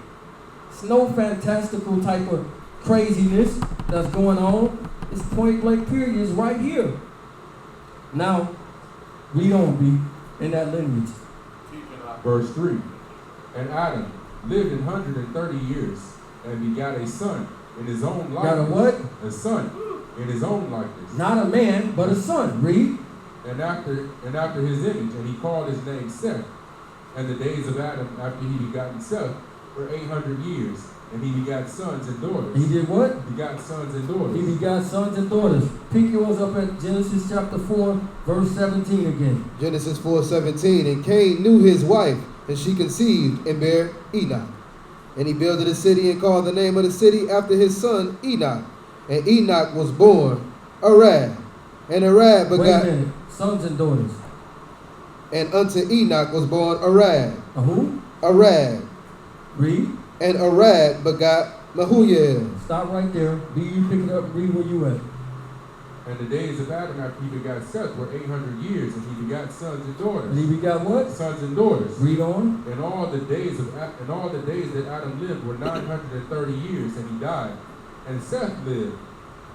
It's no fantastical type of craziness that's going on. It's point blank period. It's right here. Now, we don't be in that lineage. Verse 3. And Adam lived 130 years and begat a son in his own likeness. Got a what? A son in his own likeness. Not a man, but a son. Read. And after his image, and he called his name Seth. And the days of Adam after he begotten Seth were 800 years. And he begat sons and daughters. He did what? Begot sons and daughters. He begot sons and daughters. Pick yours up at Genesis chapter 4, verse 17 again. Genesis 4:17. And Cain knew his wife, and she conceived and bare Enoch. And he builded a city and called the name of the city after his son Enoch. And Enoch was born Arad. And Arad begot... Wait a minute. Sons and daughters. And unto Enoch was born Arad. A who? Arad. Read. And Arad begot Mahuyael. Stop right there. B, you pick it up. Read where you at. And the days of Adam after he begot Seth were 800 years, and he begot sons and daughters. And he begot what? Sons and daughters. Read on. And all the days that Adam lived were 930 years, and he died. And Seth lived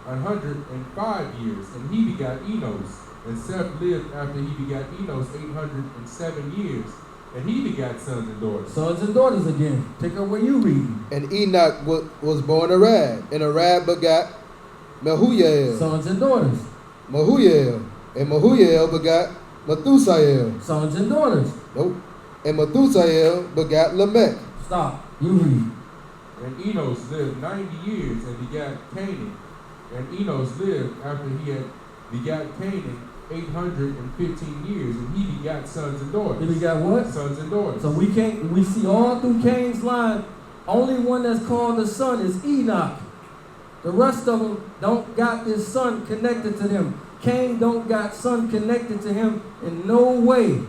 105 years, and he begot Enos. And Seth lived after he begot Enos 807 years, and he begot sons and daughters. Sons and daughters again. Pick up what you reading. And Enoch was born Arad, and Arad begot Mehujael. Sons and daughters. Mehujael. And Mehujael begot Methusael. Sons and daughters. Nope. And Methusael begot Lamech. Stop. You read. And Enos lived 90 years and begat Canaan. And Enos lived after he had begat Canaan 815 years, and he begat sons and daughters. He begat what? Sons and daughters. So we see all through Cain's line, only one that's called the son is Enoch. The rest of them don't got this son connected to them. Cain don't got son connected to him in no way.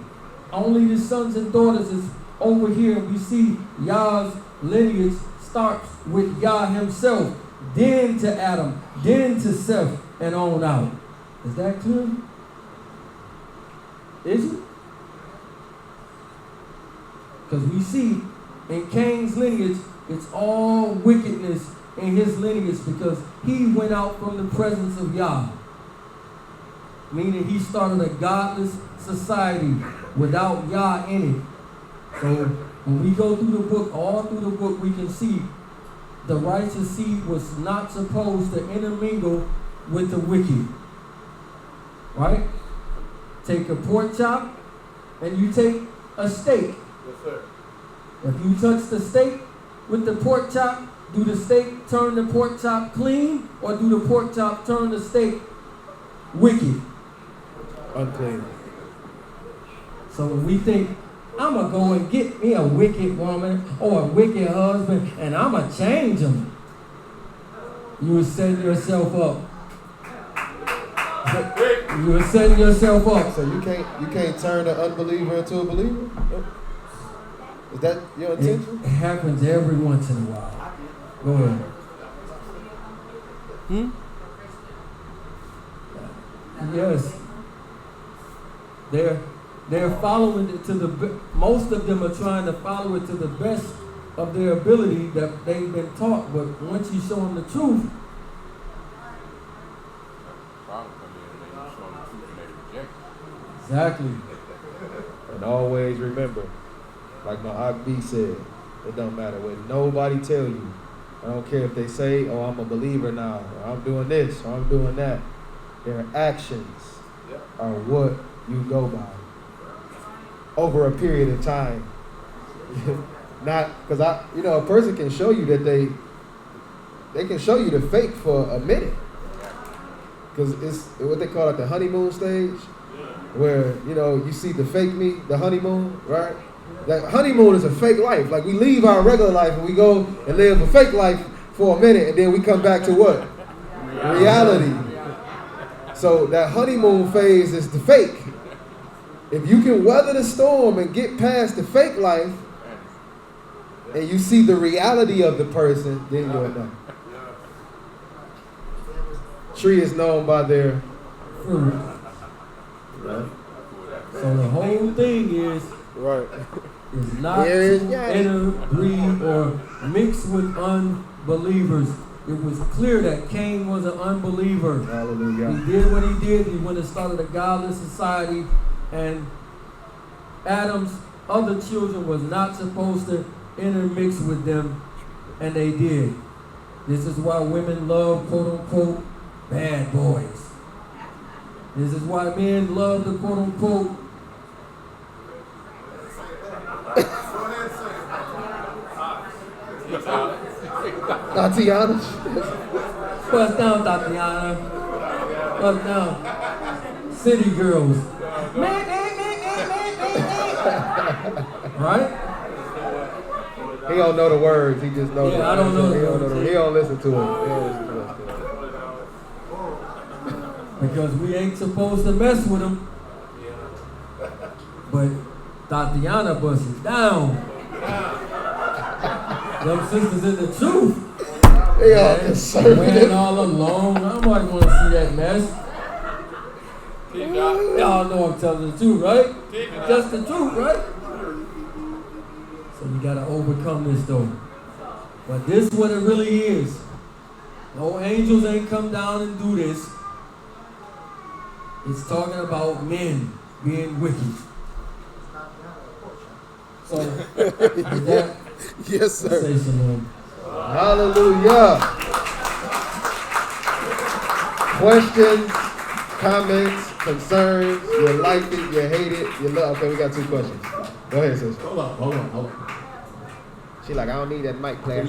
Only the sons and daughters is over here. We see Yah's lineage starts with Yah himself, then to Adam, then to Seth, and on out. Is that clear? Is it? Because we see in Cain's lineage, it's all wickedness in his lineage because he went out from the presence of Yah. Meaning he started a godless society without Yah in it. So when we go through the book, all through the book, we can see the righteous seed was not supposed to intermingle with the wicked. Right? Take a pork chop and you take a steak. Yes, sir. If you touch the steak with the pork chop, do the steak turn the pork chop clean, or do the pork chop turn the steak wicked? Unclean. So when we think, I'm going to go and get me a wicked woman or a wicked husband and I'm going to change him, you are setting yourself up. You are setting yourself up. So you can't turn an unbeliever into a believer? Is that your intention? It happens every once in a while. Go ahead. Yes. They're following it to the most of them are trying to follow it to the best of their ability that they've been taught. But once you show them the truth, exactly. And always remember, like my Akbi said, it don't matter what nobody tell you. I don't care if they say, oh, I'm a believer now, or I'm doing this, or I'm doing that. Their actions are what you go by over a period of time. Not because a person can show you that they can show you the fake for a minute, because it's what they call it the honeymoon stage, where you see the fake me, the honeymoon, right? That honeymoon is a fake life. Like we leave our regular life and we go and live a fake life for a minute, and then we come back to what? Reality. So that honeymoon phase is the fake. If you can weather the storm and get past the fake life, and you see the reality of the person, then you'll know. Tree is known by their fruit. Right. So the whole thing is not to interbreed or mix with unbelievers. It was clear that Cain was an unbeliever. Hallelujah. He did what he did. He went and started a godless society, and Adam's other children was not supposed to intermix with them, and they did. This is why women love, quote unquote, bad boys. This is why men love the quote unquote Tatiana. bust down, Tatiana. Bust down. City girls. Right? He don't know the words. He just knows. I don't know the words. He don't listen to it. He don't listen to us. Because we ain't supposed to mess with them. But Tatiana busts it down. Them sisters in the truth. They all conservative. Went all alone. Nobody want to see that mess. Y'all know I'm telling the truth, right? Just the truth, right? So you gotta overcome this though. But this is what it really is. No angels ain't come down and do this. It's talking about men being wicked. So with that, Yes, sir. say shalom. Hallelujah. Questions, comments, concerns, you like it, you hate it, you love. Okay, we got 2 questions. Go ahead, sis. Hold on. She like, I don't need that mic player.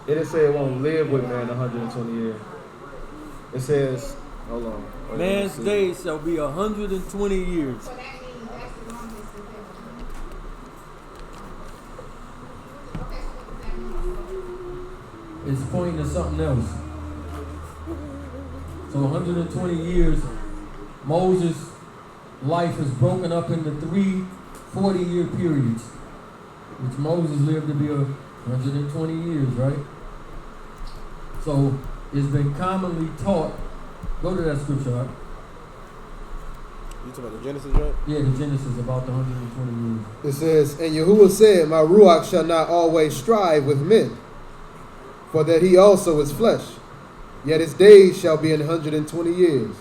It didn't say it won't live with man 120 years. It says, hold on. Man's days shall be 120 years. It's pointing to something else. So 120 years, Moses' life is broken up into 3 40-year periods, which Moses lived to be 120 years, right? So it's been commonly taught. Go to that scripture, right? You talking about the Genesis, right? Yeah, the Genesis about the 120 years. It says, and Yahuwah said, my Ruach shall not always strive with men, for that he also is flesh. Yet his days shall be 120 years.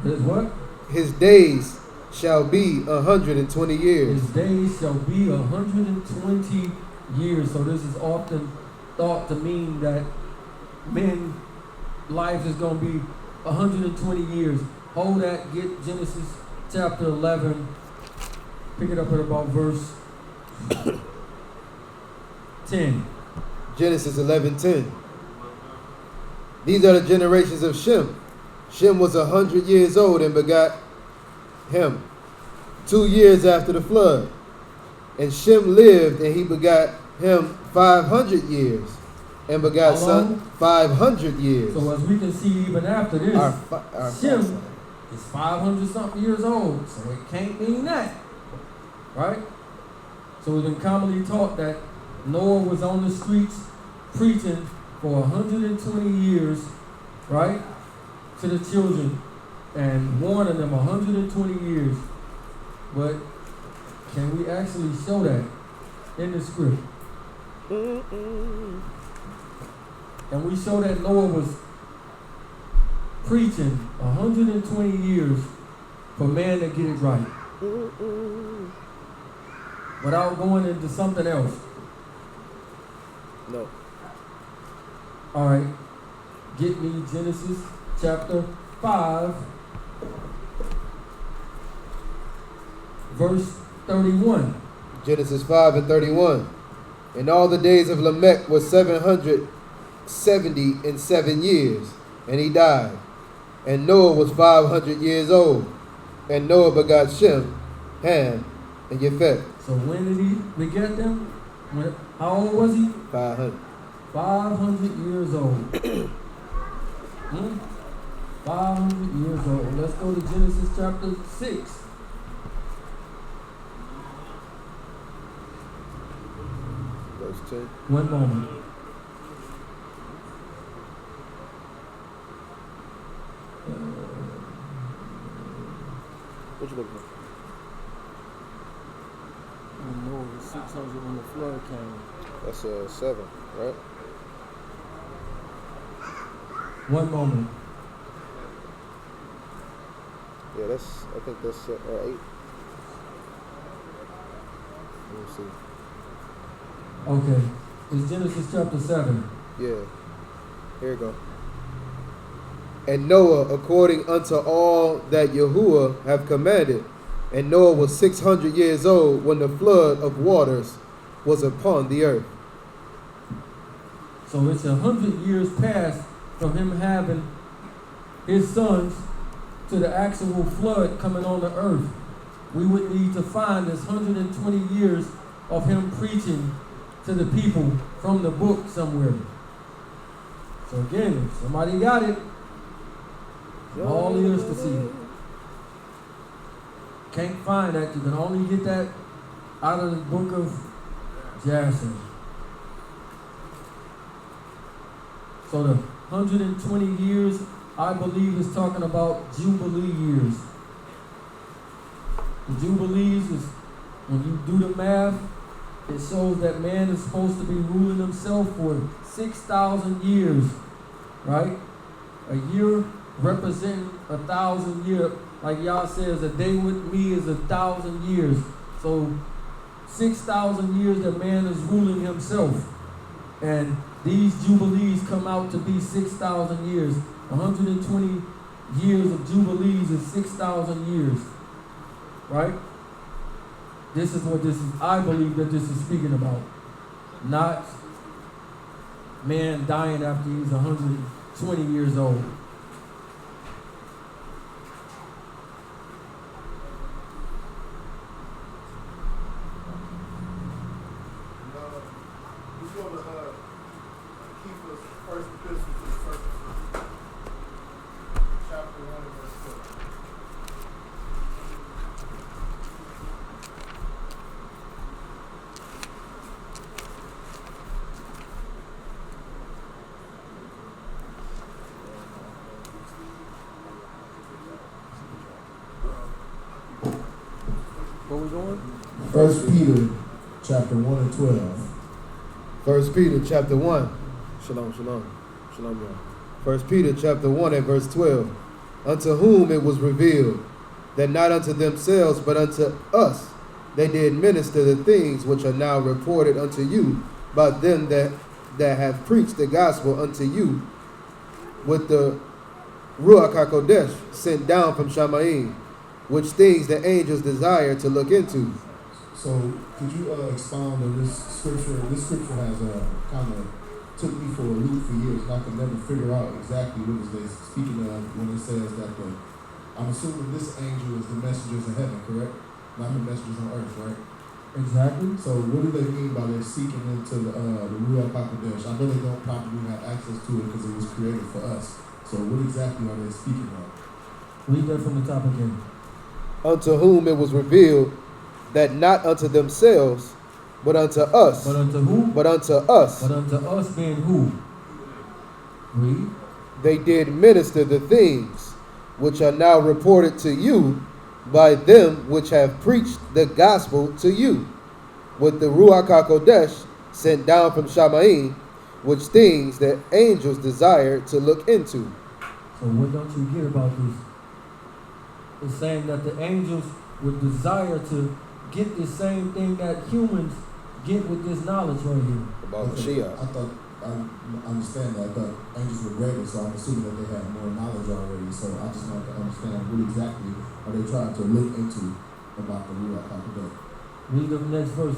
His what? His days shall be 120 years. His days shall be 120 years. So this is often thought to mean that men's life is going to be 120 years. Hold that, get Genesis chapter 11. Pick it up at about verse 10. Genesis 11:10. These are the generations of Shem. Shem was 100 years old and begot Ham 2 years after the flood. And Shem lived and he begot Ham 500 years and begot son 500 years. So as we can see even after this, Shem is 500 something years old. So it can't mean that. Right? So it's been commonly taught that Noah was on the streets preaching for 120 years, right, to the children and warning them 120 years. But can we actually show that in the script? And we show that Noah was preaching 120 years for man to get it right. Without going into something else. No. All right. Get me Genesis chapter 5, verse 31. Genesis 5:31. And all the days of Lamech was 777 years, and he died. And Noah was 500 years old. And Noah begot Shem, Ham, and Japheth. So when did he beget them? How old was he? 500. 500 years old. 500 years old. Let's go to Genesis chapter 6. Verse 10. One moment. What you looking for? No, it was 600 when the flood came. That's 7, right? One moment. Yeah, I think that's 8. Let me see. Okay. It's Genesis chapter 7. Yeah. Here you go. And Noah, according unto all that Yahuwah have commanded, and Noah was 600 years old when the flood of waters was upon the earth. So it's 100 years past from him having his sons to the actual flood coming on the earth, we would need to find this 120 years of him preaching to the people from the book somewhere. So again, if somebody got it, all ears to see it. Can't find that. You can only get that out of the book of Jasher. So the 120 years, I believe, is talking about Jubilee years. The Jubilees is, when you do the math, it shows that man is supposed to be ruling himself for 6,000 years, right? A year representing 1,000 years. Like Yah says, a day with me is 1,000 years. So 6,000 years that man is ruling himself. And these Jubilees come out to be 6,000 years. 120 years of Jubilees is 6,000 years. Right? This is what this is. I believe that this is speaking about. Not man dying after he's 120 years old. Where we going? 1 Peter chapter 1 and 12. 1 Peter chapter 1. Shalom, shalom. Shalom, y'all. 1 Peter chapter 1 and verse 12. Unto whom it was revealed that not unto themselves but unto us they did minister the things which are now reported unto you by them that have preached the gospel unto you with the Ruach HaKodesh sent down from Shamayim, which things the angels desire to look into. So, could you expound on this scripture? This scripture has kind of took me for a loop for years, and I could never figure out exactly what is they speaking of when it says that I'm assuming this angel is the messengers in heaven, correct? Not the messengers on earth, right? Exactly. So, what do they mean by they're seeking into the Ruach HaKodesh? I know they don't probably have access to it because it was created for us. So, what exactly are they speaking of? Read that from the top again. Unto whom it was revealed that not unto themselves, but unto us. But unto who? But unto us. But unto us being who? Read. They did minister the things which are now reported to you by them which have preached the gospel to you, with the Ruach HaKodesh sent down from Shamayim, which things that angels desire to look into. So what don't you get about this? It's saying that the angels would desire to get the same thing that humans get with this knowledge right here. About Mashiach. I thought, I understand that, but angels were ready, so I'm assuming that they had more knowledge already. So I just want to understand what exactly are they trying to look into about the Ruach HaKodesh. Read the next verse.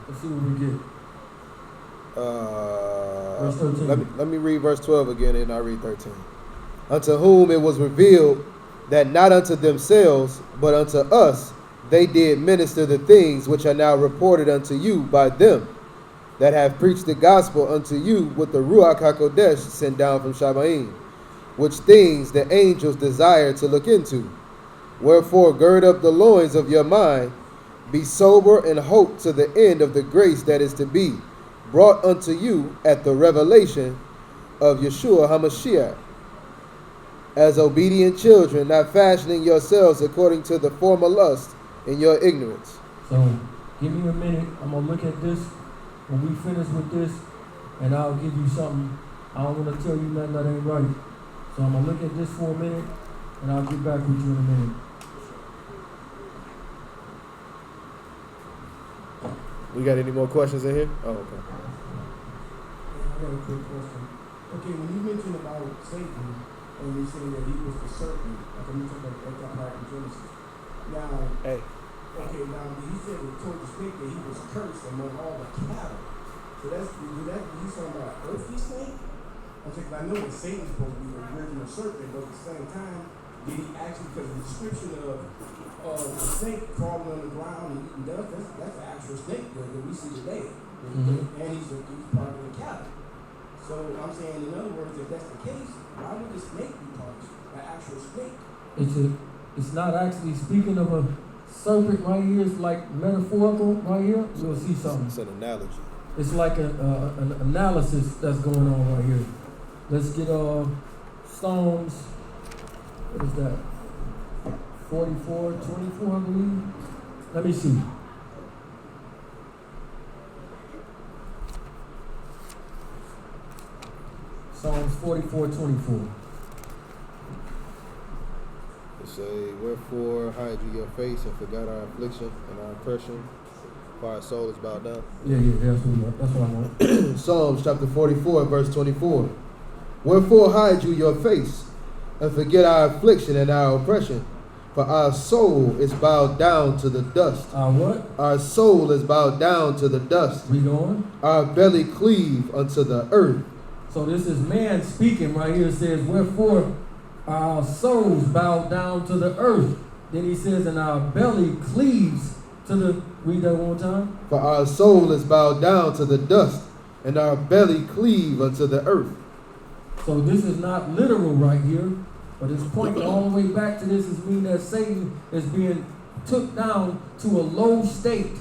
Let's see what we get. Verse 13. Let me read verse 12 again, and I'll read 13. Unto whom it was revealed that not unto themselves, but unto us, they did minister the things which are now reported unto you by them that have preached the gospel unto you with the Ruach HaKodesh sent down from Shamayim, which things the angels desire to look into. Wherefore gird up the loins of your mind, be sober, and hope to the end of the grace that is to be brought unto you at the revelation of Yeshua HaMashiach. As obedient children, not fashioning yourselves according to the former lust in your ignorance. So, give me a minute. I'm going to look at this when we finish with this, and I'll give you something. I don't want to tell you nothing that ain't right. So I'm going to look at this for a minute, and I'll get back with you in a minute. We got any more questions in here? Oh, okay. I got a quick question. Okay, when you mentioned about Satan, and you saying that he was the serpent, like when you talk about that part in Genesis. Now, Hey. okay, now he said it told the snake that he was cursed among all the cattle. So that's he's talking about earthly snake. I know that Satan's supposed to be the original serpent, but at the same time, did he actually, because the description of the snake crawling on the ground and eating dust, that's the actual snake that we see today. And he's part of the cattle. So I'm saying, in other words, if that's the case, why would the snake be punished? The actual snake? It's not actually speaking of a serpent right here. It's like metaphorical right here. We'll see something. It's an analogy. It's like an analysis that's going on right here. Let's get Psalms. What is that? 44:24, I believe. Let me see. Psalms 44:24. It say, wherefore hide you your face and forgot our affliction and our oppression, for our soul is bowed down. Yeah, that's what I want. Psalms chapter 44, verse 24. Wherefore hide you your face and forget our affliction and our oppression, for our soul is bowed down to the dust. Our what? Our soul is bowed down to the dust. We going? Our belly cleave unto the earth. So this is man speaking right here. It says, wherefore our souls bow down to the earth. Then he says, and our belly cleaves to the, read that one more time. For our soul is bowed down to the dust, and our belly cleave unto the earth. So this is not literal right here, but it's pointing all the way back to this. Is mean that Satan is being took down to a low state,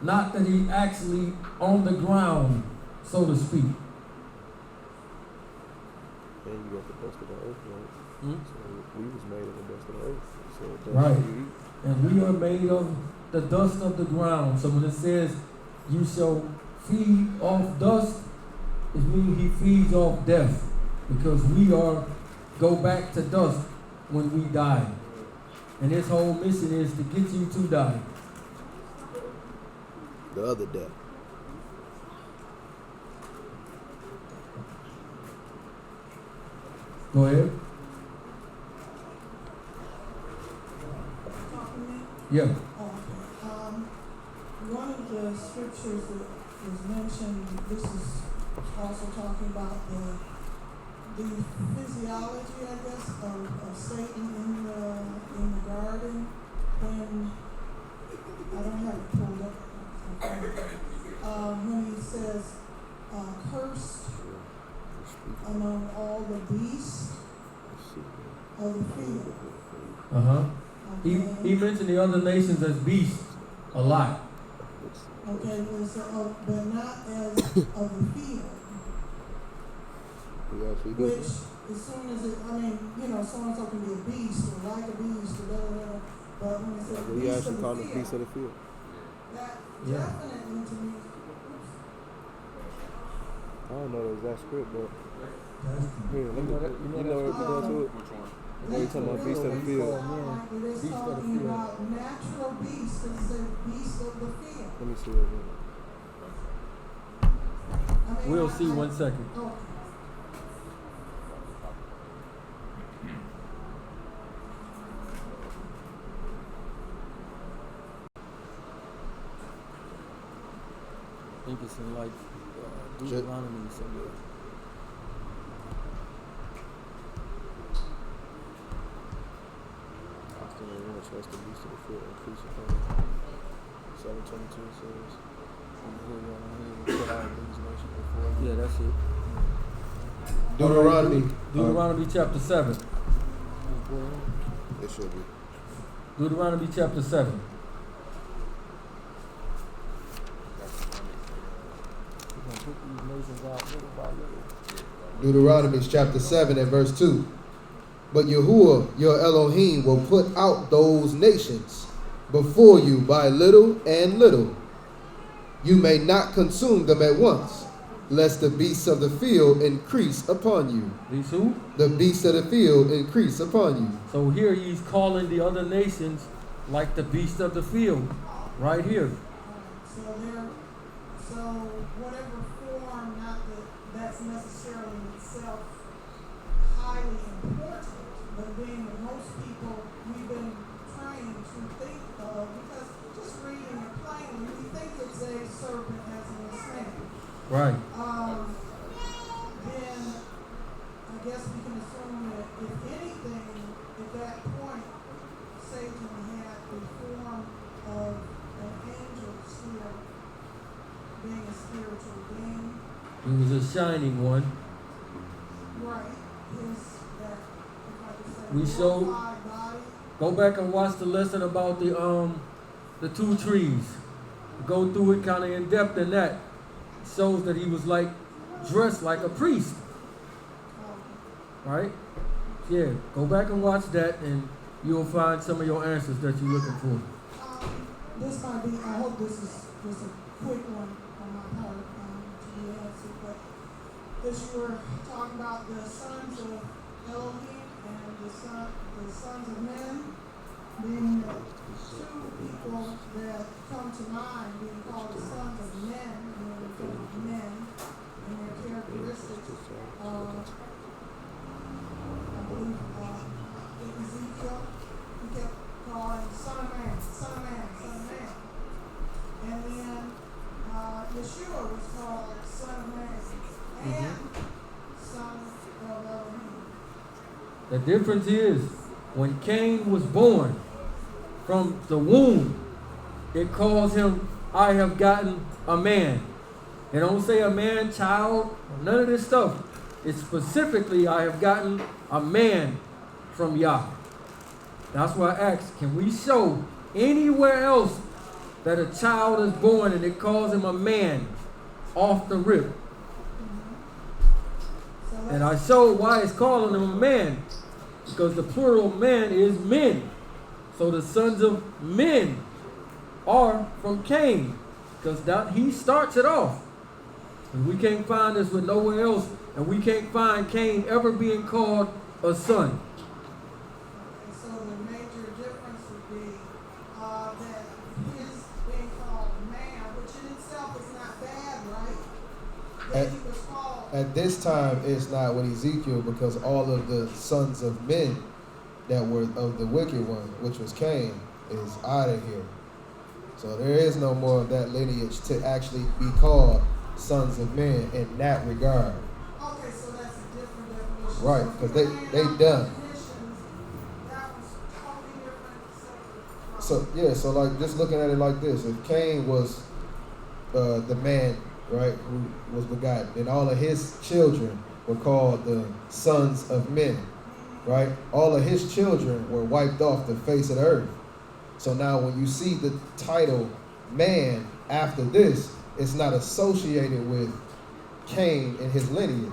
not that he actually on the ground, so to speak. And you got the dust of the earth, right? So we was made of the dust of the earth. So Right. And we are made of the dust of the ground. So when it says you shall feed off dust, it means he feeds off death. Because we go back to dust when we die. And his whole mission is to get you to die. the other death. Go ahead. Yeah. One of the scriptures that was mentioned, this is also talking about the physiology, I guess, of Satan in the garden. When I don't have it pulled up, when he says, "Cursed among all the beasts of the field." He mentioned the other nations as beasts a lot. Okay, but not as of the field. Which, as soon as so-and-so can be a beast or like a beast or whatever, but when it says He actually called them beasts of the field. That definitely to me. I don't know the exact script, but here, let me, you know where we go to it? When you talking about beast of the field. It is talking about natural beasts, because it says beast of the field. Let me see it again. We'll see 1 second. Oh. I think it's in like Deuteronomy somewhere. That's the beast of the field increase upon it. 7:22 says, yeah, that's it. Deuteronomy chapter 7. It should be. Deuteronomy chapter 7. Deuteronomy chapter 7 and verse 2. But Yahuwah, your Elohim, will put out those nations before you by little and little. You may not consume them at once, lest the beasts of the field increase upon you. These who? The beasts of the field increase upon you. So here he's calling the other nations like the beasts of the field, right here. So whatever form, not that that's necessarily in itself highly important, but being that most people we've been trained to think of, because just reading it plainly, we think it's a serpent as in a snake. Right. Then I guess we can assume that if anything, if that angels here being a spiritual being. He was a shining one. Right. His, that, if I could say, We showed, glorified body. go back and watch the lesson about the 2 trees. Go through it kind of in depth in that. It shows that he was like dressed like a priest. Right? Yeah, go back and watch that and you'll find some of your answers that you're looking for. This might be, I hope this is just a quick one on my part to be answered, but as you were talking about the sons of Elohim and the sons of men being the 2 people that come to mind being called the sons of men, men and their characteristics. I believe Ezekiel, he kept calling son of man, son of man, son of man. And then Yeshua was called son of man and son of Elohim. The difference is when Cain was born from the womb, it calls him, I have gotten a man. It don't say a man, child, none of this stuff. It's specifically, I have gotten a man from Yah. That's why I asked, can we show anywhere else that a child is born and it calls him a man off the rip? And I showed why it's calling him a man, because the plural man is men. So the sons of men are from Cain, because he starts it off. And we can't find this with nowhere else, and we can't find Cain ever being called a son. So the major difference would be that his being called man, which in itself is not bad, right? That he was called. At this time, it's not with Ezekiel, because all of the sons of men that were of the wicked one, which was Cain, is out of here. So there is no more of that lineage to actually be called sons of men in that regard. Okay, so that's a different definition. Right, because they done. That was totally different. So yeah, so like just looking at it like this, if Cain was the man, right, who was begotten, then all of his children were called the sons of men, right? All of his children were wiped off the face of the earth. So now when you see the title man after this, it's not associated with Cain and his lineage.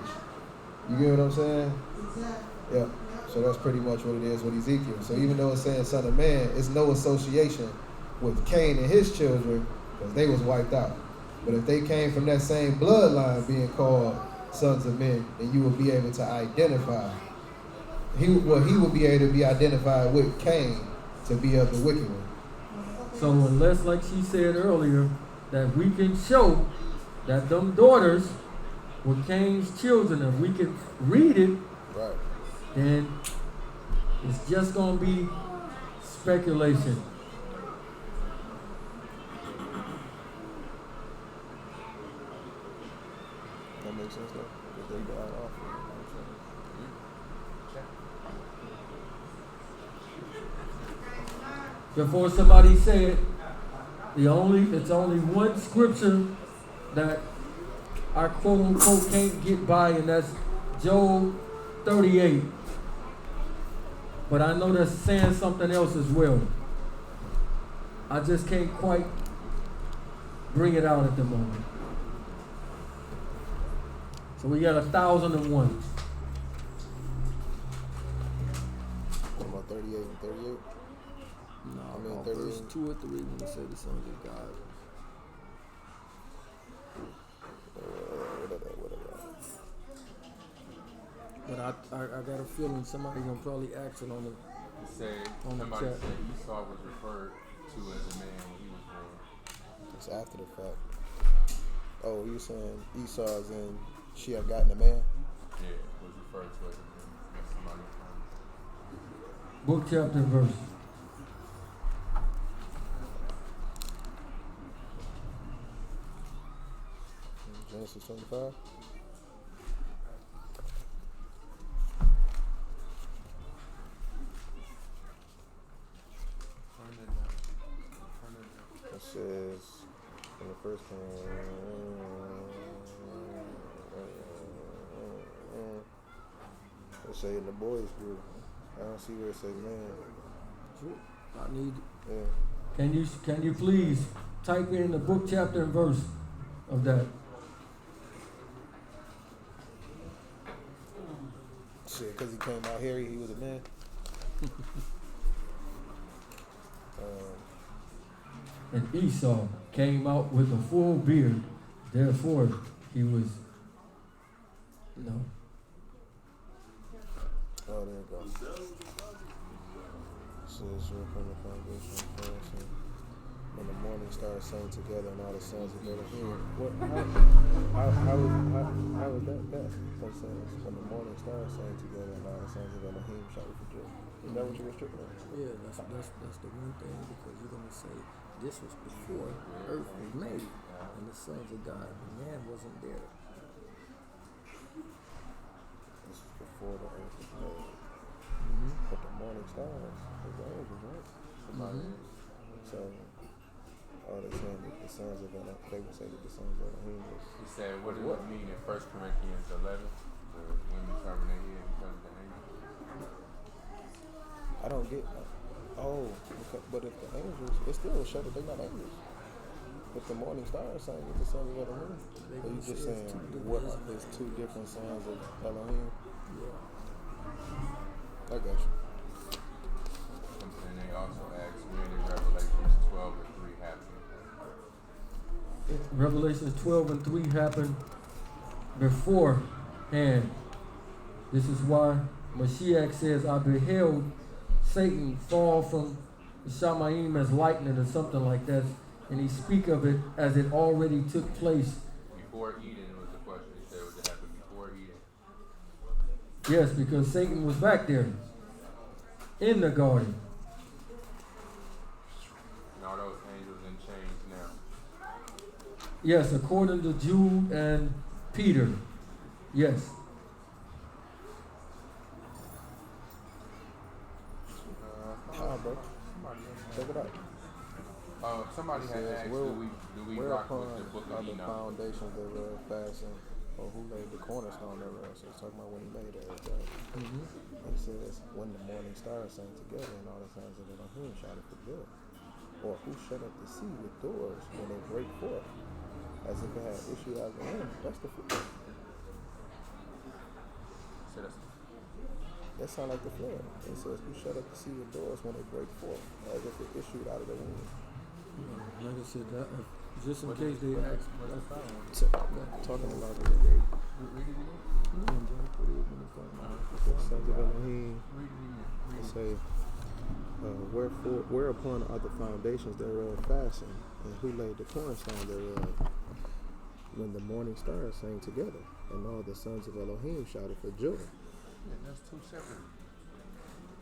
You get what I'm saying? Exactly. Yeah. So that's pretty much what it is with Ezekiel. So even though it's saying son of man, it's no association with Cain and his children, because they was wiped out. But if they came from that same bloodline being called sons of men, then you will be able to identify. He would be able to be identified with Cain to be of the wicked one. So unless, like she said earlier, that we can show that them daughters were Cain's children, if we can read it, right, then it's just going to be speculation. That makes sense though? Because they died off. Before somebody said, it's only one scripture that I quote unquote can't get by, and that's Job 38. But I know that's saying something else as well. I just can't quite bring it out at the moment. So we got 1,001. What about 38 and 38? No, I mean, verse 2 or 3 when it said the Sons of God. But I got a feeling somebody gonna probably ask it on the Somebody chat. said Esau was referred to as a man when he was born. It's after the fact. Oh, you're saying Esau is in she have gotten a man? Yeah, was referred to as a man. That's somebody. Book, chapter, and verse. Genesis 25. Turn it It says in the first it say in the boys group. I don't see where it say man. I need. Yeah. Can you please type in the book, chapter, and verse of that? Shit, because he came out here, he was a man. And Esau came out with a full beard, therefore he was. No. Oh, there it goes. Says from the foundation of Christ, when the morning stars sang together and all the sons of Elohim. What? How was that? That says when the morning stars sang together and all the sons of Elohim shouted for joy. Is that what you were stripping on? Yeah, that's the one thing, because you're gonna say this was before earth was made and the sons of God. The man wasn't there. This was before the earth was made. But the morning stars, the angels, right? So, they're saying that the sons of Elohim, they would say that the sons of Elohim was. He said, what does it mean in 1 Corinthians 11? The women covering their head because of the angels? I don't get. But if the angels, it still show that they're not angels. If the morning stars sang with the sons of Elohim, are you just saying what is two different sons of Elohim? Yeah. I got you. And they also asked when in Revelations 12 and 3 happened. Revelations 12 and 3 happened beforehand. This is why Mashiach says, I beheld Satan fall from the Shamayim as lightning or something like that. And he speak of it as it already took place. Before Eden was the question. He said, would it happen before Eden? Yes, because Satan was back there in the garden. And all those angels in chains now. Yes, according to Jude and Peter. Yes. Bro. Check it out. Somebody had asked, do we rock with the book of Enoch? Foundations that were fastened, or who laid the cornerstone thereof. So it's talking about when he made everything. It says, when the morning stars sang together and all the sons of Elohim shouted for joy. Or who shut up the sea with doors when they break forth, as if it had issue out of the wind. That's the flood. That sounds like the flood. It says, who shut up the sea with doors when they break forth, as if it issued out of the wind. Like I said, that, just in case they ask. Talking about the day. Sons of Elohim. It say, whereupon are the foundations thereof fastened, and who laid the cornerstone thereof? When the morning stars sang together, and all the sons of Elohim shouted for joy. Yeah, that's two separate.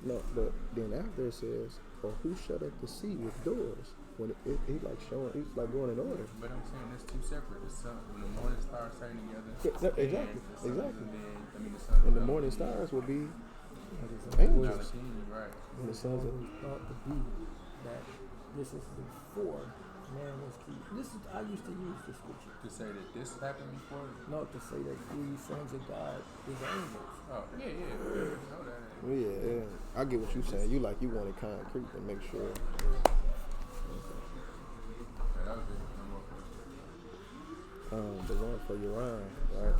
No, but then after it says, or who shut up the sea with doors? When he's like showing, he's like going in order. But I'm saying that's two separate. The sun, when the morning stars sang together. Exactly. And the morning stars will be angels. Right. And the sons of thought to be that this is before man was created. I used to use this scripture. To say that this happened before? No, to say that these sons of God is angels. Oh, yeah. Yeah. I get what you're saying. You want it concrete to make sure. That was it. The one for Uriah, right?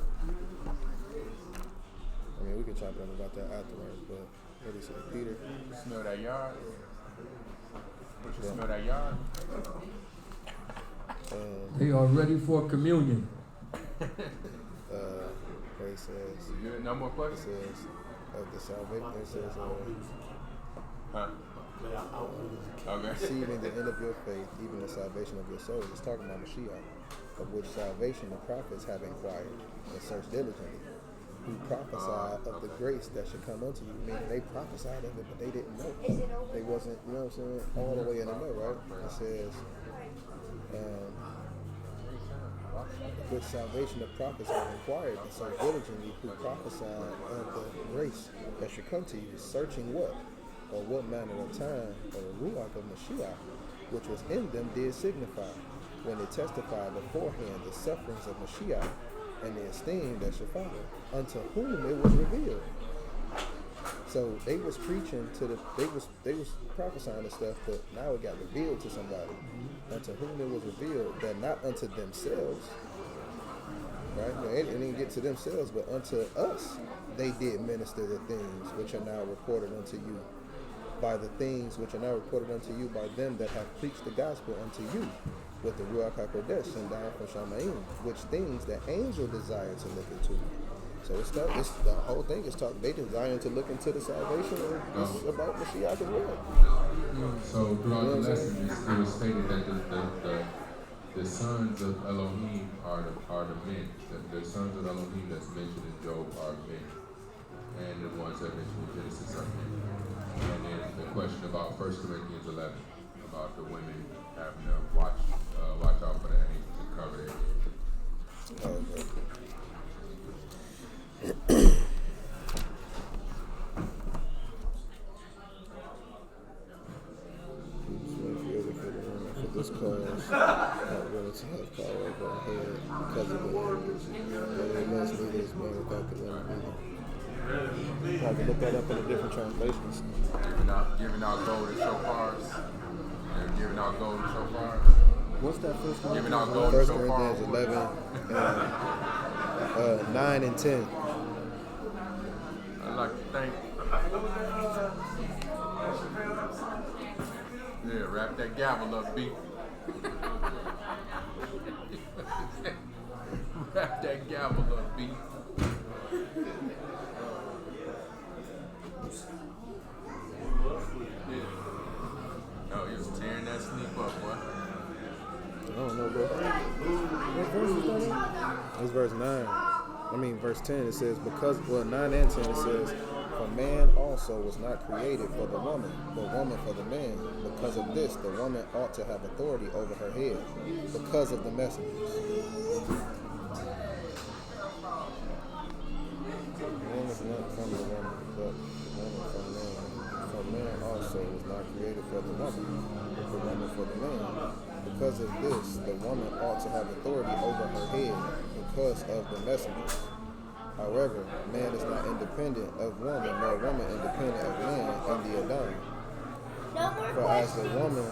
I mean, we can chop it up about that afterwards, but what did he say? Peter? Smell that yard? Smell that yard? They are ready for communion. Where he says, no more questions? It says, of the salvation, it says, receiving the end of your faith, even the salvation of your souls. It's talking about Mashiach, of which salvation the prophets have inquired and searched diligently, who prophesied of the grace that should come unto you. Meaning they prophesied of it, but they didn't know. They wasn't, you know what I'm saying, all the way in the know, right? It says, with salvation the prophets have inquired and so diligently, who prophesied of the grace that should come to you, searching what? Or what manner of time, or the Ruach of Mashiach, which was in them did signify, when they testified beforehand the sufferings of Mashiach and the esteem that should follow, unto whom it was revealed. So they was preaching to they was prophesying the stuff, but now it got revealed to somebody, unto whom it was revealed, that not unto themselves, right? It didn't get to themselves, but unto us they did minister the things which are now reported unto you, by the things which are now reported unto you by them that have preached the gospel unto you, with the Ruach HaKodesh sent down from Shamayim, which things the angel desired to look into. So it's the whole thing is talking. They desiring to look into the salvation of it's about Mashiach as well. So throughout the lesson, it was stated that the sons of Elohim are the men. The sons of Elohim that's mentioned in Job are men, and the ones that mentioned in Genesis are men. And then the question about 1 Corinthians 11 about the women having to watch out for the angels and cover their heads. Okay. For this cause, not willing to have power over our head because of the angels. They must be this man without the limit. I can look that up in the different translations. Giving out gold and shofars. They're giving out gold and shofars. What's that first one? Giving out gold and 1 Corinthians 11, 9 and 10. I'd like to thank. Yeah, wrap that gavel up, B. Wrap that gavel up, B. Oh, he was tearing that sleep up, boy. I don't know, bro. What verse is that? It's verse 9. I mean, verse 10, it says, 9 and 10, it says, for man also was not created for the woman, but woman for the man. Because of this, the woman ought to have authority over her head, because of the messengers. Man is not from the woman, but the woman from man. For man also was not created for the woman, but the woman for the man. Because of this, the woman ought to have authority over her head, because of the messengers. However, man is not independent of woman, nor woman independent of man in the Adam. For as the woman,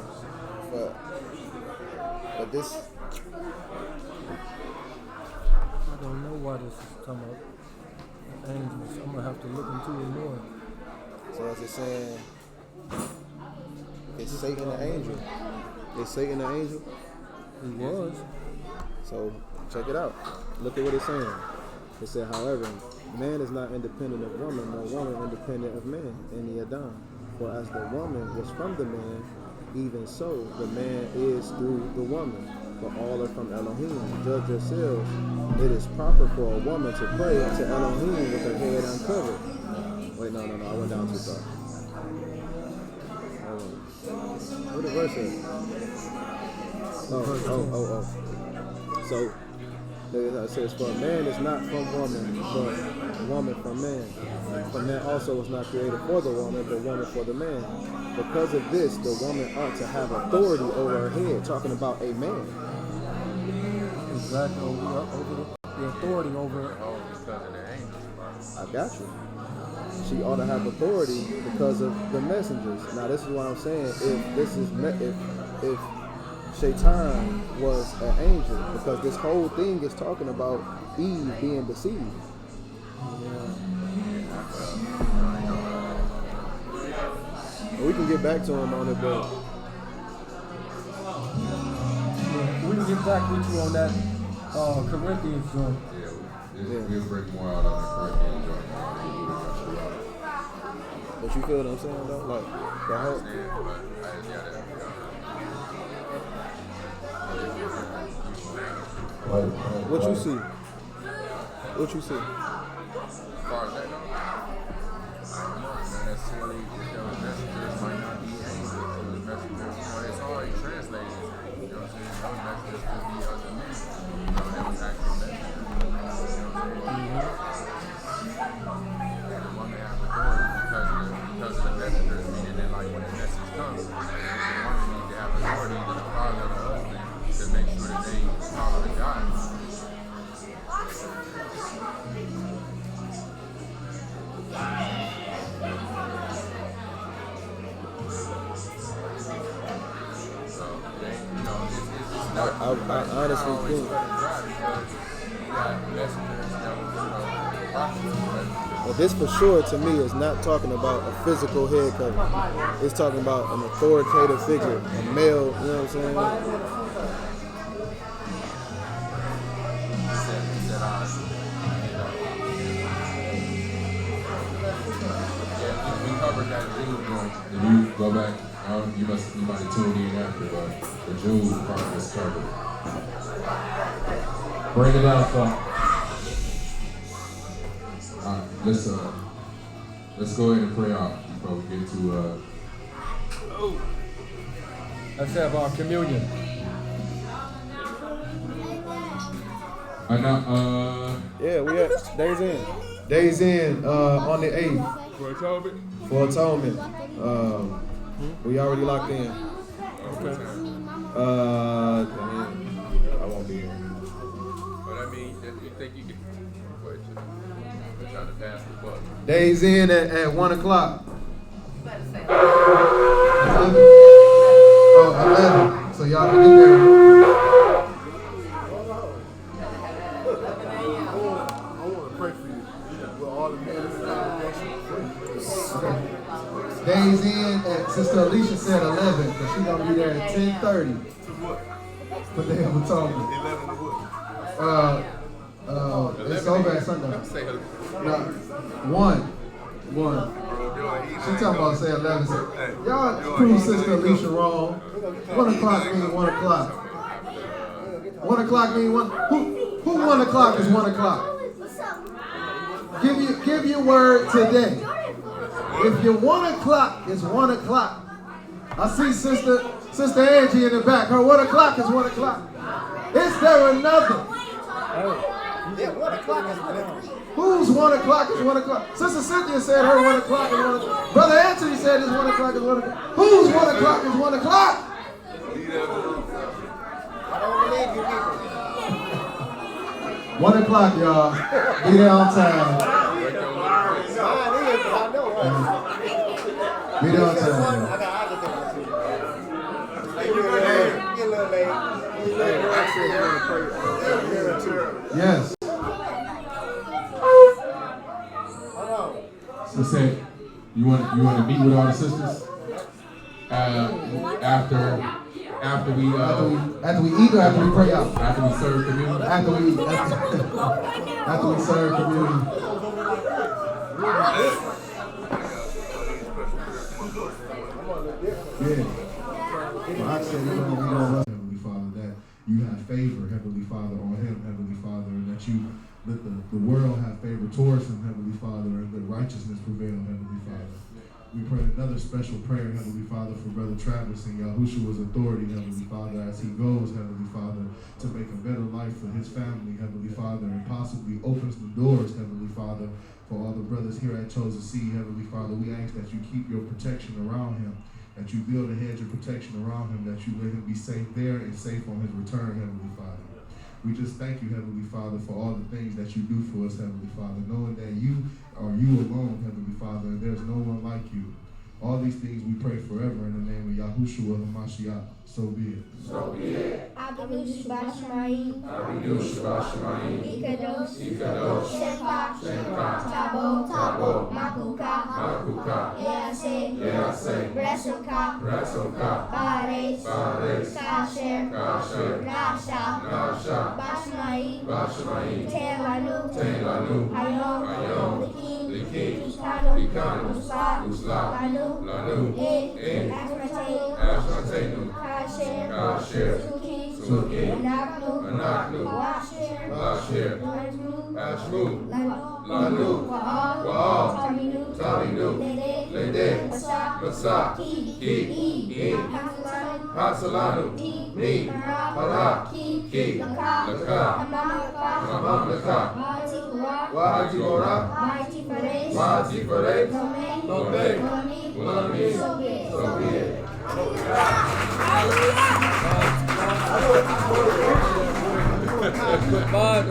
but this, I don't know why this is coming up. Angels. I'm gonna have to look into it more. so as it's saying, it's Satan the angel. Is Satan the angel? He was. So check it out. Look at what it's saying. It said, however, man is not independent of woman, nor woman independent of man in the Adam. For as the woman was from the man, even so the man is through the woman. For all are from Elohim. Judge yourselves. It is proper for a woman to pray to Elohim with her head uncovered. Wait, no, I went down too far. What the verse say? Oh. So, it says, for man is not from woman, but woman from man. For man also was not created for the woman, but woman for the man. Because of this, the woman ought to have authority over her head, talking about a man. Exactly, over the authority over. Because of the angels. I got you. She ought to have authority because of the messengers. Now, this is what I'm saying. If Shaitan was an angel, because this whole thing is talking about Eve being deceived. We can get back to him on it, but we can get back with you on that Corinthians joint. We'll break more out on the Corinthians joint. But you feel what I'm saying, though? Like, the whole... What you see? What you see? As far as that goes, I don't know. Not necessarily, those messengers might not be angels. Those messengers, it's already translated. You know what I'm saying? Those messengers could be other men. That was actual messengers. You know what I'm saying? And the woman has authority because of the messengers, meaning that like when the message comes, the woman needs to have authority I honestly think. Well, this for sure to me is not talking about a physical head covering. It's talking about an authoritative figure, a male, you know what I'm saying? We covered that Jews one. If you go back, you might have tuned in after, but the Jews part was covered. Bring it out, son. Let's go ahead and pray out before we get to Let's have our communion. Yeah, we at Days In. Days In on the 8th. For atonement. We already locked in. Okay. I won't be here. But I mean, you think you can try to pass the buck? Days In at 1 o'clock. 11. Oh, 11. So y'all can get there. I want to pray for you. With all the men in the congregation. Days In at Sister Alicia said 11, but she's gonna be there at 10:30. For the hell atonement. 11 to what? It's over at sundown. No, 1. She talking about say 11. Y'all prove Sister Alicia wrong. 1 o'clock means 1 o'clock. 1 o'clock means 1. Who 1 o'clock is 1 o'clock? Give your word today. If your 1 o'clock is 1 o'clock. I see Sister Angie in the back. Her 1 o'clock is 1 o'clock. Is there another? Yeah, 1 o'clock is 1 o'clock. Whose 1 o'clock is 1 o'clock? Sister Cynthia said her 1 o'clock is 1 o'clock. Brother Anthony said his 1 o'clock is 1 o'clock. Whose 1 o'clock is 1 o'clock? I don't believe you people. 1 o'clock, y'all. Be there on time. Be there on time. Yes. So say, you want to meet with all the sisters after we eat or after we pray out? After we serve communion. After we serve communion. Yeah. Well, I said we don't Heavenly Father, that you have favor, Heavenly Father, on him, Heavenly Father, and that you let the world have favor towards him, Heavenly Father, and let righteousness prevail, Heavenly Father. We pray another special prayer, Heavenly Father, for Brother Travis and Yahushua's authority, Heavenly Father, as he goes, Heavenly Father, to make a better life for his family, Heavenly Father, and possibly opens the doors, Heavenly Father, for all the brothers here at Chosen Seed, Heavenly Father. We ask that you keep your protection around him, that you build a hedge of protection around him, that you let him be safe there and safe on his return, Heavenly Father. We just thank you, Heavenly Father, for all the things that you do for us, Heavenly Father, knowing that you are you alone, Heavenly Father, and there's no one like you. All these things we pray forever in the name of Yahushua HaMashiach. So be it. So be it. Abinu Shabbat Shemaim. Abinu Shabbat Shemaim. Ikados. Ikados. Shemka. Shemka. Tabo. Tabo. Makuka. Makuka. Yease. Yease. Bresoka. Bresoka. Bares. Bares. Kasher. Kasher. Nasha. Nasha. Bashmaim. Bashmaim. Telanu. Telanu. Hayom. Hayom. Likim. Likim. Ikano. Ikano. Usla. Usla. Lanu. Lanu. Ashmatenu. Ashmatenu. Kasher. Kasher. Suki. Suki. Anaknu. Anaknu. Washer. Washer. Ashmu. Ashmu. Lanu. Lanu. Wa'al. Wa'al. Taminu. Taminu. Lede. Lede. Basa. Basa. Ki. Hasalanu. Hasalanu. Mi. Para. Ki. Laka. Hamamlaka. Wahati Gora. Wahati Fares. Lome. Mulami. So be it. Goodbye.